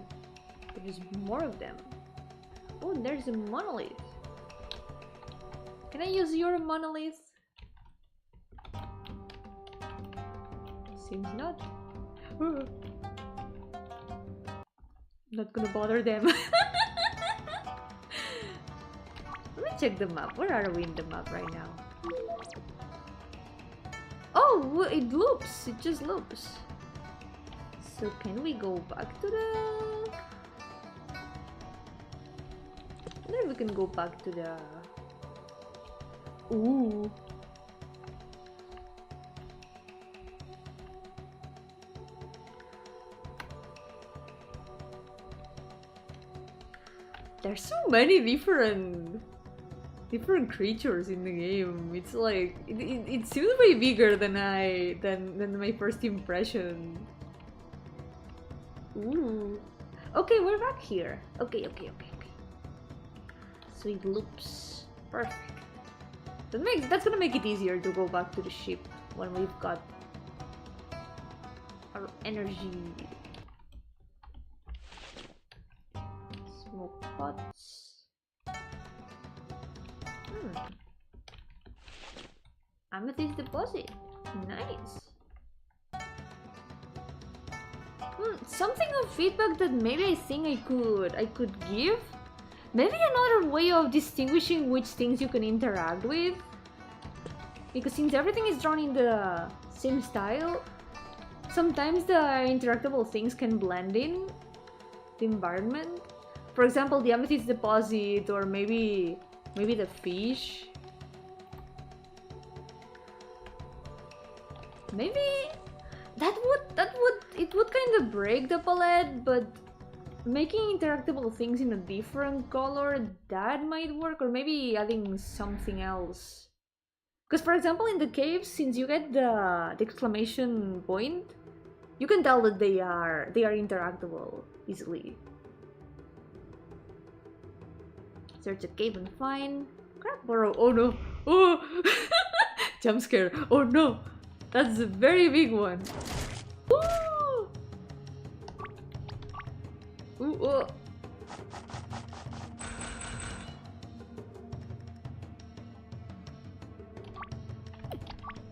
[SPEAKER 1] there's more of them. Oh, and there's a monolith. Can I use your monolith? Seems not. Not gonna bother them. Let me check the map. Where are we in the map right now? Oh, it loops. It just loops. So can we go back to the... I wonder if we can go back to the... Ooh. There's so many different creatures in the game. It's like it seems way bigger than my first impression. Ooh. Okay, we're back here. Okay. So it loops. Perfect. That's gonna make it easier to go back to the ship when we've got our energy. Smoke pots. Amethyst deposit. Nice. Something of feedback that maybe I think I could give. Maybe another way of distinguishing which things you can interact with. Because since everything is drawn in the same style, sometimes the interactable things can blend in the environment. For example, the amethyst deposit, or maybe the fish. Maybe that would kind of break the palette, but making interactable things in a different color, that might work, or maybe adding something else. Because for example, in the caves, since you get the exclamation point, you can tell that they are interactable easily. Search a cave and find crap burrow. Oh no! Oh, jump scare! Oh no! That's a very big one. Ooh! Ooh, oh.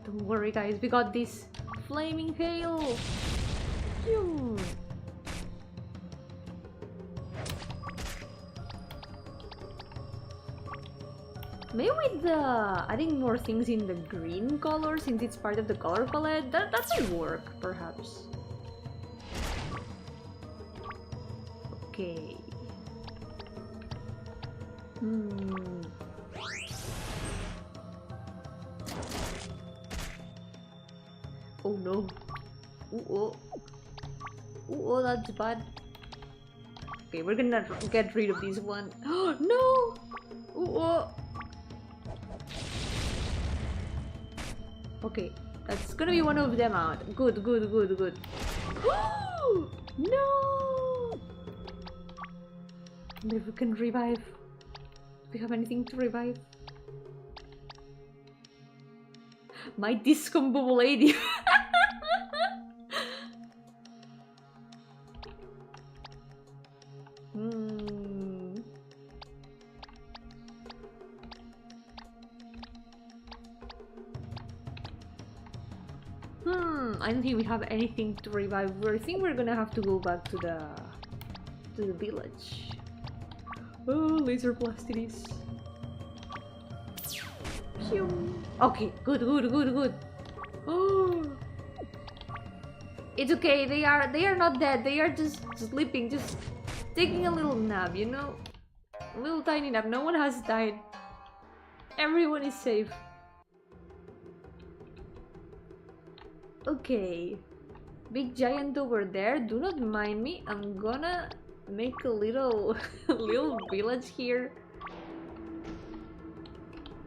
[SPEAKER 1] Don't worry, guys. We got this. Flaming hail. Phew. Maybe with adding more things in the green color, since it's part of the color palette, that might work, perhaps. Okay. Oh no. Ooh, oh, that's bad. Okay, we're gonna get rid of this one. Oh no! Ooh, oh. Okay, that's gonna be one of them out. Good, good, good, good. No! Maybe we can revive. Do we have anything to revive? My discombobble lady. I don't think we have anything to revive. I think we're gonna have to go back to the village. Oh, laser blast it is. Okay, good, good, good, good. Oh, it's okay. They are not dead. They are just sleeping, just taking a little nap. You know, a little tiny nap. No one has died. Everyone is safe. Okay, big giant over there. Do not mind me. I'm gonna make a little little village here.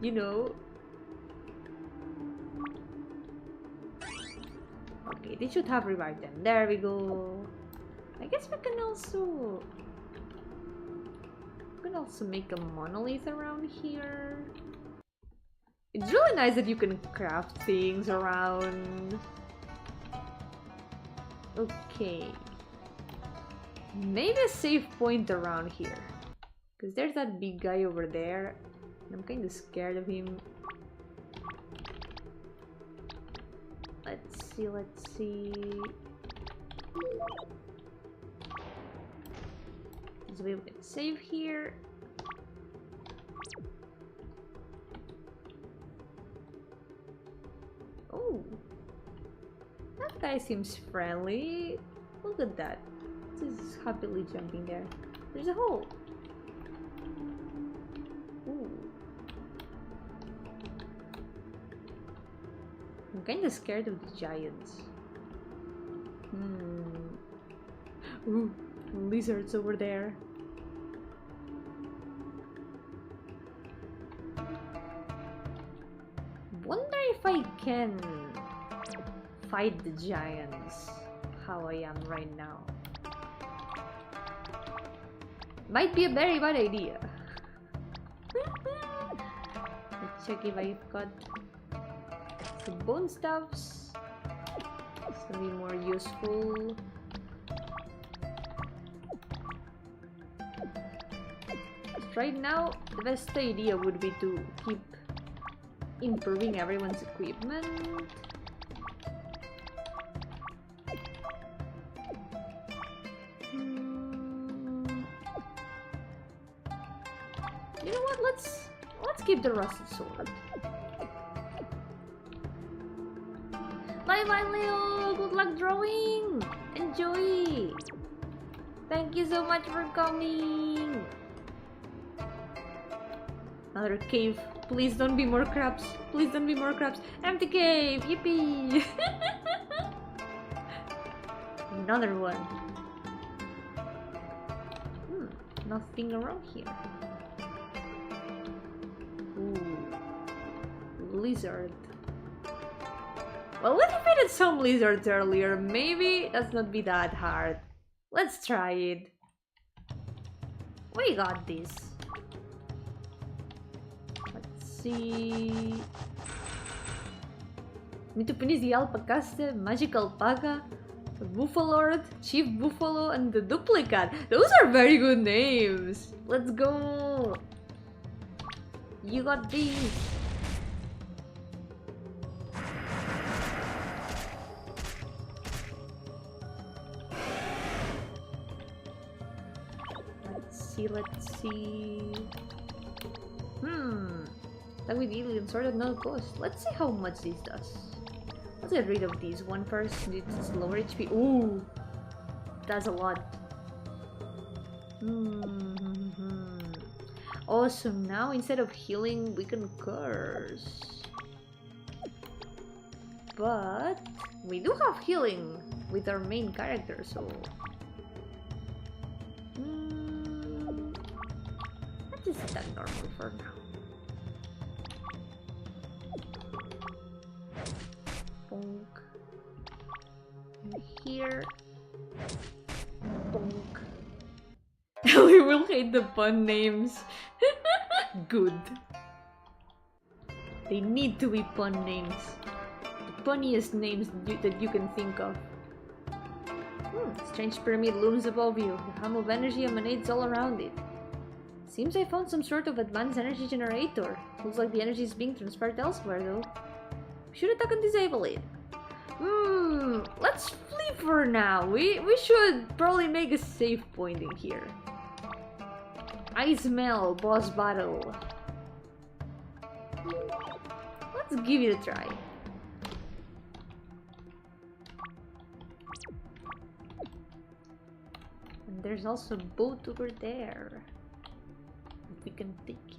[SPEAKER 1] You know. Okay, they should have revived them. There we go. I guess we can also make a monolith around here. It's really nice that you can craft things around. Okay. Maybe a safe point around here. Because there's that big guy over there. And I'm kind of scared of him. Let's see, let's see. So we can save here. Oh, that guy seems friendly. Look at that. He's happily jumping there. There's a hole. Ooh. I'm kinda scared of the giants. Ooh, lizards over there. Wonder if I can fight the giants how I am right now. Might be a very bad idea. Let's check if I've got some bone stuffs. It's gonna be more useful. Right now, the best idea would be to keep improving everyone's equipment. You know what? Let's keep the rusted sword. Bye bye, Leo. Good luck drawing. Enjoy. Thank you so much for coming. Another cave. Please don't be more crabs. Please don't be more crabs. Empty cave! Yippee! Another one. Nothing around here. Ooh. Lizard. Well, we defeated some lizards earlier. Maybe that's not be that hard. Let's try it. We got this. Let's see. Need to finish the alpacaste, magic alpaca, the buffalo, chief buffalo, and the duplicate. Those are very good names. Let's go. You got these. Let's see. That with alien sword at no cost. Let's see how much this does. Let's get rid of this one first. It's lower HP. Ooh, that's a lot. Awesome. Now instead of healing, we can curse. But we do have healing with our main character, so. Let's just that normal for now. Bonk. And here. Bonk. We will hate the pun names. Good. They need to be pun names. The punniest names that you can think of. Strange pyramid looms above you. The hum of energy emanates all around it. Seems I found some sort of advanced energy generator. Looks like the energy is being transferred elsewhere though. Should attack and disable it. Let's flee for now. We should probably make a save point in here. I smell boss battle. Let's give it a try. And there's also a boat over there. We can take it.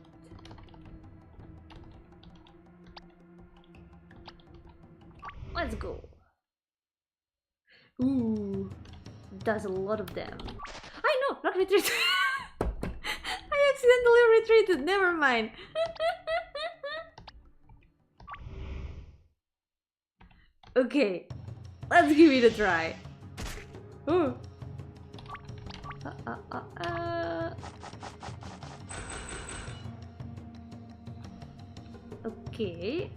[SPEAKER 1] Let's go. Ooh, does a lot of them. I know, not retreat. I accidentally retreated. Never mind. Okay, let's give it a try. Ooh. Okay.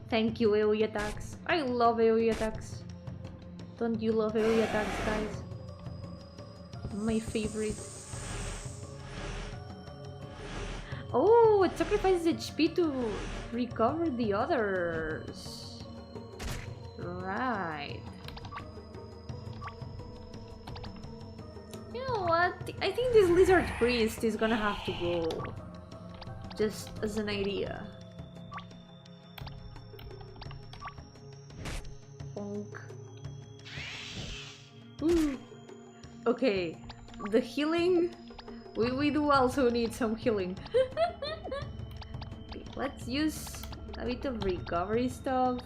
[SPEAKER 1] Thank you, AoE attacks. I love AoE attacks. Don't you love AoE attacks, guys? My favorite. Oh, it sacrifices HP to recover the others. Right. You know what? I think this lizard priest is gonna have to go. Just as an idea. Bonk. Ooh. Okay, the healing. We do also need some healing. Okay, let's use a bit of recovery stuff.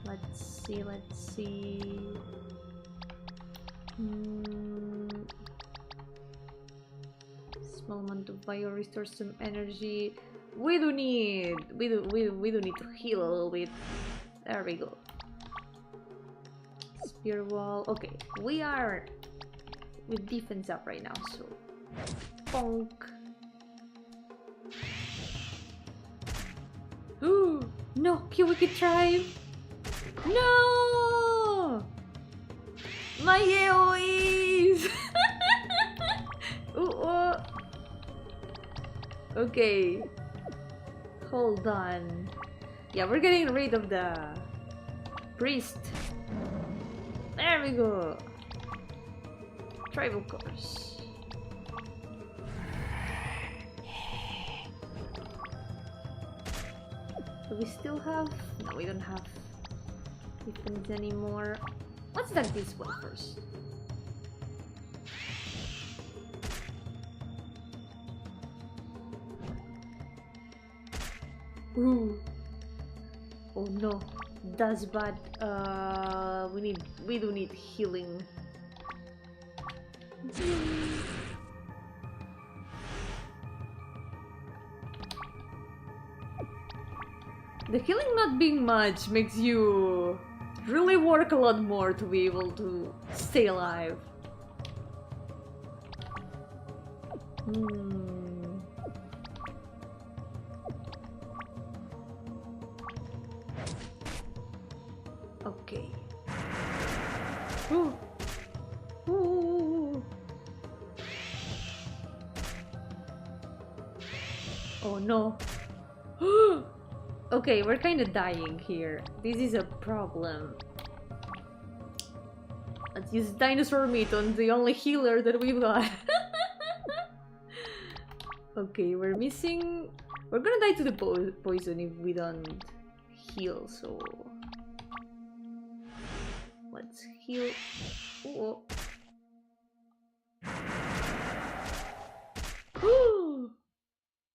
[SPEAKER 1] Let's see. Small amount of bio restores some energy. We do need to heal a little bit. There we go. Spear wall. Okay, we are with defense up right now, so bonk. Ooh, no, Wicked Tribe. No, my AoEs. Ooh. Okay, hold on. Yeah, we're getting rid of the priest. There we go. Tribal course. Do we still have? No, we don't have defense anymore. Let's attack this one first. Ooh. Oh no, that's bad. We do need healing. The healing not being much makes you really work a lot more to be able to stay alive. Okay. Ooh. Ooh. Oh no. Okay, we're kind of dying here. This is a problem. Let's use dinosaur meat on the only healer that we've got. Okay, we're missing... We're gonna die to the poison if we don't heal, so... Let's heal... Oh.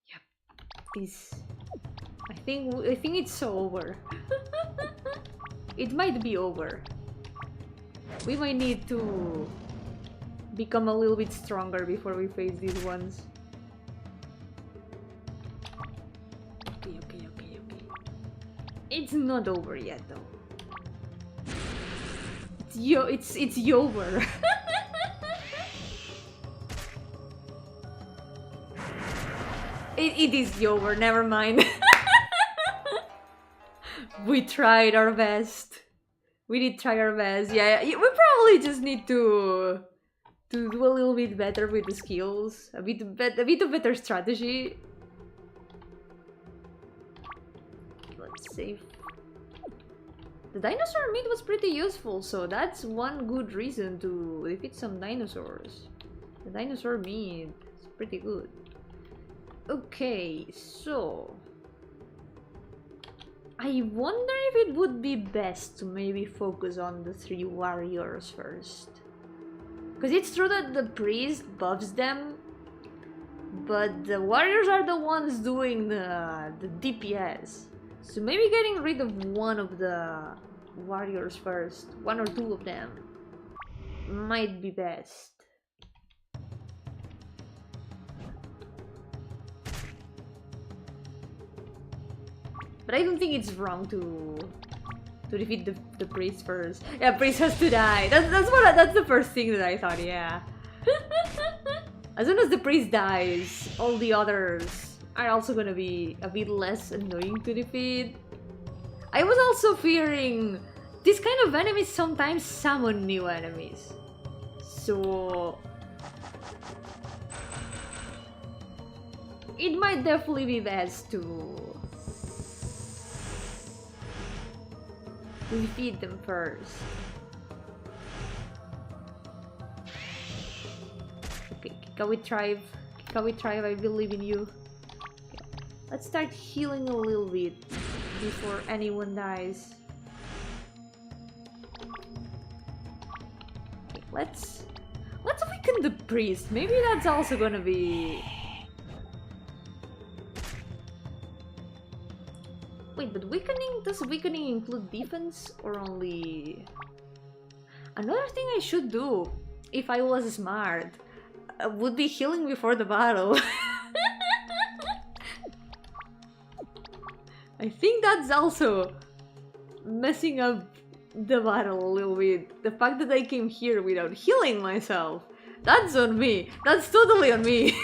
[SPEAKER 1] Yep. This... I think it's over. It might be over. We might need to become a little bit stronger before we face these ones. Okay. It's not over yet though. It's over. It is over, never mind. We tried our best. We did try our best. Yeah, we probably just need to do a little bit better with the skills. A bit of better strategy. Let's save. The dinosaur meat was pretty useful, so that's one good reason to defeat some dinosaurs. The dinosaur meat is pretty good. Okay, so... I wonder if it would be best to maybe focus on the 3 warriors first. Because it's true that the priest buffs them, but the warriors are the ones doing the DPS. So maybe getting rid of one of the warriors first, 1 or 2 of them, might be best. But I don't think it's wrong to defeat the priest first. Yeah, priest has to die. That's the first thing that I thought. Yeah. As soon as the priest dies, all the others are also gonna be a bit less annoying to defeat. I was also fearing this kind of enemies sometimes summon new enemies, so it might definitely be best to defeat them first. Okay, Kikawi tribe, I believe in you. Okay. Let's start healing a little bit before anyone dies. Okay, let's awaken the priest. Maybe that's also gonna be... Wait, but weakening, does weakening include defense or only... Another thing I should do, if I was smart, would be healing before the battle. I think that's also messing up the battle a little bit. The fact that I came here without healing myself, that's on me. That's totally on me.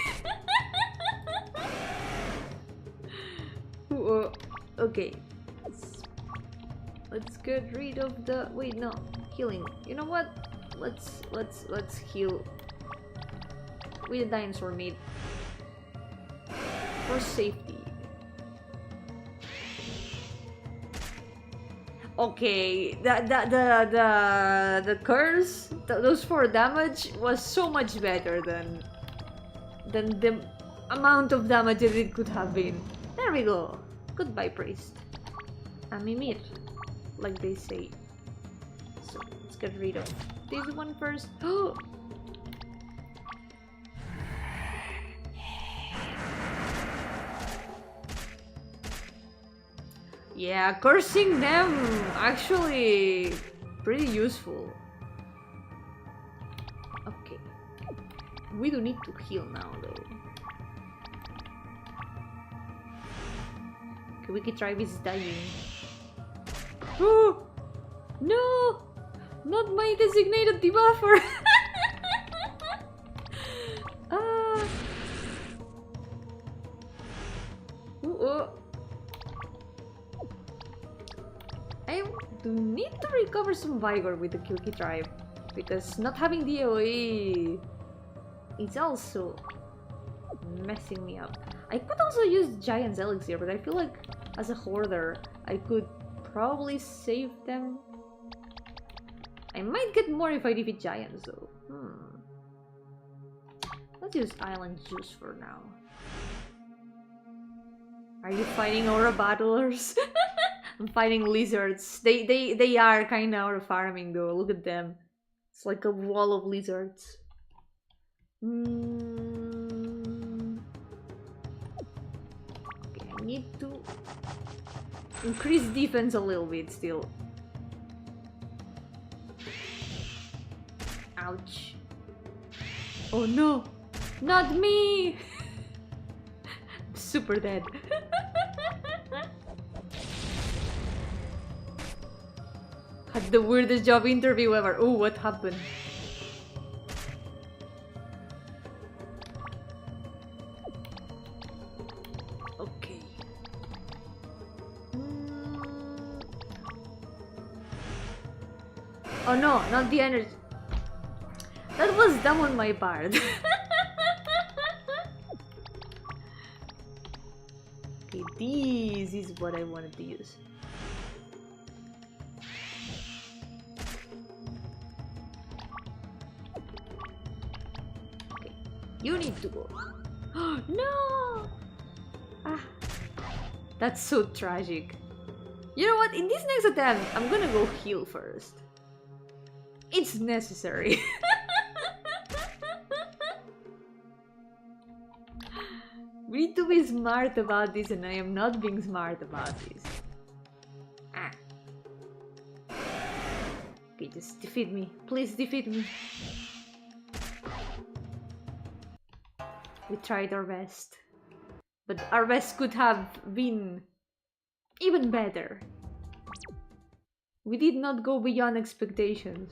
[SPEAKER 1] Okay, let's get rid of the... Wait, no, healing. You know what? Let's heal with the dinosaur meat for safety. Okay, the curse, those 4 damage was so much better than the amount of damage that it could have been. There we go. Goodbye, priest. Amimir, like they say. So let's get rid of this one first. Oh! Yeah, cursing them actually pretty useful. Okay. We do need to heal now though. Okay, Wiki Tribe is dying. Oh! No! Not my designated debuffer! Ah! I do need to recover some vigor with the Wiki Tribe, because not having the AoE is also messing me up. I could also use Giant's Elixir, but I feel like as a hoarder, I could probably save them. I might get more if I defeat Giants though. Let's use Island Juice for now. Are you fighting Aura Battlers? I'm fighting lizards. They are kinda out of farming though. Look at them. It's like a wall of lizards. Okay, I need to increase defense a little bit still. Ouch. Oh no! Not me! I'm super dead. Had the weirdest job interview ever. Oh, what happened? Okay. Oh no, not the energy. That was dumb on my part. Okay, this is what I wanted to use. Okay, you need to go. No! Ah, that's so tragic. You know what? In this next attempt, I'm gonna go heal first. It's necessary. We need to be smart about this, and I am not being smart about this. Ah. Okay, just defeat me. Please defeat me. We tried our best. But our best could have been even better. We did not go beyond expectations.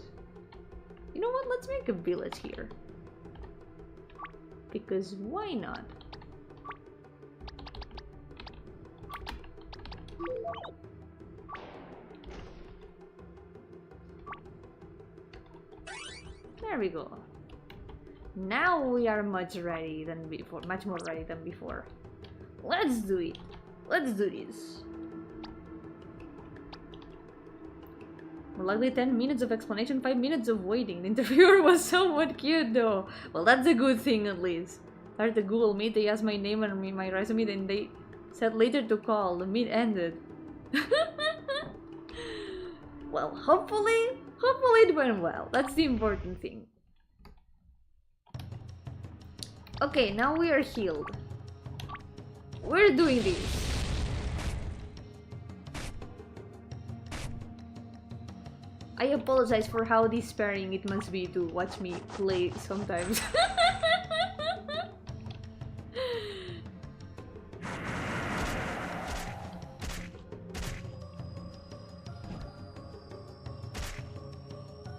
[SPEAKER 1] You know what? Let's make a village here. Because why not? There we go. Now we are much ready than before, much more ready than before. Let's do it. Let's do this. More likely 10 minutes of explanation, 5 minutes of waiting. The interviewer was somewhat cute though. Well, that's a good thing at least. Started the Google Meet, they asked my name and my resume, then they said later to call. The meet ended. Well, hopefully it went well. That's the important thing. Okay, now we are healed. We're doing this. I apologize for how despairing it must be to watch me play sometimes.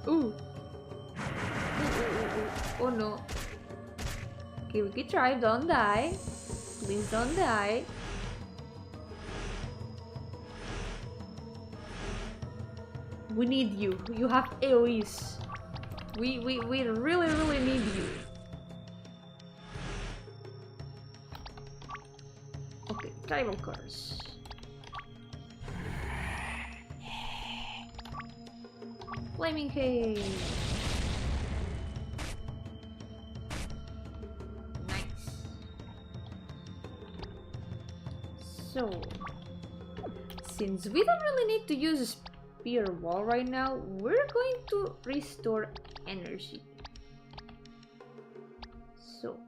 [SPEAKER 1] Ooh. Oh no. Okay, we can try. Don't die. Please don't die. We need you. You have AoEs. We really need you. Okay, tribal curse. Flaming haze. Nice. So, since we don't really need to use a spear wall right now, we're going to restore energy. So,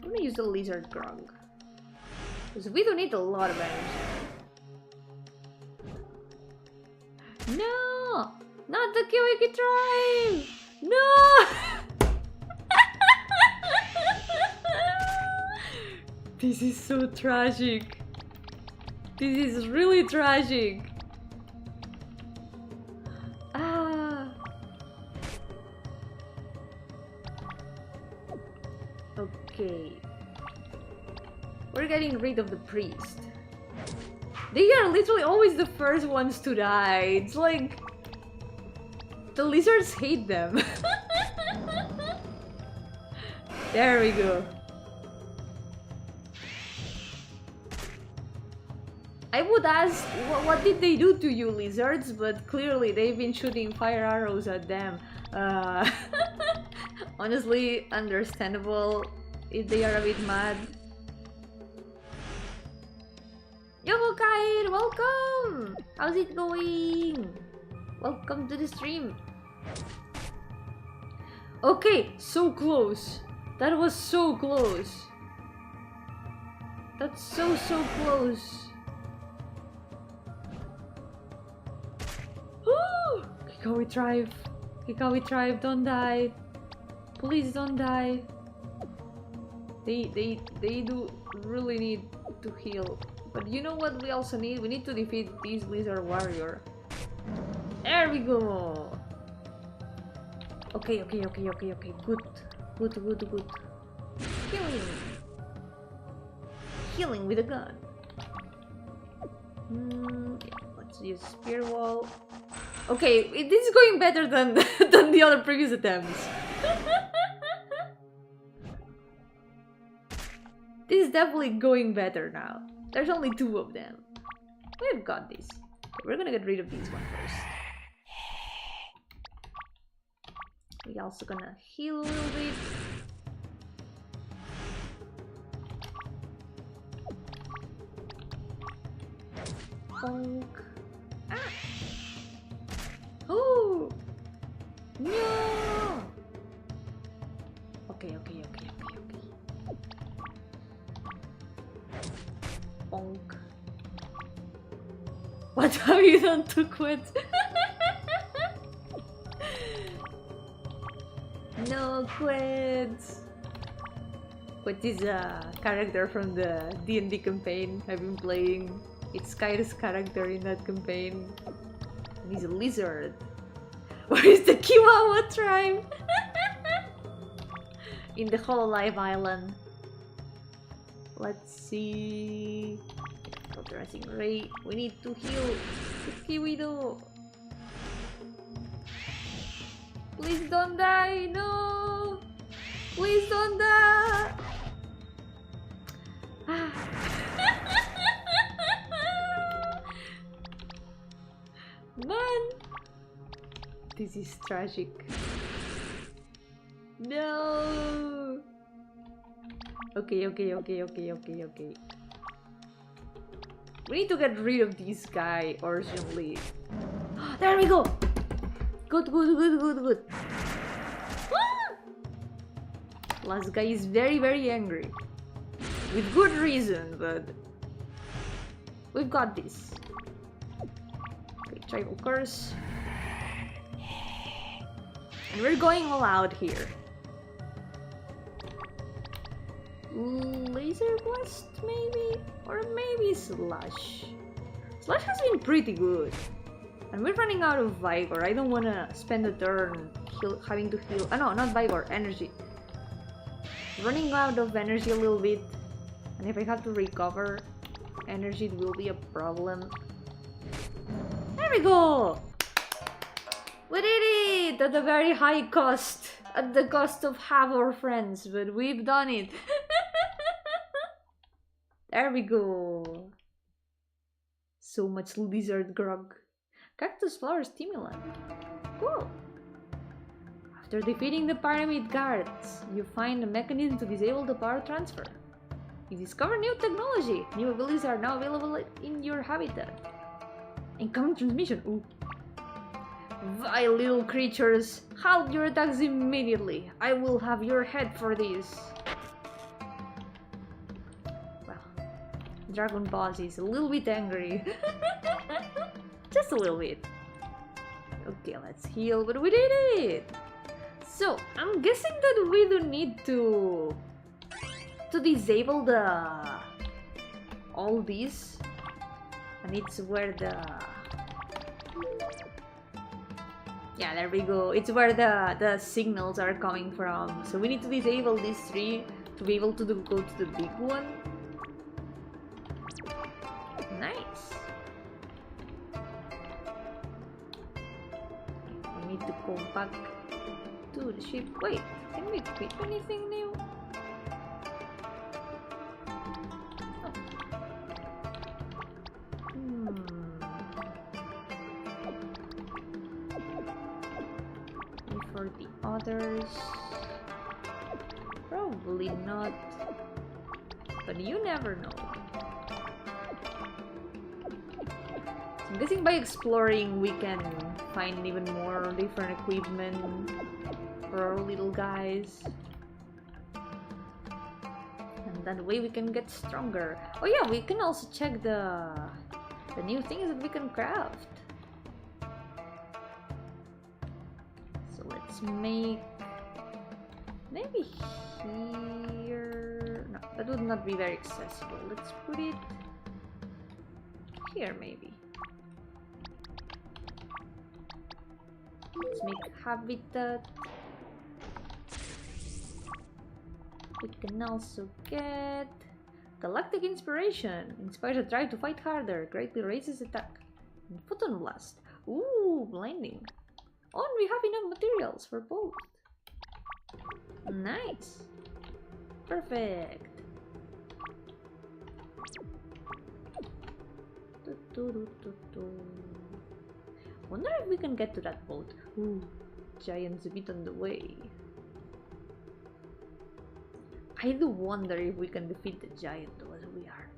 [SPEAKER 1] I'm gonna use the lizard grog. Because we don't need a lot of energy. No! Not the Kiwiki tribe! No! This is so tragic. This is really tragic. Ah. Okay. We're getting rid of the priest. They are literally always the first ones to die. It's like the lizards hate them. There we go. I would ask, what did they do to you, lizards? But clearly they've been shooting fire arrows at them. Honestly, understandable if they are a bit mad. Yo-hooo Kair, welcome! How's it going? Welcome to the stream. Okay, so close. That was so close. That's so close. Kikawi tribe. Kikawi tribe, don't die. Please don't die. They do really need to heal. But you know what we also need? We need to defeat this lizard warrior. There we go! Okay. Good. Healing! Healing with a gun. Yeah, let's use spear wall. Okay, this is going better than, than the other previous attempts. This is definitely going better now. There's only 2 of them. We've got this. We're gonna get rid of this one first. We're also gonna heal a little bit. Bonk. Ah! Oh! No! Okay. Bonk. What have you done to quit? No, Quid! Quid is a character from the D&D campaign I've been playing. It's Kair's character in that campaign. And he's a lizard. Where is the Kiwawa tribe? In the Hololive Island. Let's see. Authorizing Ray. We need to heal the Kiwido. Please don't die. No. Please don't die. Man. This is tragic. No. Okay. We need to get rid of this guy urgently. There we go! Good. Last guy is very angry. With good reason, but we've got this. Okay, tribal curse. And we're going all out here. Laser blast maybe? Or maybe slash. Slash has been pretty good. And we're running out of vigor. I don't wanna spend a turn having to heal. Oh no, not vigor, energy. Running out of energy a little bit. And if I have to recover energy, it will be a problem. There we go! We did it! At a very high cost. At the cost of half our friends, but we've done it. There we go. So much lizard grog. Cactus flower stimulant. Cool. After defeating the pyramid guards, you find a mechanism to disable the power transfer. You discover new technology. New abilities are now available in your habitat. Incoming transmission. Ooh. Vile little creatures, halt your attacks immediately. I will have your head for this. Well, Dragon Boss is a little bit angry. Just a little bit. Okay, let's heal, but we did it! So, I'm guessing that we don't need to disable all these, and it's where yeah, there we go. It's where the signals are coming from. So we need to disable these three to be able to go to the big one. Nice. We need to go back to the ship. Wait, can we equip anything new? For the others, probably not, but you never know. So I'm guessing by exploring we can find even more different equipment for our little guys, and that way we can get stronger. Oh yeah, we can also check the new things that we can craft. Let's make maybe here. No, that would not be very accessible. Let's put it here maybe. Let's make habitat. We can also get galactic inspiration. Inspires a tribe to fight harder. Greatly raises attack. And photon blast. Ooh, blinding. Oh, and we have enough materials for both. Nice. Perfect. Wonder if we can get to that boat. Ooh, giant's a bit on the way. I do wonder if we can defeat the giant though, as we are.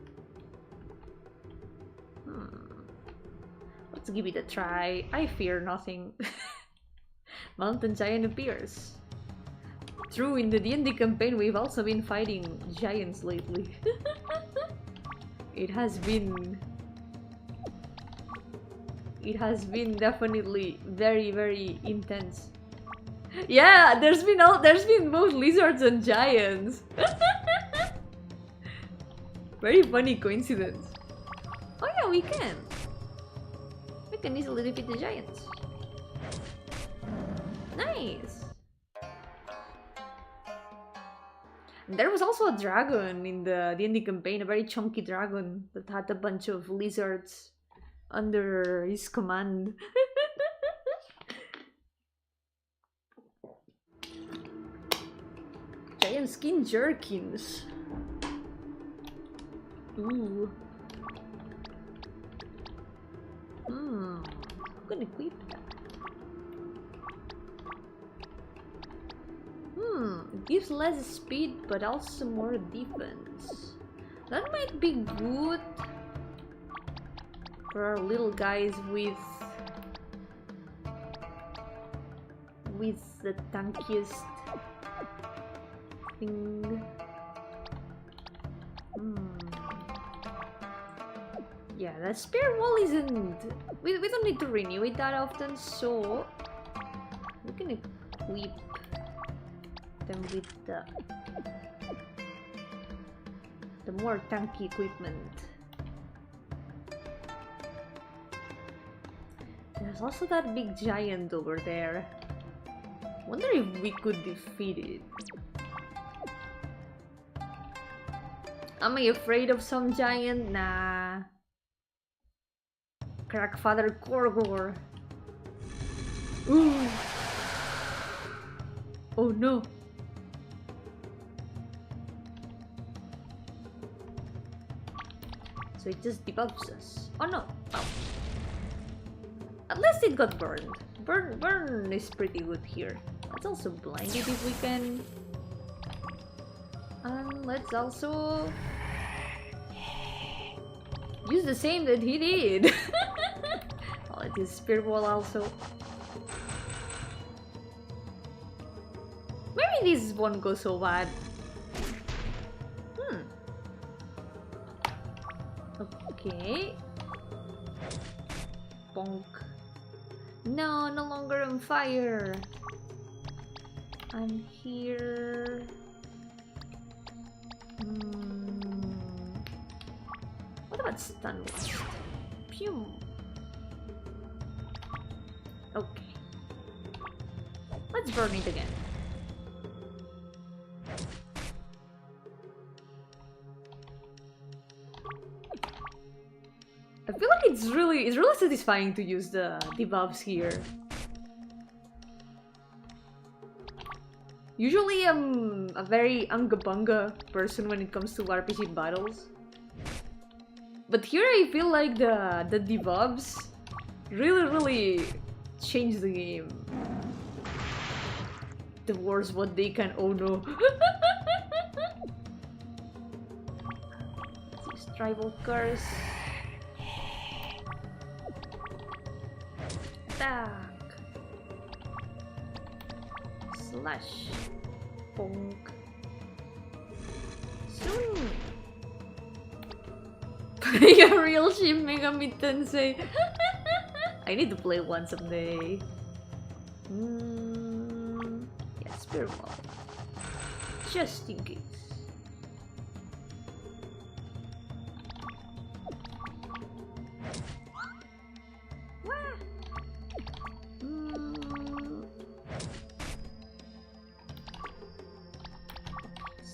[SPEAKER 1] Let's give it a try. I fear nothing. Mountain giant appears. True, in the D&D campaign we've also been fighting giants lately. It has been definitely very, very intense. Yeah, there's been both lizards and giants. Very funny coincidence. Oh yeah, we can easily defeat the giants. Nice! And there was also a dragon in the D&D campaign, a very chunky dragon that had a bunch of lizards under his command. Giant skin jerkins. Ooh. I'm gonna equip that. It gives less speed but also more defense. That might be good for our little guys with the tankiest thing. Yeah, the spear wall isn't... We don't need to renew it that often, so we can equip them with the more tanky equipment. There's also that big giant over there. Wonder if we could defeat it. Am I afraid of some giant? Nah. Crackfather Gorgor. Ooh. Oh no. So it just debuffs us. Oh no. Oh. At least it got burned. Burn is pretty good here. Let's also blind it if we can. And let's also use the same that he did. Oh, it is spirit wall also. Maybe this won't go so bad. Okay. Bonk. No, no longer on fire. I'm here. What about stun blast? Pew. Okay. Let's burn it again. I feel like it's really satisfying to use the debuffs here. Usually I'm a very unga-bunga person when it comes to RPG battles. But here I feel like the debuffs really change the game. Towards what they can. Oh no. Let's use tribal curse. Attack. Slash. Bonk. Soon. Play a real Shin Megami Tensei. I need to play one someday. Yeah, Spirit Ball. Just in case.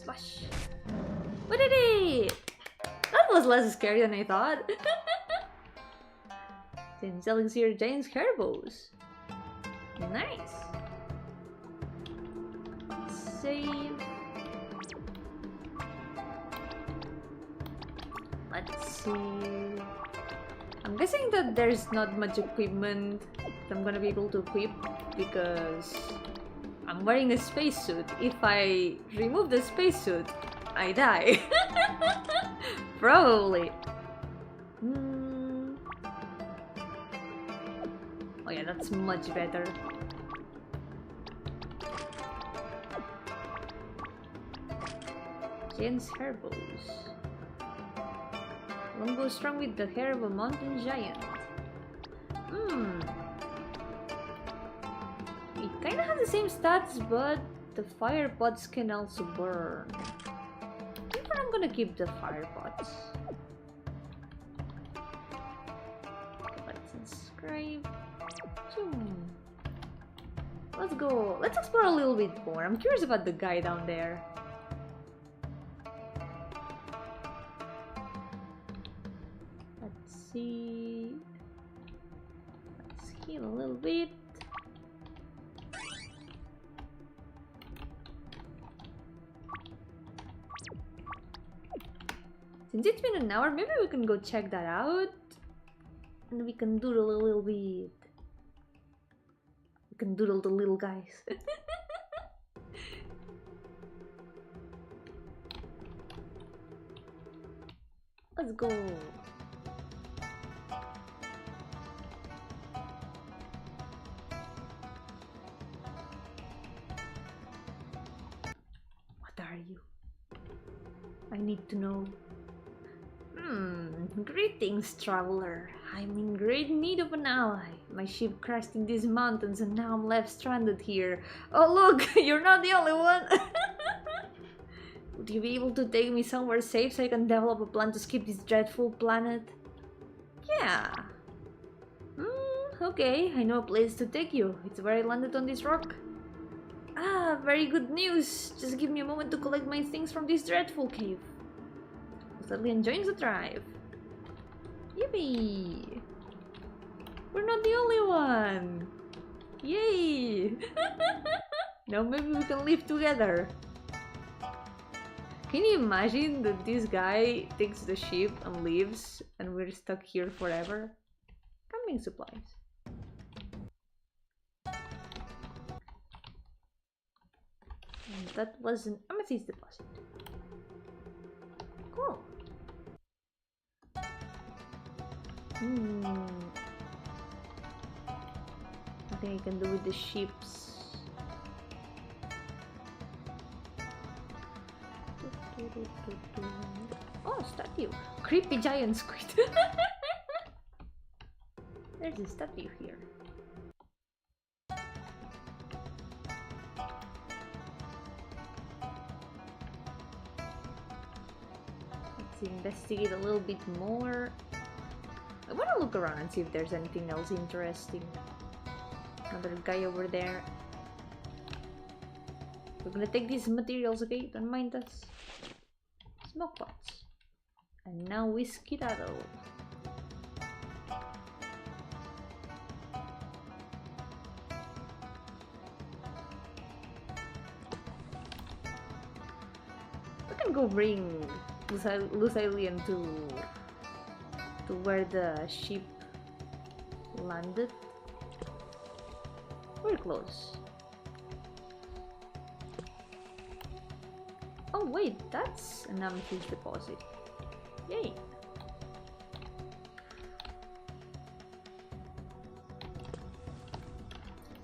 [SPEAKER 1] Slash. We did it! That was less scary than I thought. Then Elixir Giant's Herbows. Nice. Save. Let's see. I'm guessing that there's not much equipment that I'm gonna be able to equip because I'm wearing a spacesuit. If I remove the spacesuit, I die. Probably. Oh yeah, that's much better. Giant's Herbows. One goes strong with the hair of a mountain giant. It kinda has the same stats, but the fire pots can also burn. I think I'm gonna keep the fire pots. Let's inscribe. Let's go. Let's explore a little bit more. I'm curious about the guy down there. Let's see. Let's heal a little bit. Since it's been an hour, maybe we can go check that out. And we can doodle a little bit. We can doodle the little guys. Let's go. What are you? I need to know. Greetings, traveler. I'm in great need of an ally. My ship crashed in these mountains and now I'm left stranded here. Oh look, you're not the only one. Would you be able to take me somewhere safe so I can develop a plan to skip this dreadful planet? Yeah. Okay, I know a place to take you. It's where I landed on this rock. Ah, very good news. Just give me a moment to collect my things from this dreadful cave. I'm sadly enjoying the drive. Yippee! We're not the only one! Yay! Now maybe we can live together. Can you imagine that this guy takes the ship and leaves and we're stuck here forever? Camping supplies. And that was an amethyst deposit. Cool. Nothing I can do with the ships. Oh, statue! Creepy giant squid! There's a statue here. Let's investigate a little bit more. I want to look around and see if there's anything else interesting. Another guy over there. We're gonna take these materials, okay? Don't mind us. Smoke pots. And now we skedaddle. We can go bring Lucilian to where the ship landed. We're close. Oh wait, that's an amethyst deposit. Yay!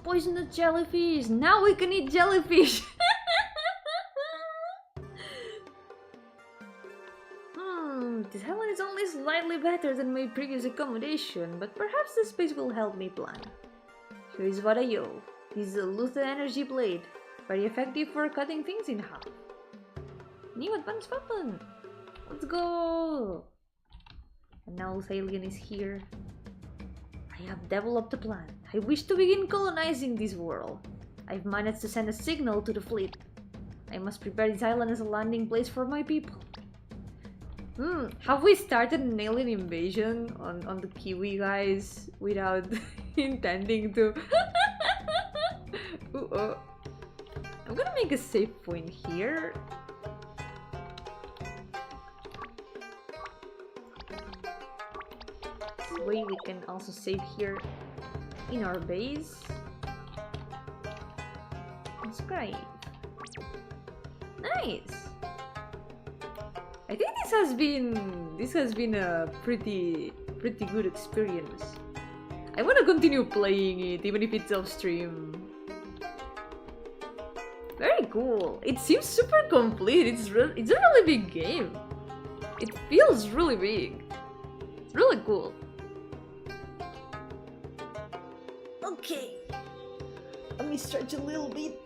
[SPEAKER 1] Poisonous jellyfish! Now we can eat jellyfish! This island is only slightly better than my previous accommodation, but perhaps the space will help me plan. Here is what I owe. This is a Luther energy blade, very effective for cutting things in half. New advanced weapon! Let's go! And now Alien is here. I have developed a plan. I wish to begin colonizing this world. I've managed to send a signal to the fleet. I must prepare this island as a landing place for my people. Have we started an alien invasion on the Kiwi guys without intending to? I'm gonna make a save point here. This way we can also save here in our base. Subscribe. Nice. I think this has been a pretty good experience. I want to continue playing it even if it's off stream. Very cool. It seems super complete. It's a really big game. It feels really big. It's really cool. Okay. Let me stretch a little bit.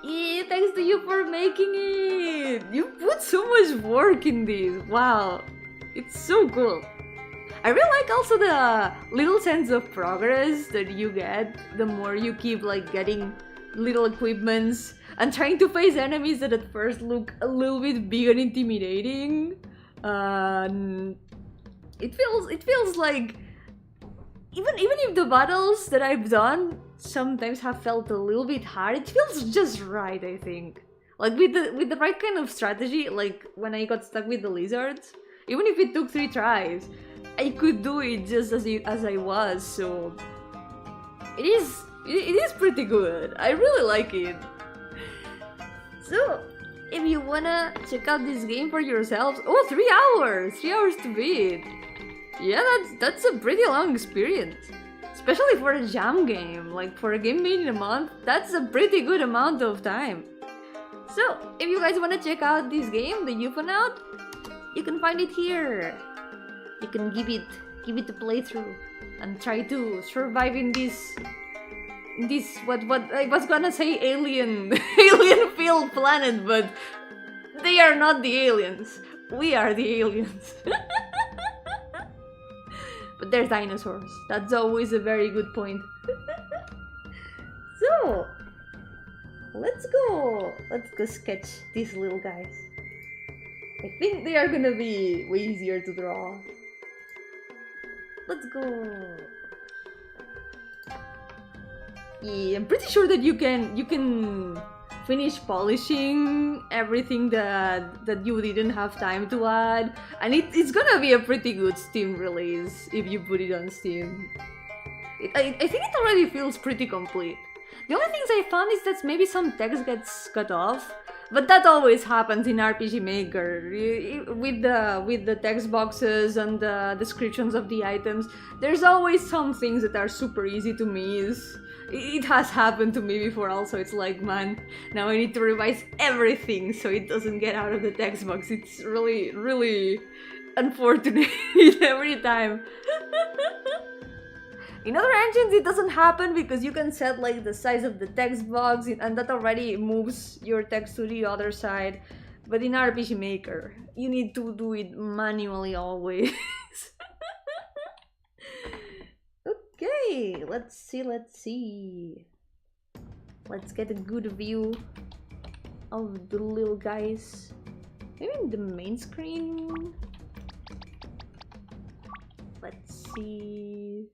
[SPEAKER 1] Yeah, thanks to you for making it! You put so much work in this, wow! It's so cool! I really like also the little sense of progress that you get the more you keep like getting little equipments and trying to face enemies that at first look a little bit big and intimidating. It feels like even if the battles that I've done sometimes have felt a little bit hard, it feels just right, I think. Like with the right kind of strategy, like when I got stuck with the lizards, even if it took 3 tries, I could do it just as I was, so it is pretty good. I really like it. So if you wanna check out this game for yourselves, 3 hours! 3 hours to beat! Yeah, that's a pretty long experience. Especially for a jam game, like for a game made in a month, that's a pretty good amount of time. So, if you guys want to check out this game, the Euphanaut, you can find it here. You can give it a playthrough and try to survive in this what I was gonna say alien filled planet, but they are not the aliens. We are the aliens. But there's dinosaurs. That's always a very good point. So, let's go sketch these little guys. I think they are gonna be way easier to draw. Let's go. Yeah, I'm pretty sure that you can finish polishing everything that you didn't have time to add, and it's gonna be a pretty good Steam release if you put it on Steam. I think it already feels pretty complete. The only things I found is that maybe some text gets cut off, but that always happens in RPG Maker with the text boxes and the descriptions of the items. There's always some things that are super easy to miss. It has happened to me before also. It's like, man, now I need to revise everything so it doesn't get out of the text box. It's really unfortunate every time. In other engines, it doesn't happen because you can set like the size of the text box and that already moves your text to the other side. But in RPG Maker, you need to do it manually always. Okay, let's see. Let's get a good view of the little guys. Maybe in the main screen. Let's see.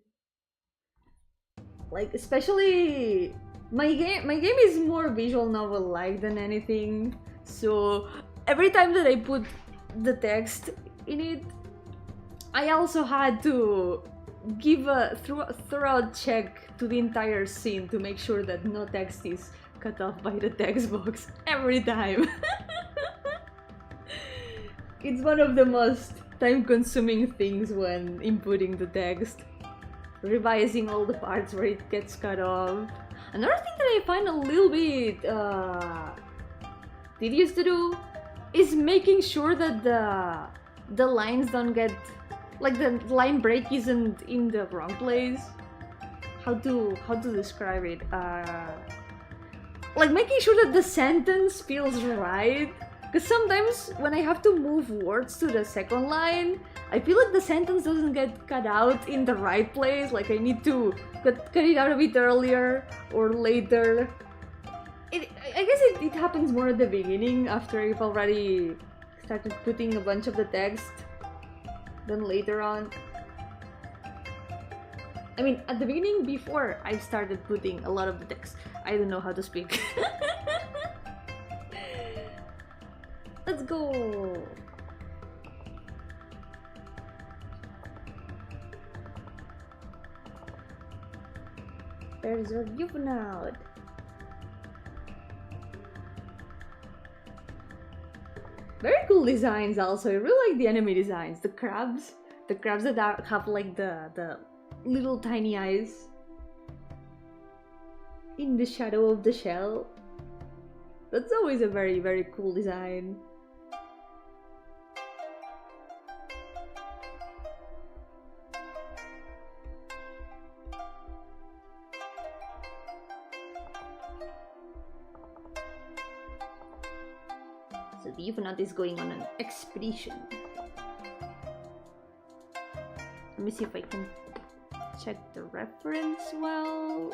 [SPEAKER 1] Like, especially my game is more visual novel like than anything. So every time that I put the text in it, I also had to give a thorough check to the entire scene to make sure that no text is cut off by the text box every time. It's one of the most time-consuming things when inputting the text. Revising all the parts where it gets cut off. Another thing that I find a little bit tedious to do is making sure that the lines don't get, like, the line break isn't in the wrong place. How to describe it? Like making sure that the sentence feels right. Because sometimes when I have to move words to the second line, I feel like the sentence doesn't get cut out in the right place. Like I need to cut it out a bit earlier or later. I guess it happens more at the beginning after I've already started putting a bunch of the text than later on. I mean, at the beginning, before I started putting a lot of the text. I don't know how to speak. Let's go! There's a juvenile. Very cool designs also. I really like the enemy designs. The crabs that have like the little tiny eyes in the shadow of the shell. That's always a very, very cool design. So the Yuvanat is going on an expedition. Let me see if I can check the reference well.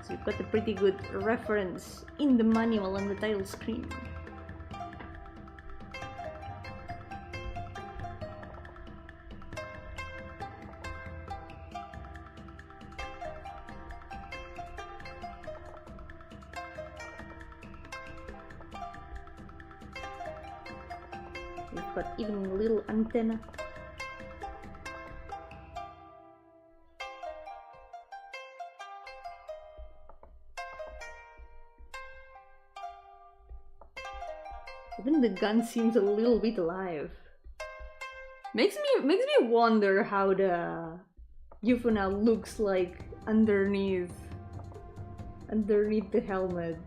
[SPEAKER 1] So we've got a pretty good reference in the manual on the title screen. We've got even a little antenna. Even the gun seems a little bit alive. Makes me wonder how the Yufuna looks like underneath the helmet.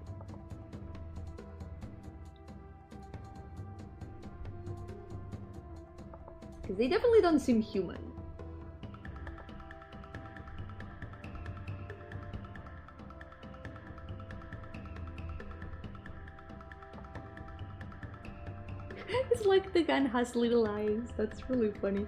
[SPEAKER 1] Because they definitely don't seem human. It's like the gun has little eyes. That's really funny.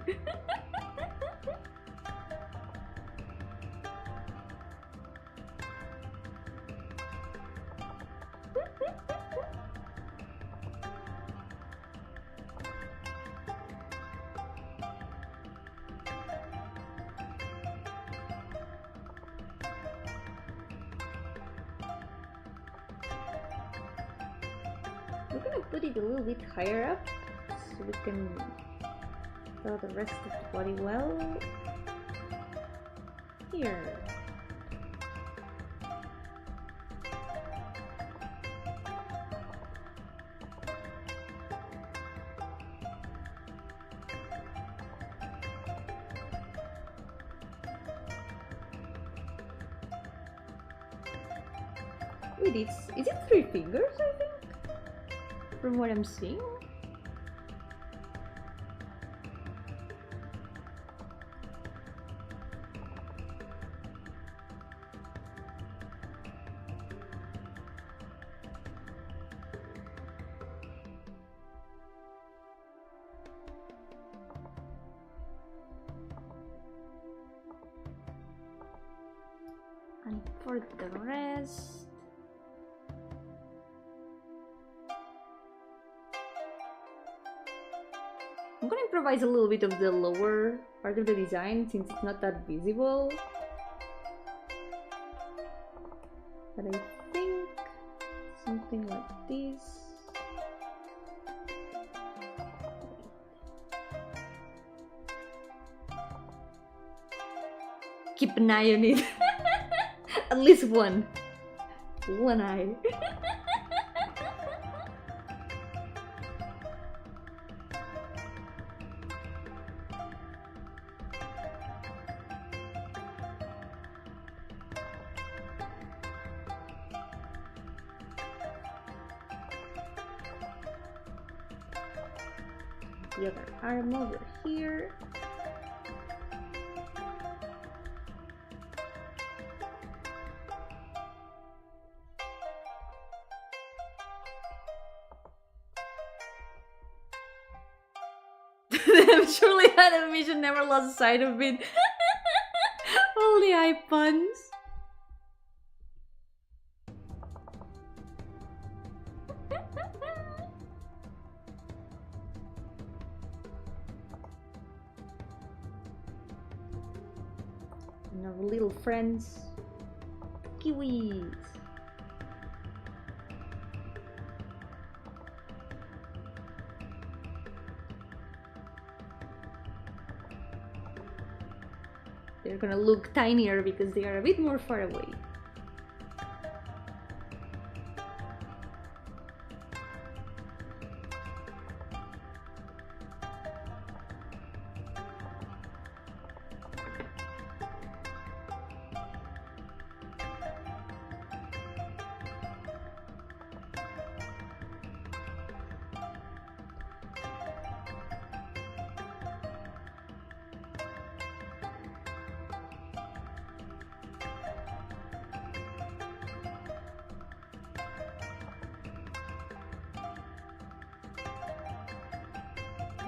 [SPEAKER 1] We're gonna put it a little bit higher up so we can draw the rest of the body well. Here. Wait, is it 3 fingers, I think? From what I'm seeing? for the rest. I'm gonna improvise a little bit of the lower part of the design since it's not that visible. But I think something like this. Keep an eye on it. At least one. One eye. The other arm over here. I'm surely that animation never lost sight of it. Only eye puns. And our little friends, kiwis. They're gonna look tinier because they are a bit more far away.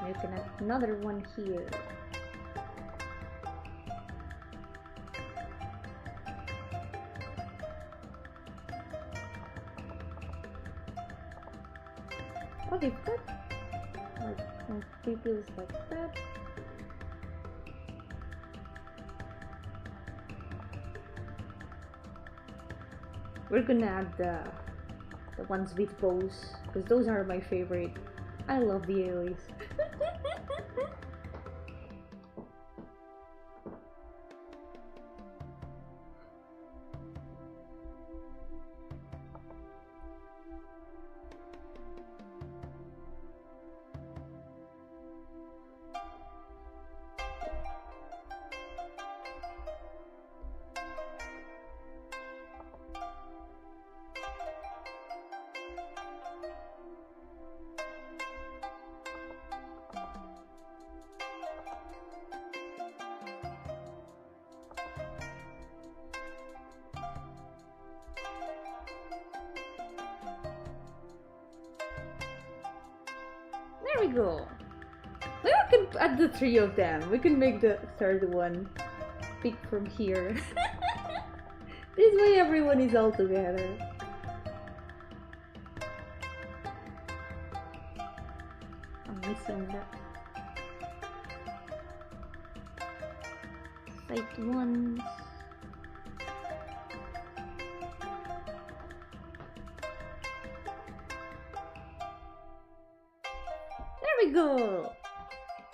[SPEAKER 1] You can add another one here. Okay, good. Like some pupils like that. We're gonna add the ones with bows because those are my favorite. I love the AoEs. There we go. Maybe we can add the three of them. We can make the third one pick from here. This way everyone is all together. I'm missing that. Sight ones. There we go!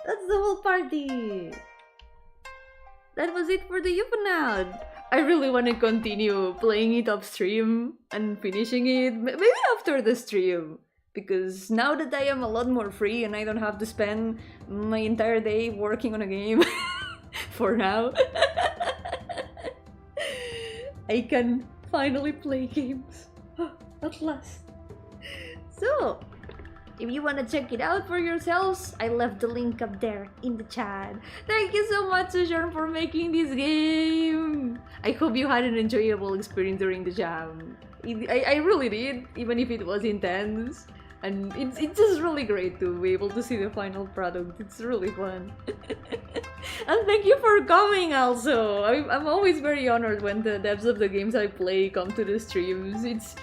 [SPEAKER 1] That's the whole party! That was it for the Yupanad! I really want to continue playing it off stream and finishing it, maybe after the stream. Because now that I am a lot more free and I don't have to spend my entire day working on a game, for now, I can finally play games. At last. So, if you want to check it out for yourselves, I left the link up there in the chat. Thank you so much, Sushorn, for making this game. I hope you had an enjoyable experience during the jam. I really did, even if it was intense. And it's just really great to be able to see the final product. It's really fun. And thank you for coming also. I'm always very honored when the devs of the games I play come to the streams. It's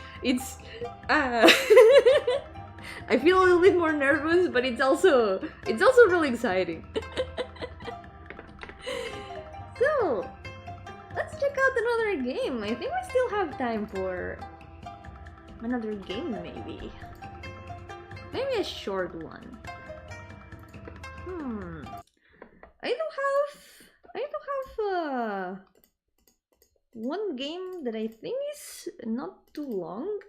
[SPEAKER 1] I feel a little bit more nervous, but it's also really exciting. So let's check out another game. I think we still have time for another game, maybe a short one. I do have one game that I think is not too long,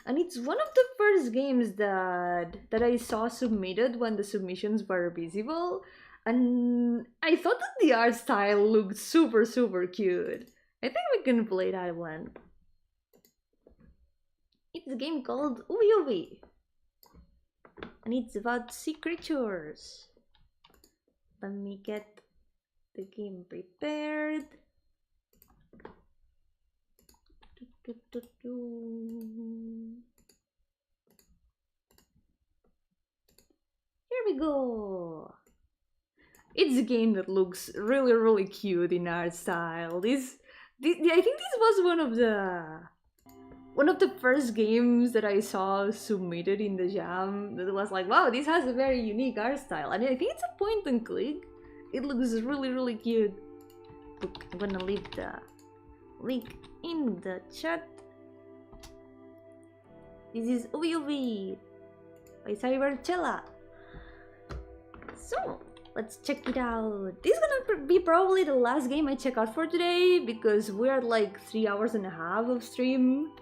[SPEAKER 1] and it's one of the first games that I saw submitted when the submissions were visible, and I thought that the art style looked super cute. I think we can play that one. It's a game called Yo-hooo, and it's about sea creatures. Let me get the game prepared. Here we go. It's a game that looks really cute in art style. I think this was one of the first games that I saw submitted in the jam that was like, wow, this has a very unique art style. And I think it's a point and click. It looks really cute. Look, I'm gonna leave the link in the chat. This is Yo-hooo by Cyberchella. So let's check it out. This is gonna be probably the last game I check out for today because we're at like 3 hours and a half of stream.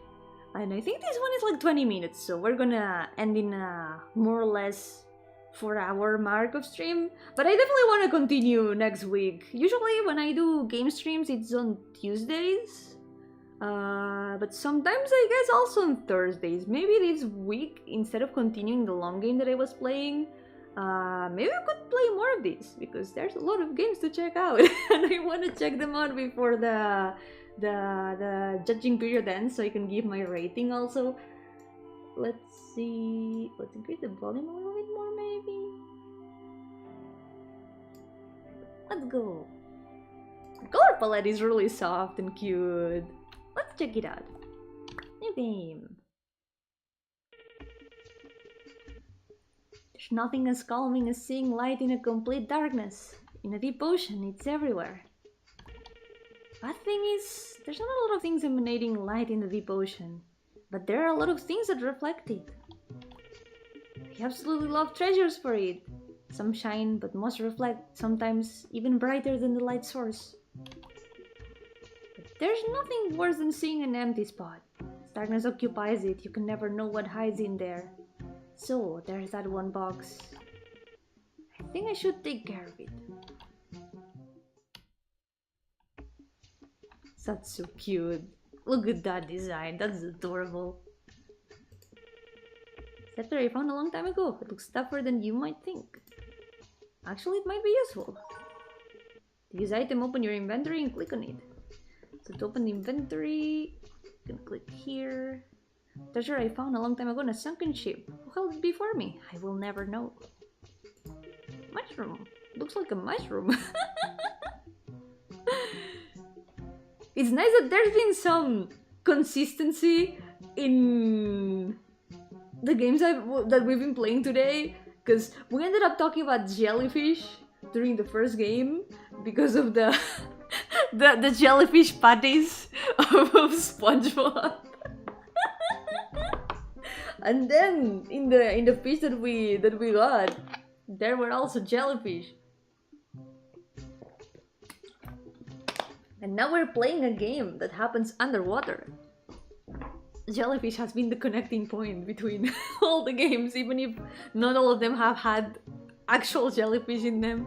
[SPEAKER 1] And I think this one is like 20 minutes, so we're gonna end in a more or less 4-hour mark of stream. But I definitely want to continue next week. Usually when I do game streams, it's on Tuesdays. But sometimes I guess also on Thursdays. Maybe this week, instead of continuing the long game that I was playing, maybe I could play more of these, because there's a lot of games to check out. And I want to check them out before the judging period ends, so I can give my rating also. Let's see, let's increase the volume a little bit more maybe. Let's go. The color palette is really soft and cute. Let's check it out. New game. There's nothing as calming as seeing light in a complete darkness. In a deep ocean, it's everywhere. Bad thing is, there's not a lot of things emanating light in the deep ocean, but there are a lot of things that reflect it. We absolutely love treasures for it. Some shine, but most reflect, sometimes even brighter than the light source. But there's nothing worse than seeing an empty spot. As darkness occupies it, you can never know what hides in there. So, there's that one box. I think I should take care of it. That's so cute. Look at that design, that's adorable. Scepter I found a long time ago. It looks tougher than you might think. Actually, it might be useful. To use item, open your inventory and click on it. So to open the inventory, you can click here. Treasure I found a long time ago on a sunken ship. Who held it before me? I will never know. Mushroom. Looks like a mushroom. It's nice that there's been some consistency in the games that we've been playing today, because we ended up talking about jellyfish during the first game because of the the jellyfish patties of SpongeBob. And then in the fish that we got, there were also jellyfish. And now we're playing a game that happens underwater. Jellyfish has been the connecting point between all the games, even if not all of them have had actual jellyfish in them.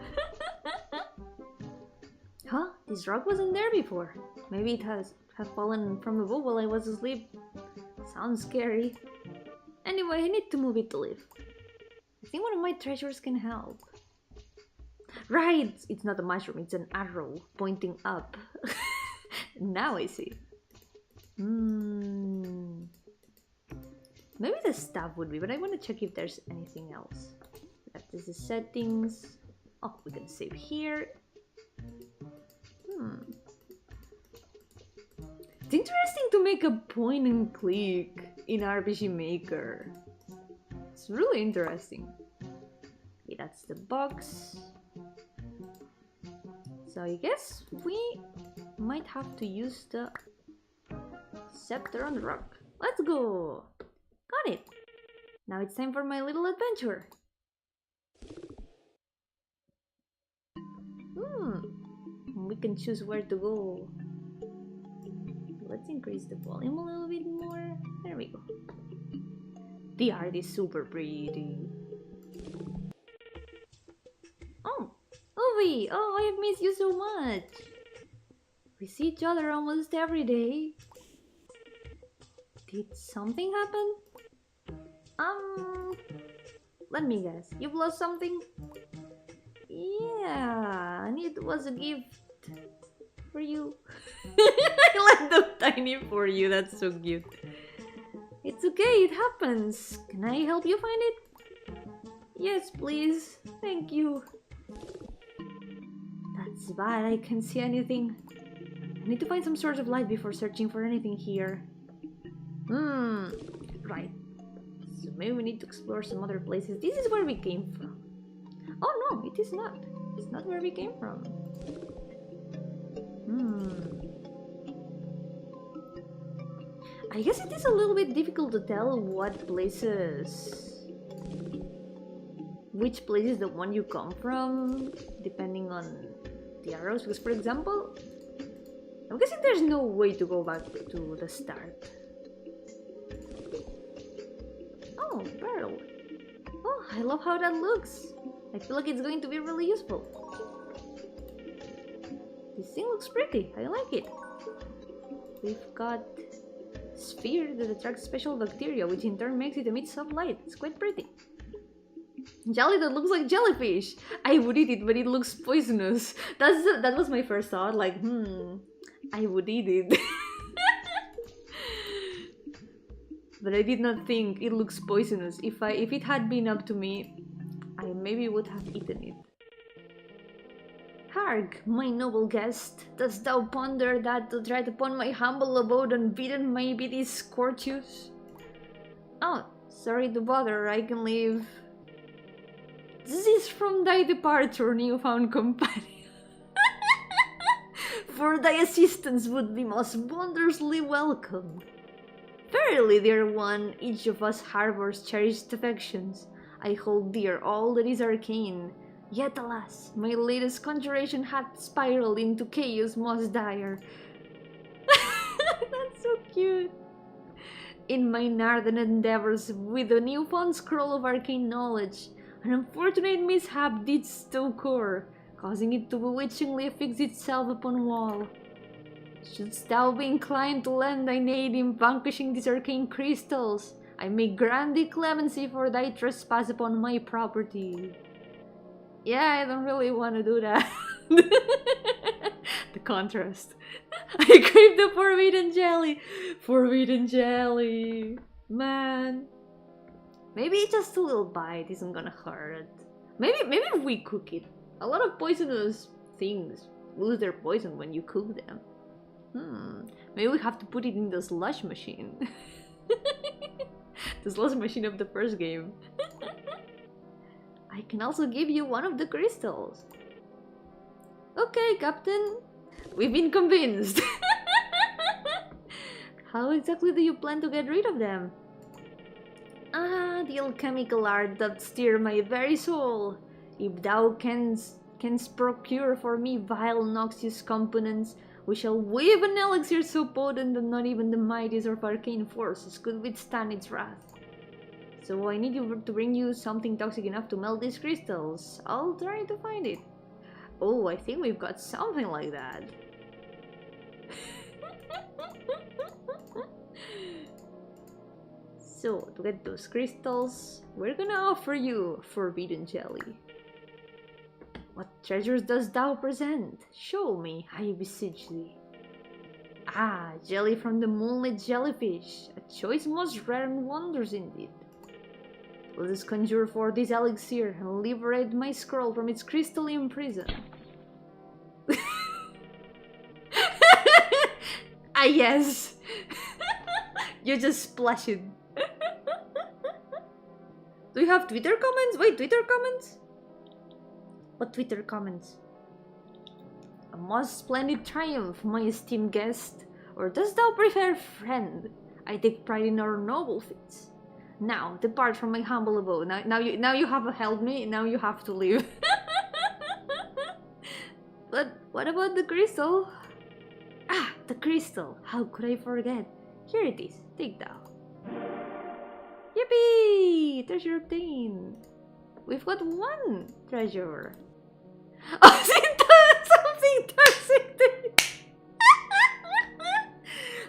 [SPEAKER 1] Huh? This rock wasn't there before. Maybe it has fallen from above while I was asleep. Sounds scary. Anyway, I need to move it to live. I think one of my treasures can help. Right! It's not a mushroom, it's an arrow pointing up. Now I see. Maybe the staff would be, but I want to check if there's anything else. That is the settings. Oh, we can save here. It's interesting to make a point and click in RPG Maker. It's really interesting. Okay, that's the box. So I guess we might have to use the scepter on the rock. Let's go! Got it! Now it's time for my little adventure. We can choose where to go. Let's increase the volume a little bit more. There we go. The art is super pretty. Oh, Ovi! Oh, I have missed you so much. We see each other almost every day. Did something happen? Let me guess. You've lost something? Yeah, and it was a gift for you. I like the tiny for you, that's so cute. It's okay, it happens. Can I help you find it? Yes, please. Thank you. That's bad, I can't see anything. I need to find some source of light before searching for anything here. Right. So maybe we need to explore some other places. This is where we came from. Oh no, it is not. It's not where we came from. I guess it is a little bit difficult to tell which place is the one you come from, depending on the arrows. Because, for example, I'm guessing there's no way to go back to the start. Oh, pearl. Oh, I love how that looks. I feel like it's going to be really useful. This thing looks pretty. I like it. We've got sphere that attracts special bacteria, which in turn makes it emit soft light. It's quite pretty. Jelly that looks like jellyfish. I would eat it, but it looks poisonous. That was my first thought. Like, I would eat it. But I did not think it looks poisonous. If it had been up to me, I maybe would have eaten it. Hark, my noble guest, dost thou ponder that to tread upon my humble abode unbidden may be these courteous? Oh, sorry to bother, I can leave. This is from thy departure, newfound companion. For thy assistance would be most wondrously welcome. Verily, dear one, each of us harbors cherished affections. I hold dear all that is arcane. Yet alas, my latest conjuration hath spiraled into chaos most dire. That's so cute. In my ardent endeavors with the newfound scroll of arcane knowledge, an unfortunate mishap did occur, causing it to bewitchingly affix itself upon wall. Shouldst thou be inclined to lend thine aid in vanquishing these arcane crystals, I may grant thee clemency for thy trespass upon my property. Yeah, I don't really want to do that. The contrast. I crave the forbidden jelly. Forbidden jelly. Man. Maybe just a little bite isn't gonna hurt. Maybe if we cook it. A lot of poisonous things lose their poison when you cook them. Maybe we have to put it in the slush machine. The slush machine of the first game. I can also give you one of the crystals. Okay, Captain. We've been convinced. How exactly do you plan to get rid of them? Ah, the alchemical art doth steer my very soul. If thou canst procure for me vile noxious components, we shall weave an elixir so potent that not even the mightiest of arcane forces could withstand its wrath. So I need you to bring you something toxic enough to melt these crystals. I'll try to find it. Oh, I think we've got something like that. So, to get those crystals, we're gonna offer you forbidden jelly. What treasures dost thou present? Show me, I beseech thee. Ah, jelly from the moonlit jellyfish. A choice most rare and wonders indeed. Let us conjure for this elixir and liberate my scroll from its crystalline prison. Ah, yes! You just splash it. Do you have Twitter comments? Wait, Twitter comments? What Twitter comments? A most splendid triumph, my esteemed guest. Or dost thou prefer friend? I take pride in our noble feats. Now, depart from my humble abode. Now you have helped me, now you have to leave. But what about the crystal? Ah, the crystal! How could I forget? Here it is, take thou. Yippee! Treasure obtained! We've got one treasure. Oh, something toxic!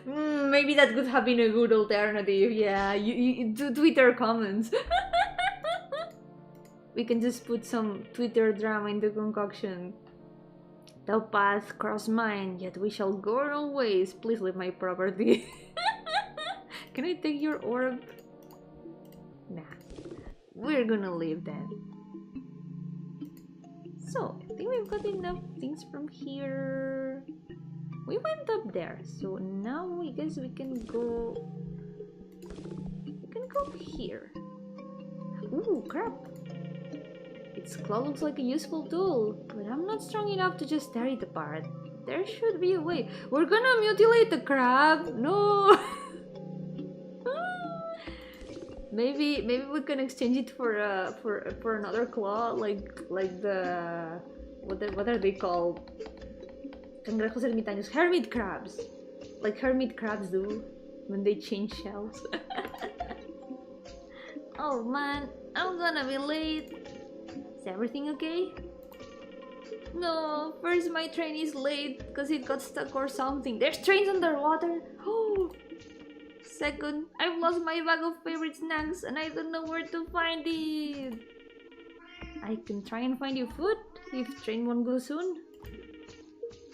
[SPEAKER 1] Maybe that could have been a good alternative. Yeah, you do Twitter comments. We can just put some Twitter drama in the concoction. Thou path cross mine, yet we shall go our own ways. Please leave my property. Can I take your orb? Nah, we're gonna leave then. So, I think we've got enough things from here. We went up there, so now I guess we can go... here. Ooh, crap! Its claw looks like a useful tool, but I'm not strong enough to just tear it apart. There should be a way. We're gonna mutilate the crab! No! Maybe we can exchange it for another claw, like the what are they called? Cangrejos ermitaños, hermit crabs, like hermit crabs do when they change shells. Oh man, I'm gonna be late. Is everything okay? No, first my train is late because it got stuck or something. There's trains underwater. Oh. Second, I've lost my bag of favorite snacks and I don't know where to find it. I can try and find you food if train won't go soon.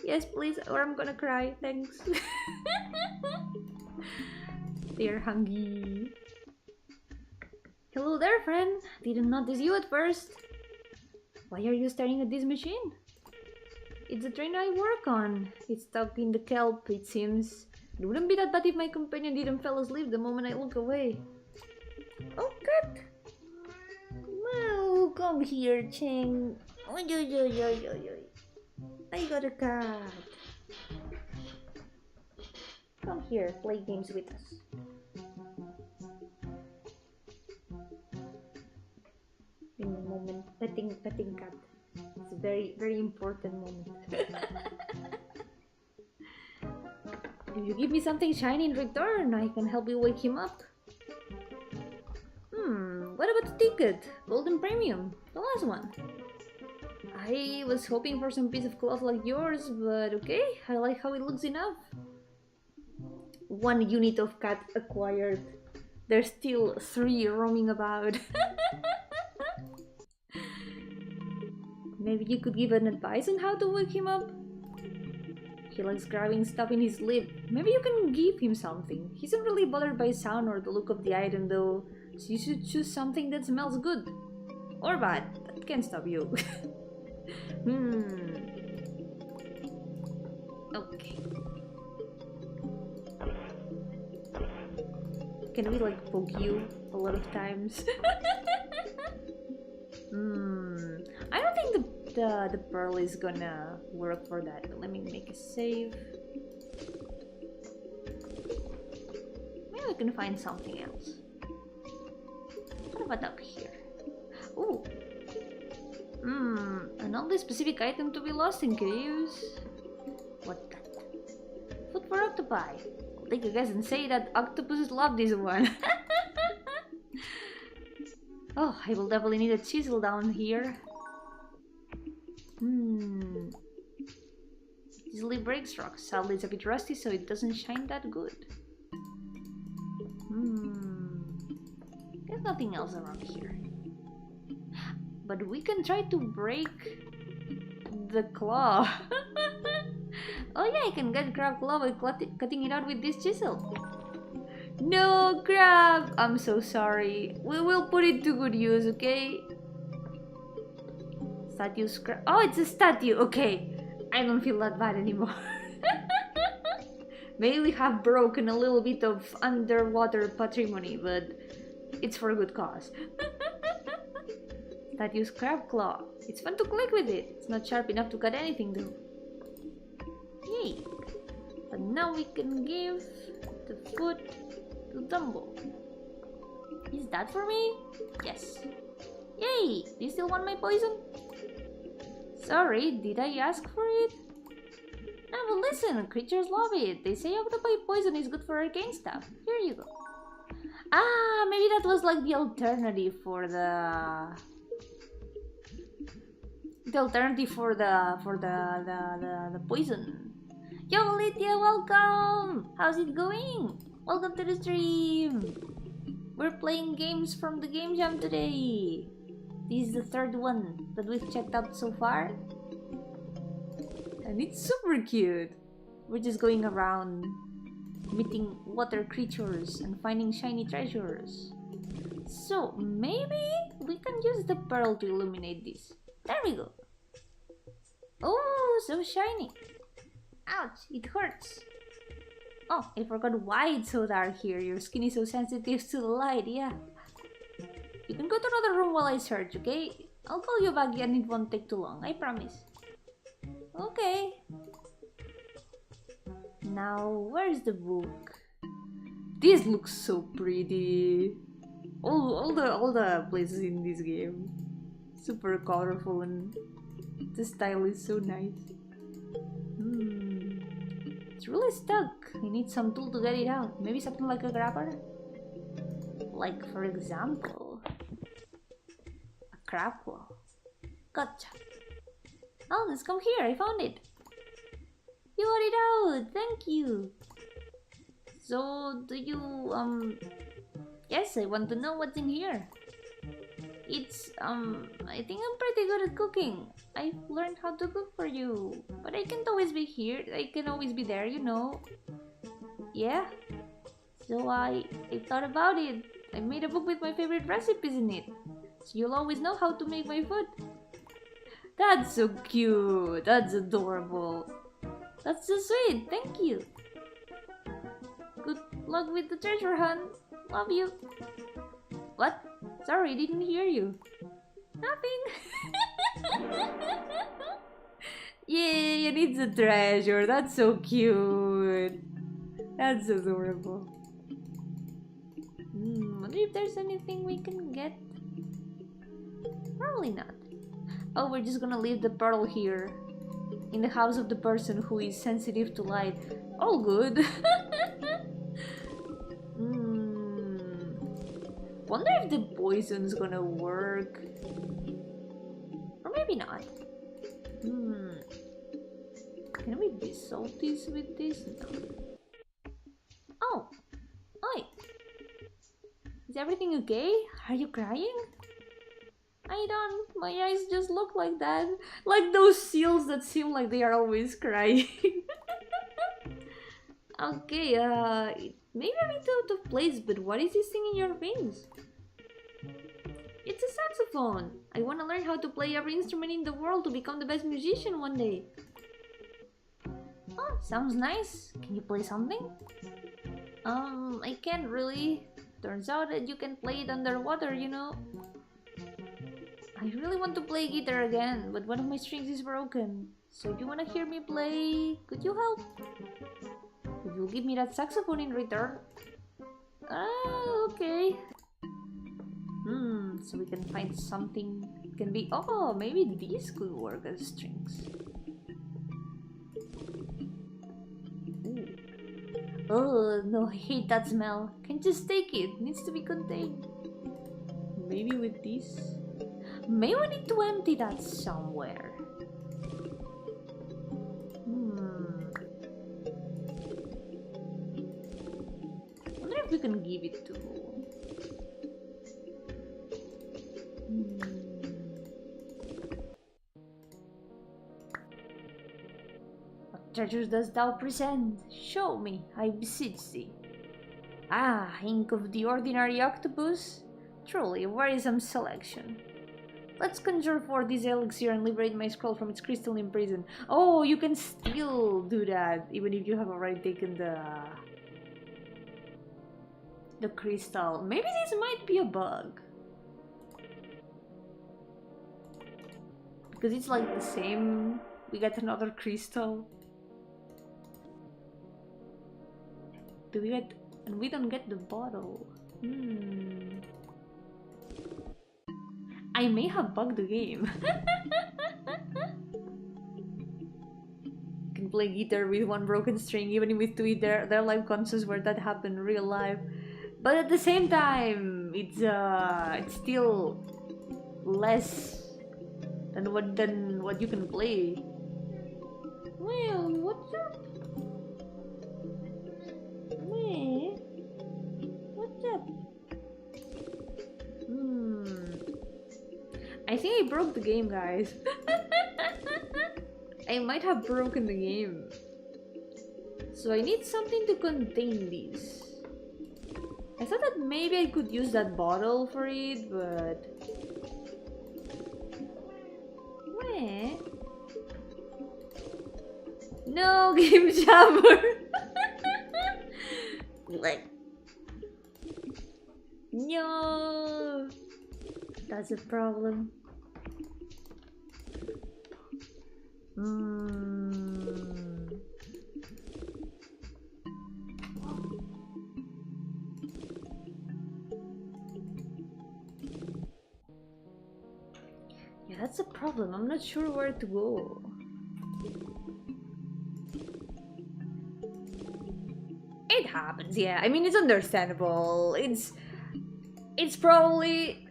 [SPEAKER 1] Yes, please, or I'm gonna cry. Thanks. They're hungry. Hello there, friend. Didn't notice you at first. Why are you staring at this machine? It's a train I work on. It's stuck in the kelp, it seems. It wouldn't be that bad if my companion didn't fall asleep the moment I look away. Oh, cat! Well, come here, Cheng. Oi, oi, oi, oi, oi, oi. I got a cat. Come here, play games with us. In a moment, petting cat. It's a very important moment. If you give me something shiny in return, I can help you wake him up. What about the ticket? Golden Premium, the last one. I was hoping for some piece of cloth like yours, but okay, I like how it looks enough. 1 unit of cat acquired. There's still 3 roaming about. Maybe you could give an advice on how to wake him up? He likes grabbing stuff in his lip. Maybe you can give him something. He isn't really bothered by sound or the look of the item though, so you should choose something that smells good. Or bad, that can't stop you. Okay. Can we like poke you a lot of times? I don't think the pearl is gonna work for that. But let me make a save. Maybe we can find something else. What about up here? Ooh. An oddly specific item to be lost in caves. What that? Food for octopi. I'll take a guess and say that octopuses love this one. Oh, I will definitely need a chisel down here. Easily breaks rocks. Sadly, it's a bit rusty, so it doesn't shine that good. There's nothing else around here. But we can try to break the claw. Oh yeah, I can get crab claw by cutting it out with this chisel. No, crab! I'm so sorry. We will put it to good use, okay? Statue scrap. Oh, it's a statue. Okay. I don't feel that bad anymore. Maybe we have broken a little bit of underwater patrimony, but it's for a good cause. Statue's crab claw. It's fun to click with it. It's not sharp enough to cut anything though. Yay! But now we can give the food to Dumbo. Is that for me? Yes. Yay! Do you still want my poison? Sorry, did I ask for it? No, but listen, creatures love it. They say octopi poison is good for arcane stuff. Here you go. Ah, maybe that was like the alternative for the alternative for the poison. Yo, Lydia, welcome! How's it going? Welcome to the stream! We're playing games from the Game Jam today. This is the third one that we've checked out so far. And it's super cute. We're just going around meeting water creatures and finding shiny treasures. So maybe we can use the pearl to illuminate this. There we go. Oh, so shiny. Ouch, it hurts. Oh, I forgot why it's so dark here. Your skin is so sensitive to the light, yeah. You can go to another room while I search, okay? I'll call you back and it won't take too long, I promise. Okay. Now, where's the book? This looks so pretty. All the places in this game. Super colorful and the style is so nice. It's really stuck. I need some tool to get it out. Maybe something like a grabber? Like, for example, a crab claw. Gotcha. Oh, let's come here. I found it. You got it out. Thank you. So, do you, Yes, I want to know what's in here. It's, I think I'm pretty good at cooking. I've learned how to cook for you. But I can't always be here. I can always be there, you know. Yeah. So I thought about it. I made a book with my favorite recipes in it. So you'll always know how to make my food. That's so cute. That's adorable. That's so sweet. Thank you. Good luck with the treasure hunt. Love you. What? Sorry, didn't hear you. Nothing. Yay, and it's a treasure. That's so cute. That's adorable. Wonder if there's anything we can get. Probably not. Oh, we're just gonna leave the pearl here. In the house of the person who is sensitive to light. All good. Wonder if the poison's gonna work. Or maybe not. Can we dissolve this with this? No. Oh! Oi! Is everything okay? Are you crying? I don't. My eyes just look like that. Like those seals that seem like they are always crying. Okay, maybe a bit out of place, but what is this thing in your face? It's a saxophone. I want to learn how to play every instrument in the world to become the best musician one day. Oh, sounds nice. Can you play something? I can't really. Turns out that you can play it underwater, you know. I really want to play guitar again, but one of my strings is broken. So you want to hear me play? Could you help? Could you give me that saxophone in return? Ah, okay. So we can find something. It can be. Oh, maybe these could work as strings. Ooh. Oh no, I hate that smell. Can't just take it. It needs to be contained. Maybe with this. Maybe we need to empty that somewhere. Wonder if we can give it to. A treasures dost thou present? Show me, I beseech thee. Ah, ink of the ordinary octopus? Truly, a wearisome selection. Let's conjure forth this elixir and liberate my scroll from its crystalline prison. Oh, you can still do that, even if you have already taken the crystal. Maybe this might be a bug. Because it's like the same. We get another crystal. Do we get... And we don't get the bottle. I may have bugged the game. You can play guitar with one broken string, even with two. There are live concerts where that happened real life. But at the same time, it's still less than what you can play. Well, what's up? What's up? I think I broke the game, guys. I might have broken the game. So I need something to contain this. I thought that maybe I could use that bottle for it, but... Meh. No, game jammer! Like... No! That's a problem. Yeah, that's a problem. I'm not sure where to go. It happens, yeah. I mean, it's understandable. It's probably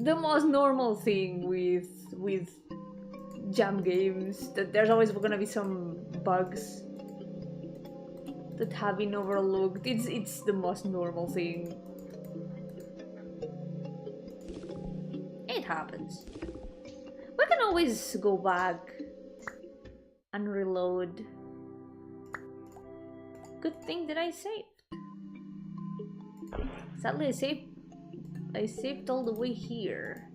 [SPEAKER 1] the most normal thing with jam games, that there's always gonna be some bugs that have been overlooked. It's the most normal thing. It happens. We can always go back and reload. Good thing that I saved. Sadly, I saved all the way here.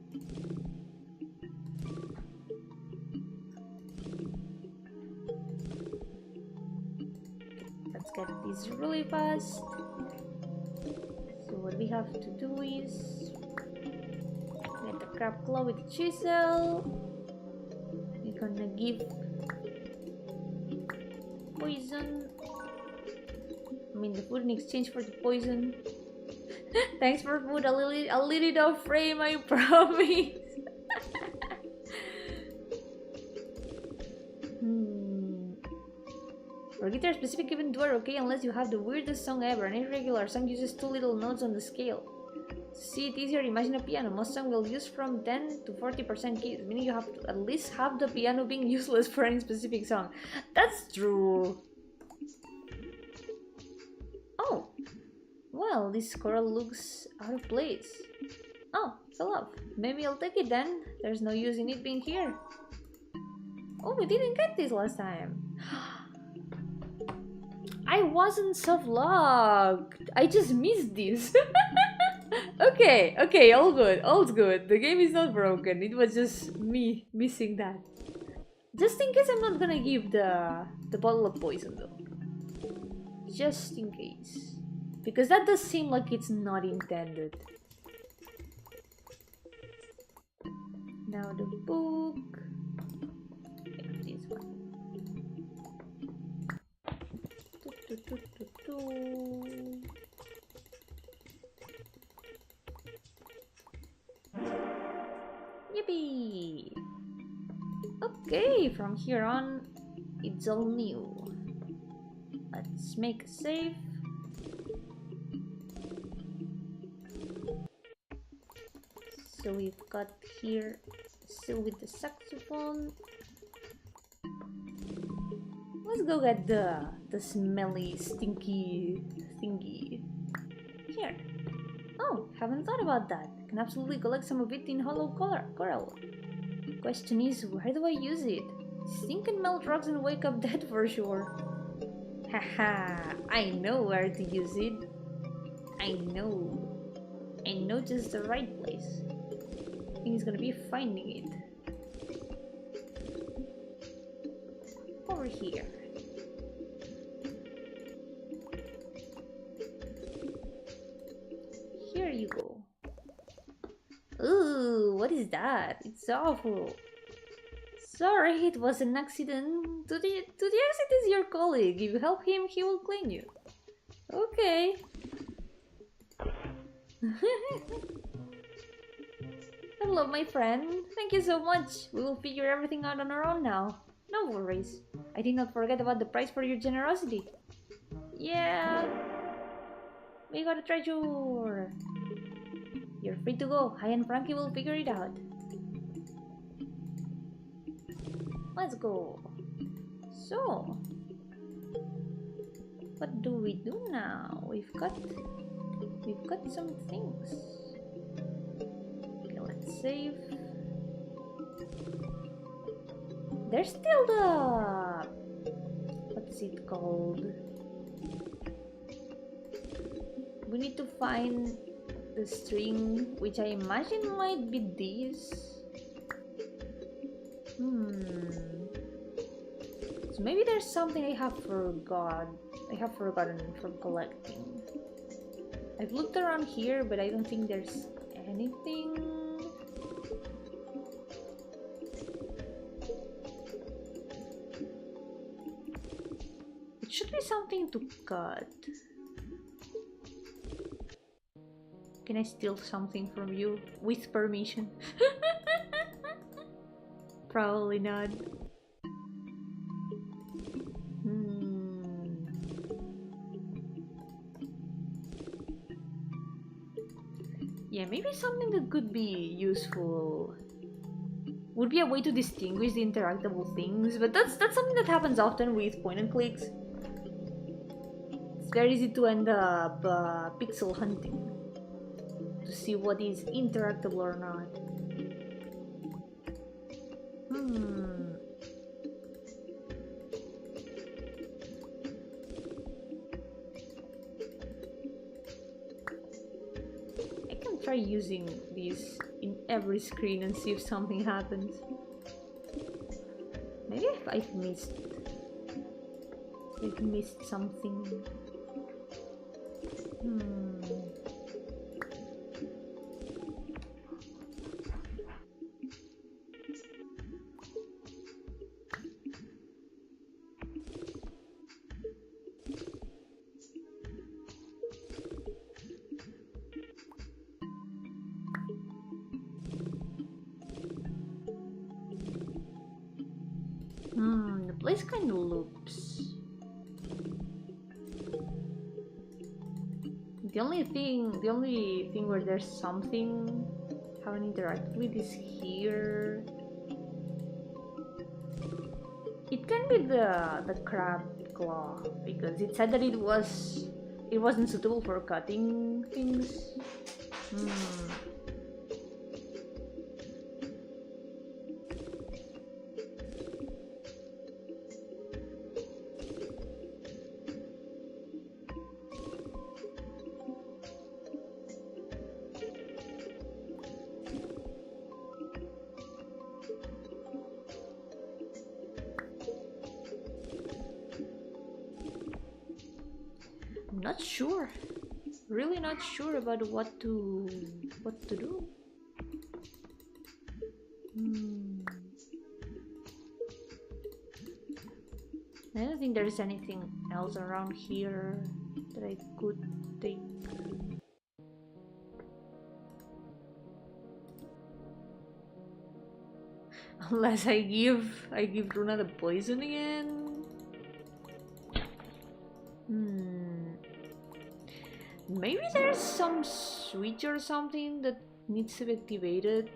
[SPEAKER 1] Let's get this really fast. So what we have to do is get the crab claw with the chisel. We're gonna give poison. I mean the food in exchange for the poison. Thanks for food. I'll leave it off frame, I promise. For guitar specific event are okay unless you have the weirdest song ever. An irregular song uses too little notes on the scale. To see it easier, imagine a piano. Most songs will use from 10 to 40% keys, meaning you have to at least have the piano being useless for any specific song. That's true. Oh, well, this squirrel looks out of place. Oh, it's a love. Maybe I'll take it then. There's no use in it being here. Oh, we didn't get this last time. I wasn't soft-locked. I just missed this. Okay, all good. The game is not broken. It was just me missing that. Just in case I'm not gonna give the bottle of poison though. Just in case. Because that does seem like it's not intended. Now the book. Okay, this one. Yippee! Okay, from here on, it's all new. Let's make a save. So we've got here, still with the saxophone. Let's go get the smelly, stinky thingy. Here. Oh, haven't thought about that. Can absolutely collect some of it in hollow coral. Question is, where do I use it? Thing can melt rocks and wake up dead for sure. Haha, I know where to use it. I know just the right place. I think it's gonna be finding it. Over here. Here you go. Ooh, what is that? It's awful. Sorry, it was an accident. To the exit is your colleague. If you help him, he will clean you. Okay. Hello, my friend. Thank you so much. We will figure everything out on our own now. No worries. I did not forget about the price for your generosity. Yeah. We got a treasure. You're free to go. I and Frankie will figure it out. Let's go. So, what do we do now? We've got some things. Okay, let's save. There's still the, what's it called? We need to find the string, which I imagine might be this. So maybe there's something I have forgotten from collecting. I've looked around here, but I don't think there's anything. It should be something to cut. Can I steal something from you with permission? Probably not. Yeah, maybe something that could be useful would be a way to distinguish the interactable things, but that's something that happens often with point and clicks. It's very easy to end up pixel hunting to see what is interactable or not. I can try using these in every screen and see if something happens. Maybe I've missed something. The place kind of loops. The only thing where there's something I haven't interacted with is here. It can be the crab claw, because it said that it wasn't suitable for cutting things. Not sure. Really not sure about what to do. I don't think there's anything else around here that I could take. Unless I give Runa the poison again. Maybe there's some switch or something that needs to be activated.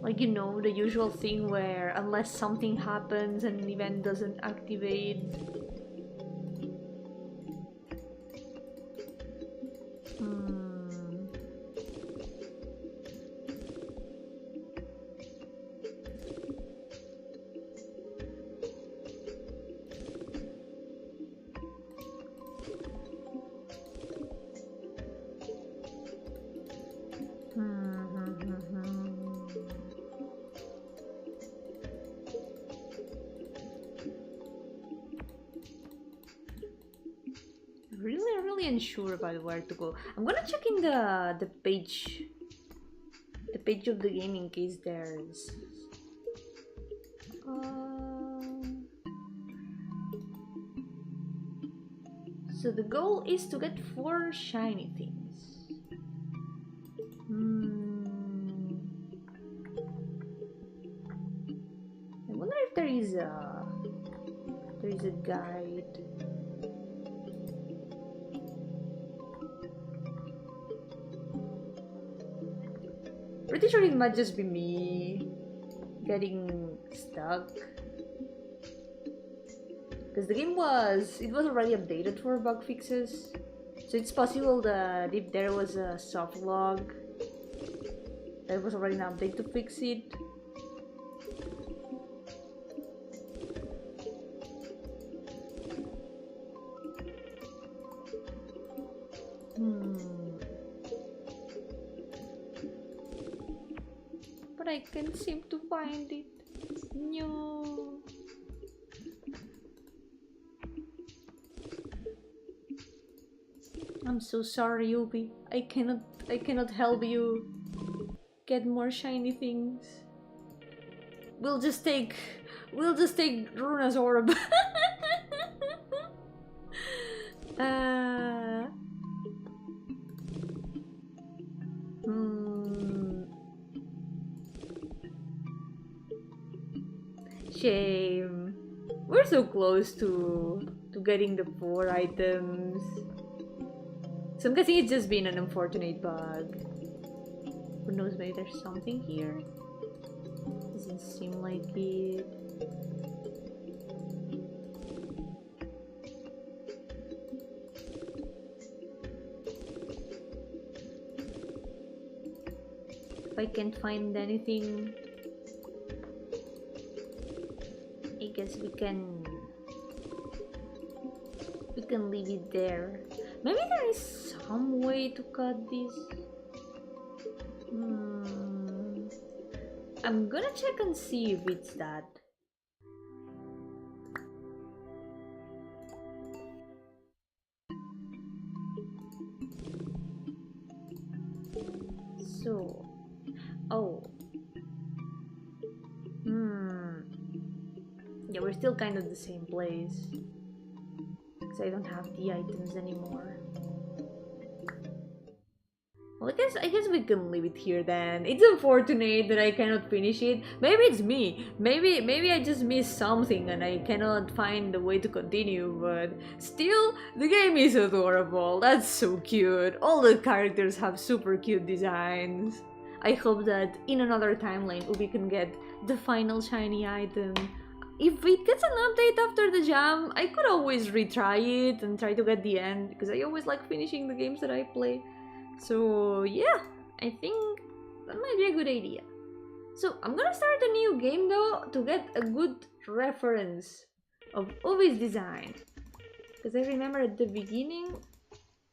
[SPEAKER 1] Like, you know, the usual thing where unless something happens an event doesn't activate. Really unsure about where to go. I'm gonna check in the page of the game in case there's so the goal is to get 4 shiny things. I wonder if there is a guide. Pretty sure it might just be me getting stuck. Because the game was already updated for bug fixes. So it's possible that if there was a soft log, there was already an update to fix it. But I can't seem to find it. No. I'm so sorry, Yubi. I cannot help you get more shiny things. We'll just take Runa's orb. Shame. We're so close to getting the 4 items. So I'm guessing it's just been an unfortunate bug. Who knows, maybe there's something here? Doesn't seem like it. If I can't find anything, I guess we can leave it there. Maybe there is some way to cut this. I'm gonna check and see if it's that. So, oh. Yeah, we're still kind of the same place. Because I don't have the items anymore. Well, I guess we can leave it here then. It's unfortunate that I cannot finish it. Maybe it's me. Maybe I just missed something and I cannot find a way to continue, but still, the game is adorable. That's so cute. All the characters have super cute designs. I hope that in another timeline we can get the final shiny item. If it gets an update after the jam, I could always retry it and try to get the end, because I always like finishing the games that I play. So yeah, I think that might be a good idea. So I'm gonna start a new game though to get a good reference of Ubi's design. Because I remember at the beginning,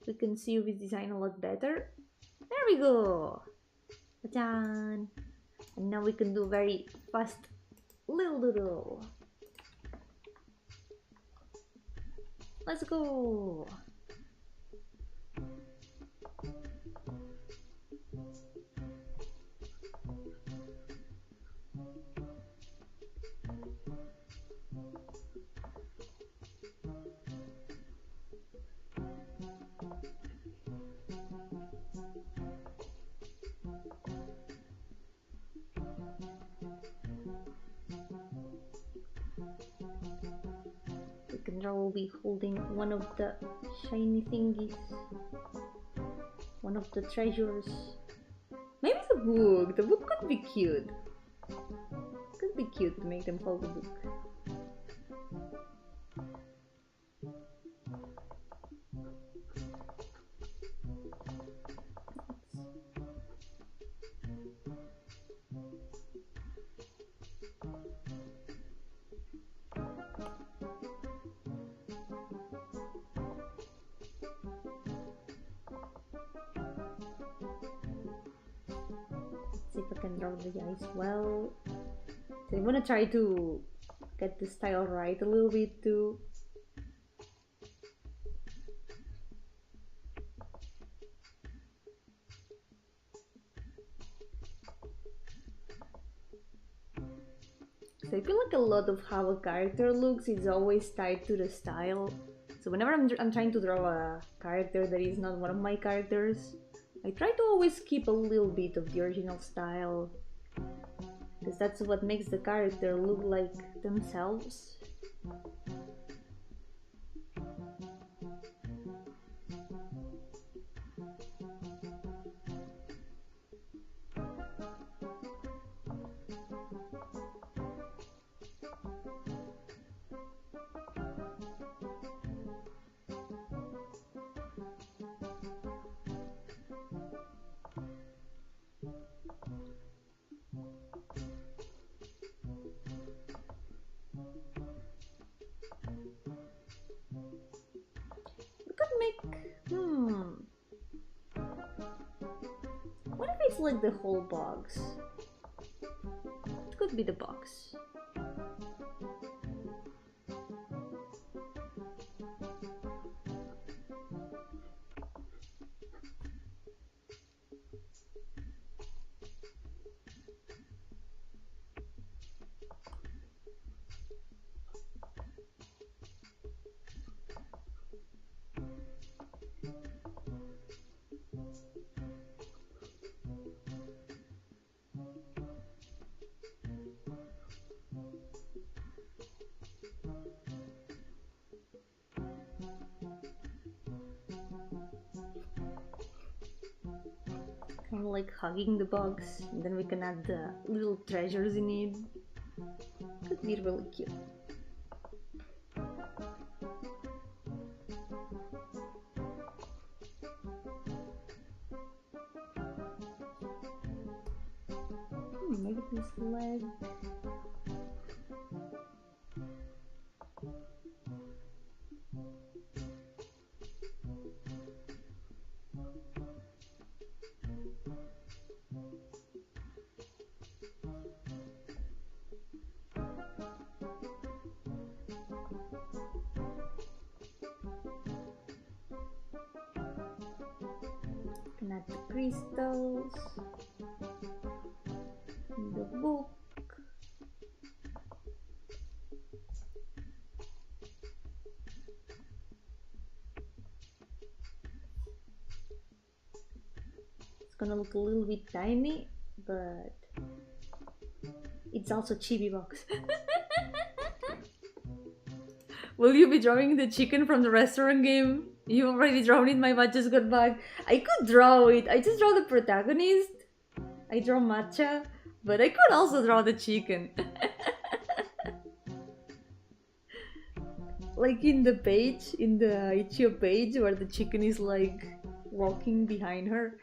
[SPEAKER 1] we can see Ubi's design a lot better. There we go! Ta-da! And now we can do very fast little doodle. Let's go! Kendra will be holding one of the shiny thingies. One of the treasures. Maybe the book. The book could be cute. Could be cute to make them hold the book. See if I can draw the eyes well. So I want to try to get the style right a little bit too. So I feel like a lot of how a character looks is always tied to the style. So whenever I'm trying to draw a character that is not one of my characters, I try to always keep a little bit of the original style, because that's what makes the character look like themselves. What if it's like the whole box? It could be the box. Kind of like hugging the box, and then we can add the little treasures in it. Could be really cute. Maybe this leg. Can add the crystals, the book. It's gonna look a little bit tiny, but it's also chibi box. Will you be drawing the chicken from the restaurant game? You already drawn it, my matcha's got back. I could draw it. I just draw the protagonist. I draw matcha, but I could also draw the chicken. Like in the page, in the Ichio page, where the chicken is like walking behind her.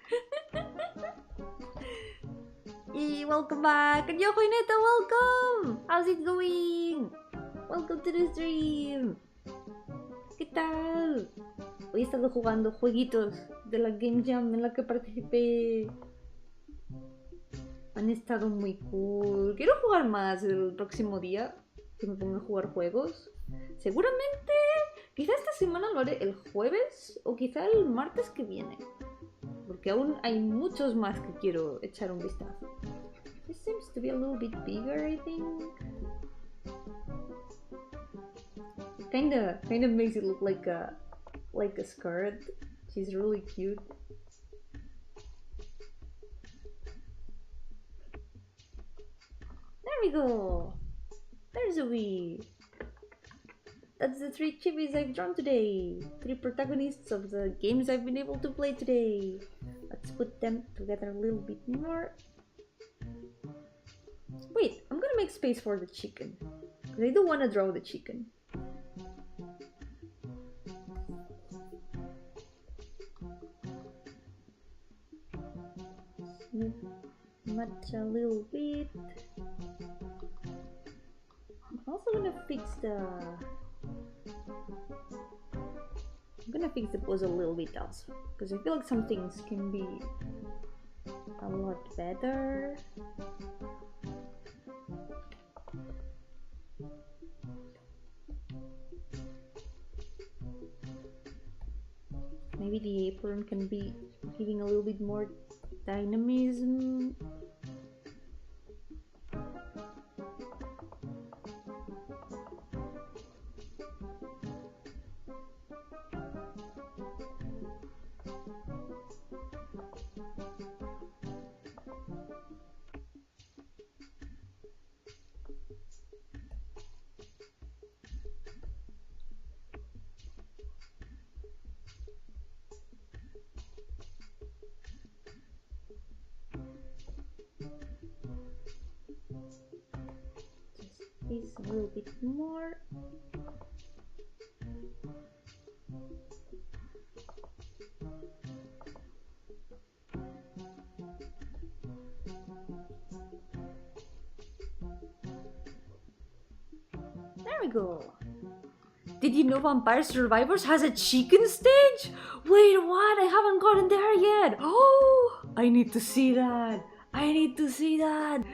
[SPEAKER 1] Welcome back! And Yo-hooo Neta, welcome! How's it going? Welcome to the stream. ¿Qué tal? Hoy he estado jugando jueguitos de la Game Jam en la que participé. Han estado muy cool. Quiero jugar más el próximo día, que me ponga a jugar juegos. Seguramente, quizá esta semana lo haré el jueves o quizá el martes que viene. Porque aún hay muchos más que quiero echar un vistazo. This seems to be a little bit bigger, I think. Kinda makes it look like a skirt. She's really cute. There we go. There's a wee. That's the 3 chibis I've drawn today. 3 protagonists of the games I've been able to play today. Let's put them together a little bit more. Wait, I'm gonna gonna make space for the chicken. Because I do want to draw the chicken. Match a little bit. I'm also gonna fix the... I'm gonna fix the pose a little bit also. Because I feel like some things can be a lot better. Maybe the apron can be giving a little bit more dynamism. Just a little bit more. There we go. Did you know Vampire Survivors has a chicken stage? Wait, what? I haven't gotten there yet. Oh, I need to see that. I need to see that.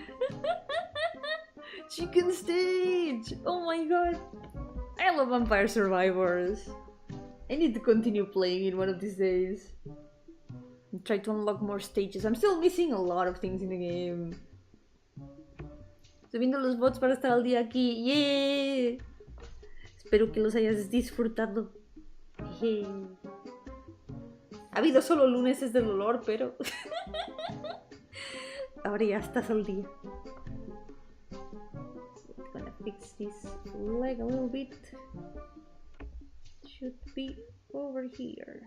[SPEAKER 1] Chicken stage. Oh my god. I love Vampire Survivors. I need to continue playing it one of these days. And try to unlock more stages. I'm still missing a lot of things in the game. Subiendo los bots para estar al día aquí. ¡Yeah! Espero que los hayas disfrutado. Ha habido solo luneses del olor, pero... ahora ya estás al día. Gonna fix this leg a little bit. Should be over here.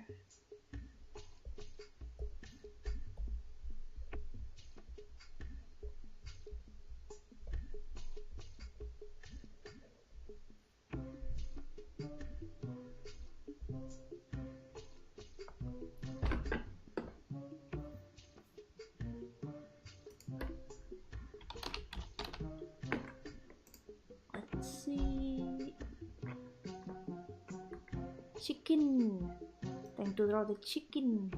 [SPEAKER 1] Let's see. Chicken. Time to draw the chicken.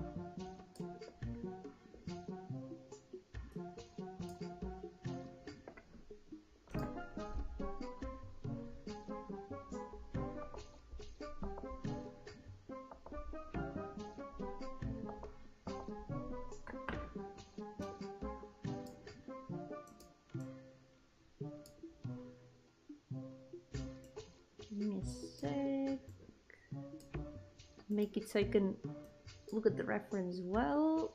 [SPEAKER 1] Give me a sec. Make it so I can look at the reference well.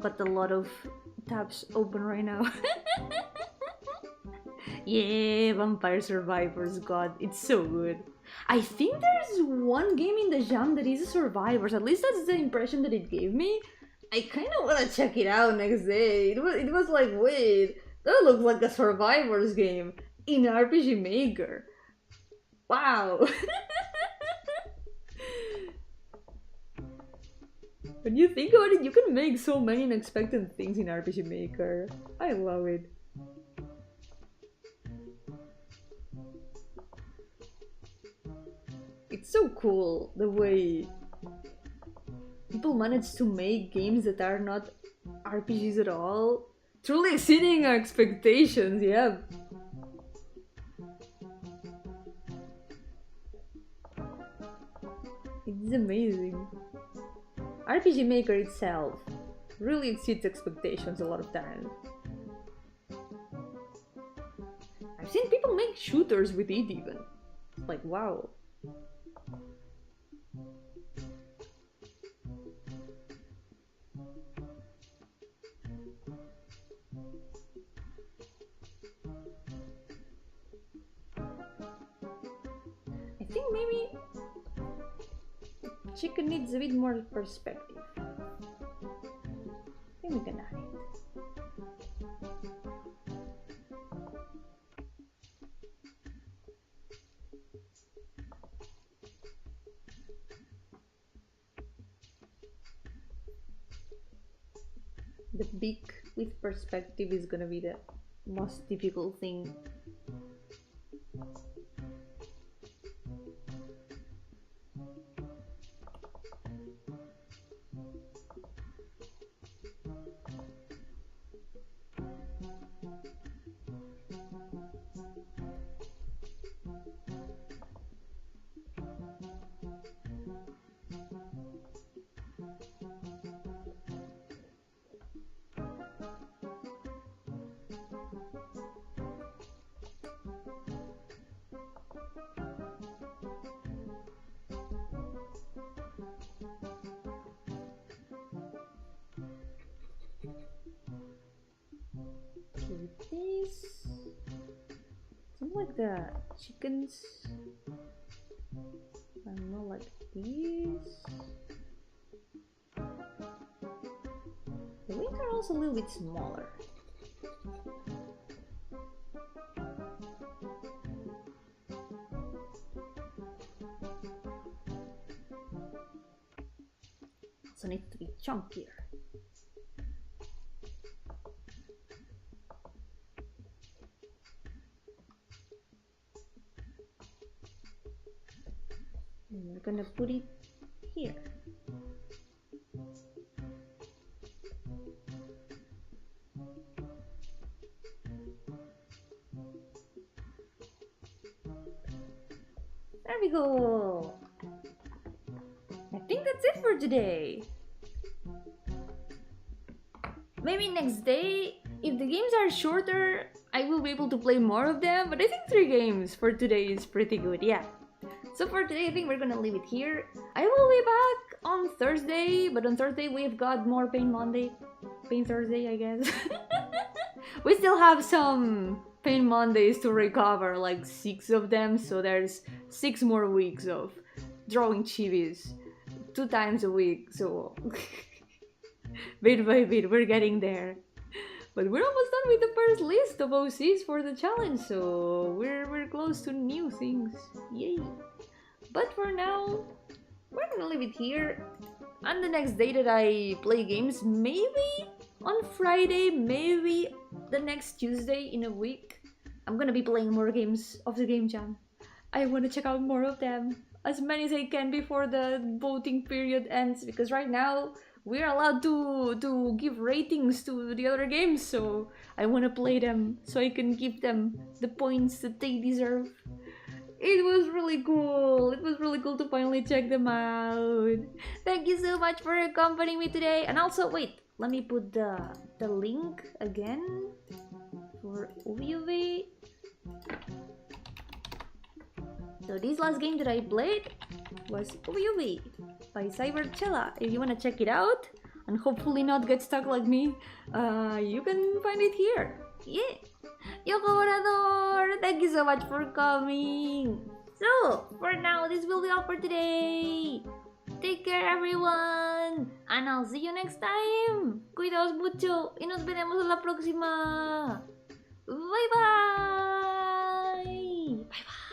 [SPEAKER 1] Got a lot of tabs open right now. Yeah, Vampire Survivors, god, it's so good. I think there's one game in the jam that is a Survivors, at least that's the impression that it gave me. I kind of want to check it out next day. It was like, wait, that looks like a Survivors game in RPG Maker. Wow. When you think about it, you can make so many unexpected things in RPG Maker. I love it. It's so cool the way people manage to make games that are not RPGs at all, truly exceeding our expectations, yeah. It's amazing. RPG Maker itself really exceeds expectations a lot of times. I've seen people make shooters with it even. Like, wow. I think maybe chicken needs a bit more perspective. I think we can add it. The beak with perspective is gonna be the most difficult thing. Okay, this something like the chickens. I don't know, like these. The wings are also a little bit smaller. Also needs to be chunkier. And we're gonna put it here. There we go. I think that's it for today. Maybe next day, if the games are shorter, I will be able to play more of them, but I think 3 games for today is pretty good, yeah. So for today, I think we're gonna leave it here. I will be back on Thursday, but on Thursday we've got more Pain Monday. Pain Thursday, I guess. We still have some Pain Mondays to recover, like 6 of them, so there's 6 more weeks of drawing chibis 2 times a week, so bit by bit we're getting there. But we're almost done with the first list of OCs for the challenge, so we're close to new things. Yay! But for now, we're gonna leave it here. And the next day that I play games, maybe on Friday, maybe the next Tuesday in a week, I'm gonna be playing more games of the Game Jam. I wanna check out more of them, as many as I can before the voting period ends, because right now we're allowed to give ratings to the other games, so I wanna play them so I can give them the points that they deserve. It was really cool. It was really cool to finally check them out. Thank you so much for accompanying me today. And also, wait, let me put the link again for UV. So this last game that I played was UV by Cyberchella. If you want to check it out and hopefully not get stuck like me, you can find it here. Yeah. Yo colaborador, thank you so much for coming. So, for now, this will be all for today. Take care, everyone, and I'll see you next time. Cuidaos mucho y nos veremos en la próxima. Bye bye. Bye bye.